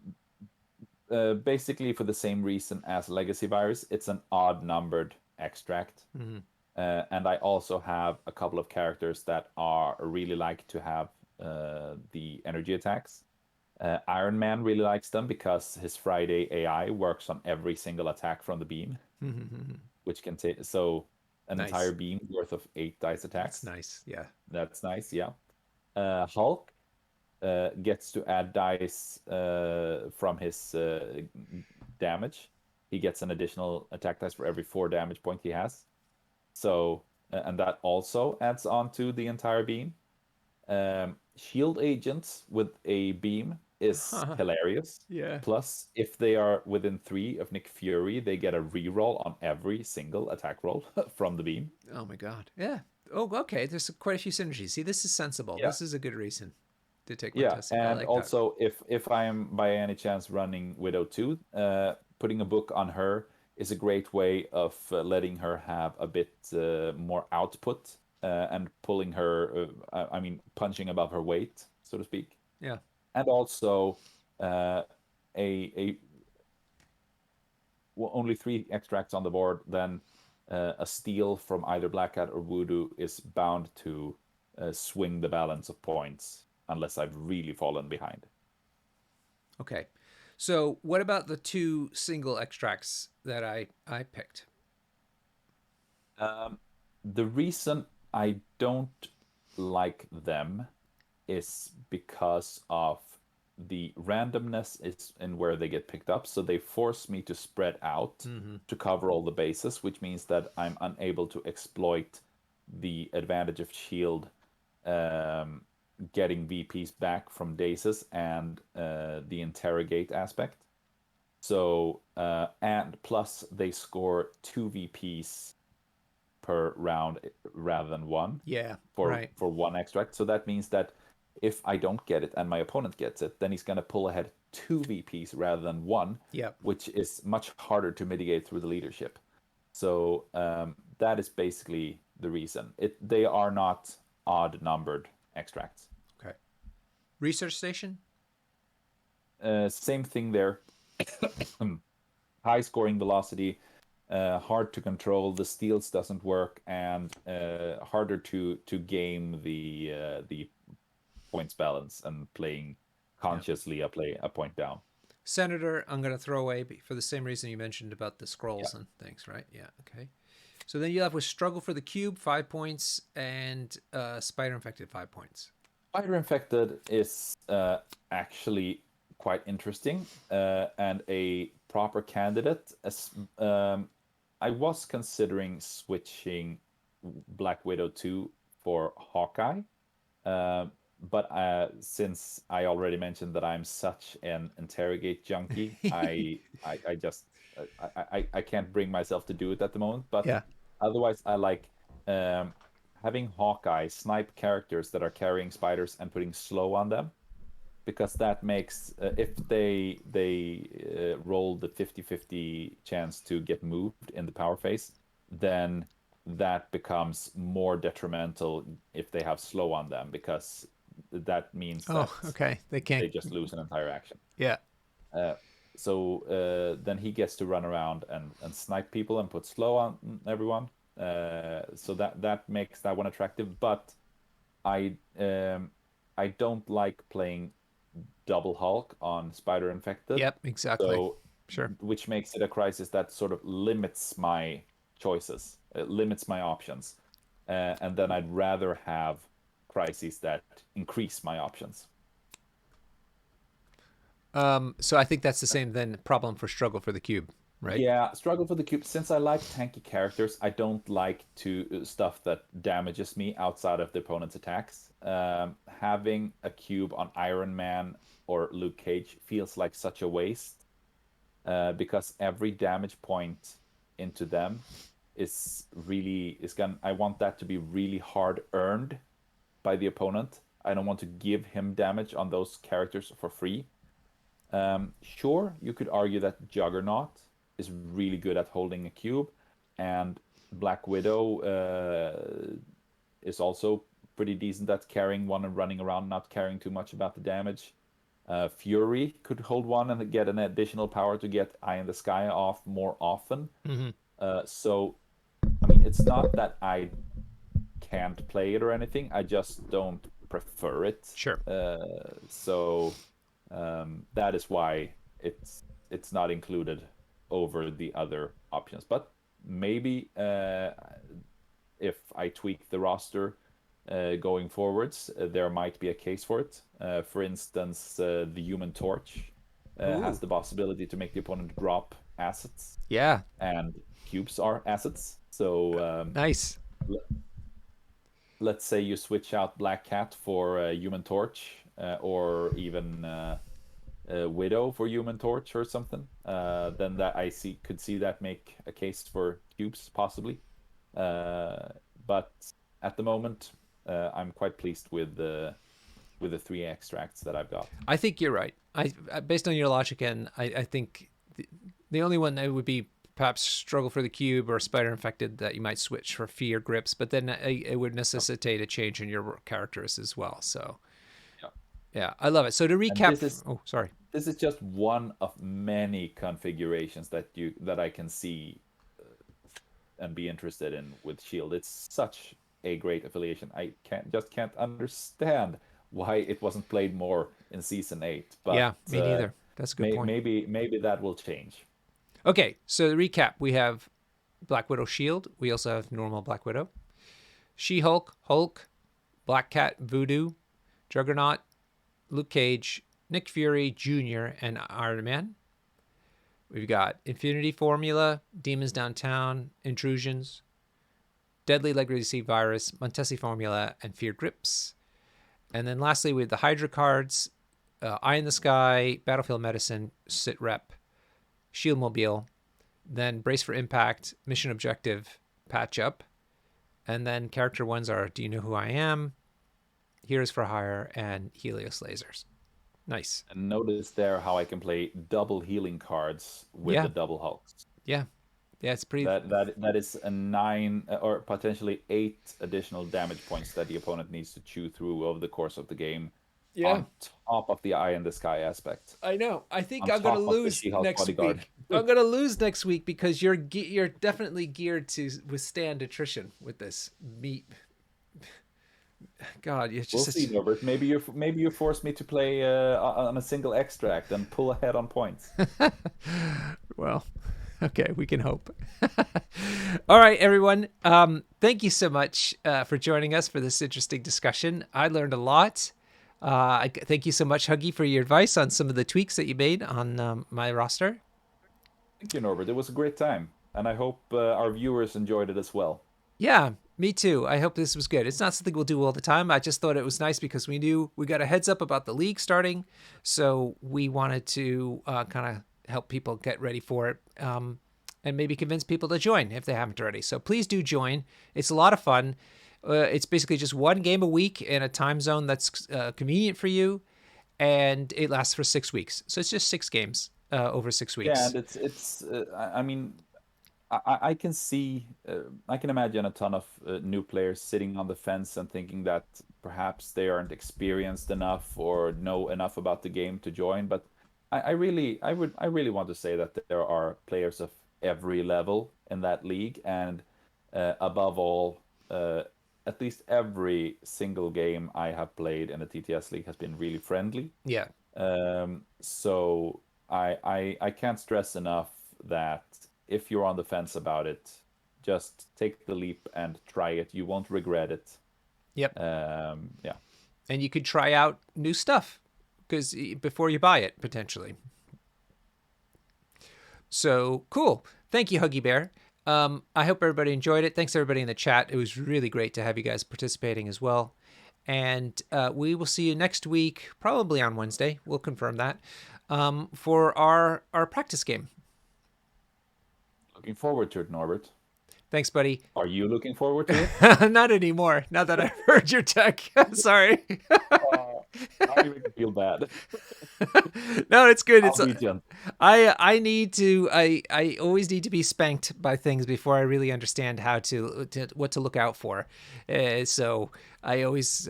B: Basically for the same reason as Legacy Virus, it's an odd numbered extract.
A: Mm-hmm.
B: And I also have a couple of characters that are really like to have the energy attacks. Iron Man really likes them because his Friday AI works on every single attack from the beam, which can take an entire
A: Nice.
B: beam worth of 8 dice
A: That's
B: attacks.
A: nice. Yeah.
B: That's nice, yeah. Hulk gets to add dice from his damage. He gets an additional attack dice for every 4 damage point he has. So, and that also adds on to the entire beam. Shield agents with a beam is hilarious.
A: Yeah.
B: Plus, if they are within 3 of Nick Fury, they get a reroll on every single attack roll from the beam.
A: Oh my god. Yeah. Oh, okay. There's quite a few synergies. See, this is sensible.
B: Yeah.
A: This is a good reason to take one
B: Yeah,
A: testing. I
B: and
A: like that.
B: also if I am by any chance running Widow 2, putting a book on her is a great way of letting her have a bit more output and pulling her, I mean, punching above her weight, so to speak.
A: Yeah.
B: And also, uh, a well, only 3 extracts on the board, then a steal from either Black Cat or Voodoo is bound to swing the balance of points unless I've really fallen behind.
A: Okay. So, what about the two single extracts that I picked?
B: Um, the reason I don't like them is because of the randomness is in where they get picked up. So they force me to spread out
A: Mm-hmm.
B: to cover all the bases, which means that I'm unable to exploit the advantage of shield um, getting VPs back from dazes and the interrogate aspect. So and plus they score 2 VPs per round rather than one
A: Yeah.
B: for
A: Right.
B: 1 extract. So that means that if I don't get it and my opponent gets it, then he's going to pull ahead 2 VPs rather than one,
A: Yep.
B: which is much harder to mitigate through the leadership. So that is basically the reason. They are not odd numbered extracts.
A: Okay. Research station.
B: Same thing there. High scoring velocity, hard to control. The steals doesn't work, and harder to game the points balance and playing
A: Yep.
B: consciously a point down.
A: Senator, I'm going to throw away for the same reason you mentioned about the
B: Yeah.
A: scrolls and things, right? Yeah. Okay. So then you have with struggle for the cube, 5 points, and spider infected, 5 points.
B: Spider Infected is actually quite interesting and a proper candidate. As I was considering switching Black Widow 2 for Hawkeye, uh, but since I already mentioned that I'm such an interrogate junkie, I just I can't bring myself to do it at the moment. But
A: Yeah.
B: otherwise, I like um, having Hawkeye snipe characters that are carrying spiders and putting slow on them because that makes if they roll the 50-50 chance to get moved in the power phase, then that becomes more detrimental if they have slow on them because that means
A: Oh,
B: that
A: okay. They can't.
B: they just lose an entire action.
A: Yeah.
B: Uh, so then he gets to run around and snipe people and put slow on everyone. So that makes that one attractive. But I I don't like playing double Hulk on Spider Infected.
A: Yep. Exactly.
B: So
A: Sure.
B: which makes it a crisis that sort of limits my choices, limits my options. And then I'd rather have crises that increase my options.
A: So I think that's the same then problem for struggle for the cube, right?
B: Yeah, struggle for the cube. Since I like tanky characters, I don't like to stuff that damages me outside of the opponent's attacks. Having a cube on Iron Man or Luke Cage feels like such a waste because every damage point into them is gonna. I want that to be really hard earned by the opponent. I don't want to give him damage on those characters for free. Sure, you could argue that Juggernaut is really good at holding a cube, and Black Widow is also pretty decent at carrying one and running around, not caring too much about the damage. Fury could hold one and get an additional power to get Eye in the Sky off more often.
A: Mm-hmm.
B: So, I mean, it's not that I can't play it or anything. I just don't prefer it.
A: Sure.
B: So that is why it's not included over the other options. But maybe if I tweak the roster going forwards, there might be a case for it. For instance, the Human Torch has
A: Ooh.
B: the possibility to make the opponent drop assets,
A: Yeah.
B: and cubes are assets. So
A: Nice.
B: let's say you switch out Black Cat for Human Torch, or even Widow for Human Torch or something, then that I could see that make a case for cubes possibly. But at the moment, I'm quite pleased with the three extracts that I've got.
A: I think you're right. Based on your logic, and I think the only one that would be perhaps Struggle for the Cube or Spider Infected that you might switch for Fear Grips, but then it would necessitate a change in your characters as well. So
B: Yeah.
A: yeah, I love it. So to
B: And
A: recap, oh sorry,
B: this is just one of many configurations that I can see and be interested in with Shield. It's such a great affiliation. I can't understand why it wasn't played more in season 8.
A: Yeah,
B: But
A: me neither. That's a good point.
B: maybe that will change.
A: Okay, so to recap, we have Black Widow Shield. We also have normal Black Widow, She-Hulk, Hulk, Black Cat, Voodoo, Juggernaut, Luke Cage, Nick Fury Jr., and Iron Man. We've got Infinity Formula, Demons Downtown, Intrusions, Deadly Legacy Virus, Montesi Formula, and Fear Grips. And then lastly, we have the Hydra cards, Eye in the Sky, Battlefield Medicine, Sit Rep, Shield Mobile, then Brace for Impact, Mission Objective, Patch Up. And then character ones are Do You Know Who I Am, Heroes for Hire, and Helios Lasers. Nice.
B: And notice there how I can play double healing cards with the double Hulks.
A: Yeah. Yeah, it's pretty.
B: That is a 9 or potentially 8 additional damage points that the opponent needs to chew through over the course of the game.
A: Yeah.
B: On top of the Eye in the Sky aspect.
A: I know. I think
B: On
A: I'm going to
B: top of the
A: lose
B: She-Hulk
A: next
B: bodyguard.
A: week. I'm going to lose next week because you're definitely geared to withstand attrition with this meat. God, it's
B: We'll
A: just
B: see, Norbert. Maybe you force me to play on a single extract and pull ahead on points.
A: Well, okay, we can hope. All right, everyone. Thank you so much for joining us for this interesting discussion. I learned a lot. Thank you so much, Huggy, for your advice on some of the tweaks that you made on my roster.
B: Thank you, Norbert. It was a great time, and I hope our viewers enjoyed it as well.
A: Yeah, me too. I hope this was good. It's not something we'll do all the time. I just thought it was nice because we knew we got a heads up about the league starting, so we wanted to kind of help people get ready for it, and maybe convince people to join if they haven't already. So please do join. It's a lot of fun. It's basically just one game a week in a time zone that's convenient for you, and it lasts for 6 weeks. So it's just 6 games over 6 weeks.
B: Yeah, and it's. I mean, I can see, I can imagine a ton of new players sitting on the fence and thinking that perhaps they aren't experienced enough or know enough about the game to join. But I really want to say that there are players of every level in that league, and above all, at least every single game I have played in the TTS League has been really friendly.
A: Yeah.
B: So I can't stress enough that if you're on the fence about it, just take the leap and try it. You won't regret it.
A: Yep.
B: Yeah.
A: And you could try out new stuff because before you buy it, potentially. So cool. Thank you, Huggy Bear. I hope everybody enjoyed it. Thanks everybody in the chat. It was really great to have you guys participating as well. And we will see you next week, probably on Wednesday. We'll confirm that, for our practice game.
B: Looking forward to it, Norbert.
A: Thanks, buddy.
B: Are you looking forward to it?
A: Not anymore. Now that I've heard your tech. Sorry.
B: I even feel bad.
A: No, it's good. I need to. I always need to be spanked by things before I really understand how to what to look out for. So I always.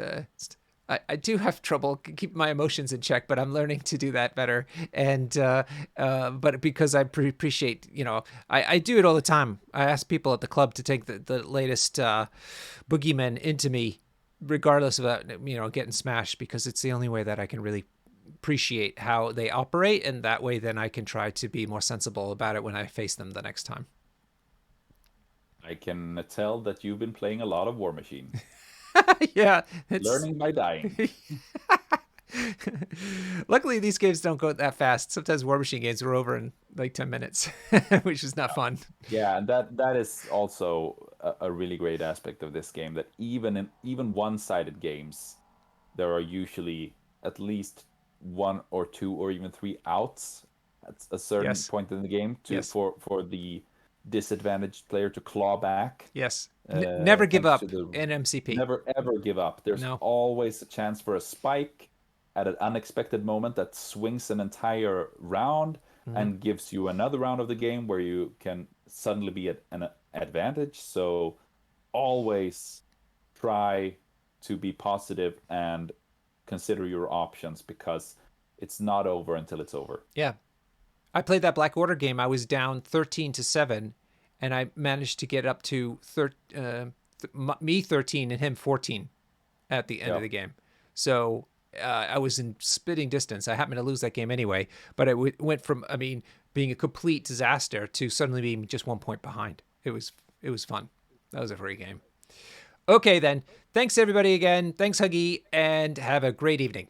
A: I do have trouble keeping my emotions in check, but I'm learning to do that better. And but because I appreciate, I do it all the time. I ask people at the club to take the latest boogeymen into me, regardless of getting smashed, because it's the only way that I can really appreciate how they operate, and that way then I can try to be more sensible about it when I face them the next time.
B: I can tell that you've been playing a lot of War Machine.
A: Yeah.
B: Learning by dying.
A: Luckily, these games don't go that fast. Sometimes War Machine games are over in like 10 minutes, which is not fun.
B: Yeah, and that is also a really great aspect of this game, that even one-sided games, there are usually at least one or two or even three outs at a certain
A: Yes.
B: point in the game
A: Yes.
B: for the disadvantaged player to claw back.
A: Yes. Never give
B: Thanks to
A: up
B: the
A: in MCP.
B: never ever give up. There's
A: No.
B: always a chance for a spike at an unexpected moment that swings an entire round
A: Hmm.
B: and gives you another round of the game where you can suddenly be at an advantage. So always try to be positive and consider your options, because it's not over until it's over.
A: Yeah. I played that Black Order game. I was down 13-7, and I managed to get up to me 13 and him 14 at the end of
B: Yeah.
A: the game. So I was in spitting distance. I happened to lose that game anyway, but it went from, I mean, being a complete disaster to suddenly being just 1 point behind. It was fun. That was a free game. Okay, then. Thanks everybody again. Thanks, Huggy, and have a great evening.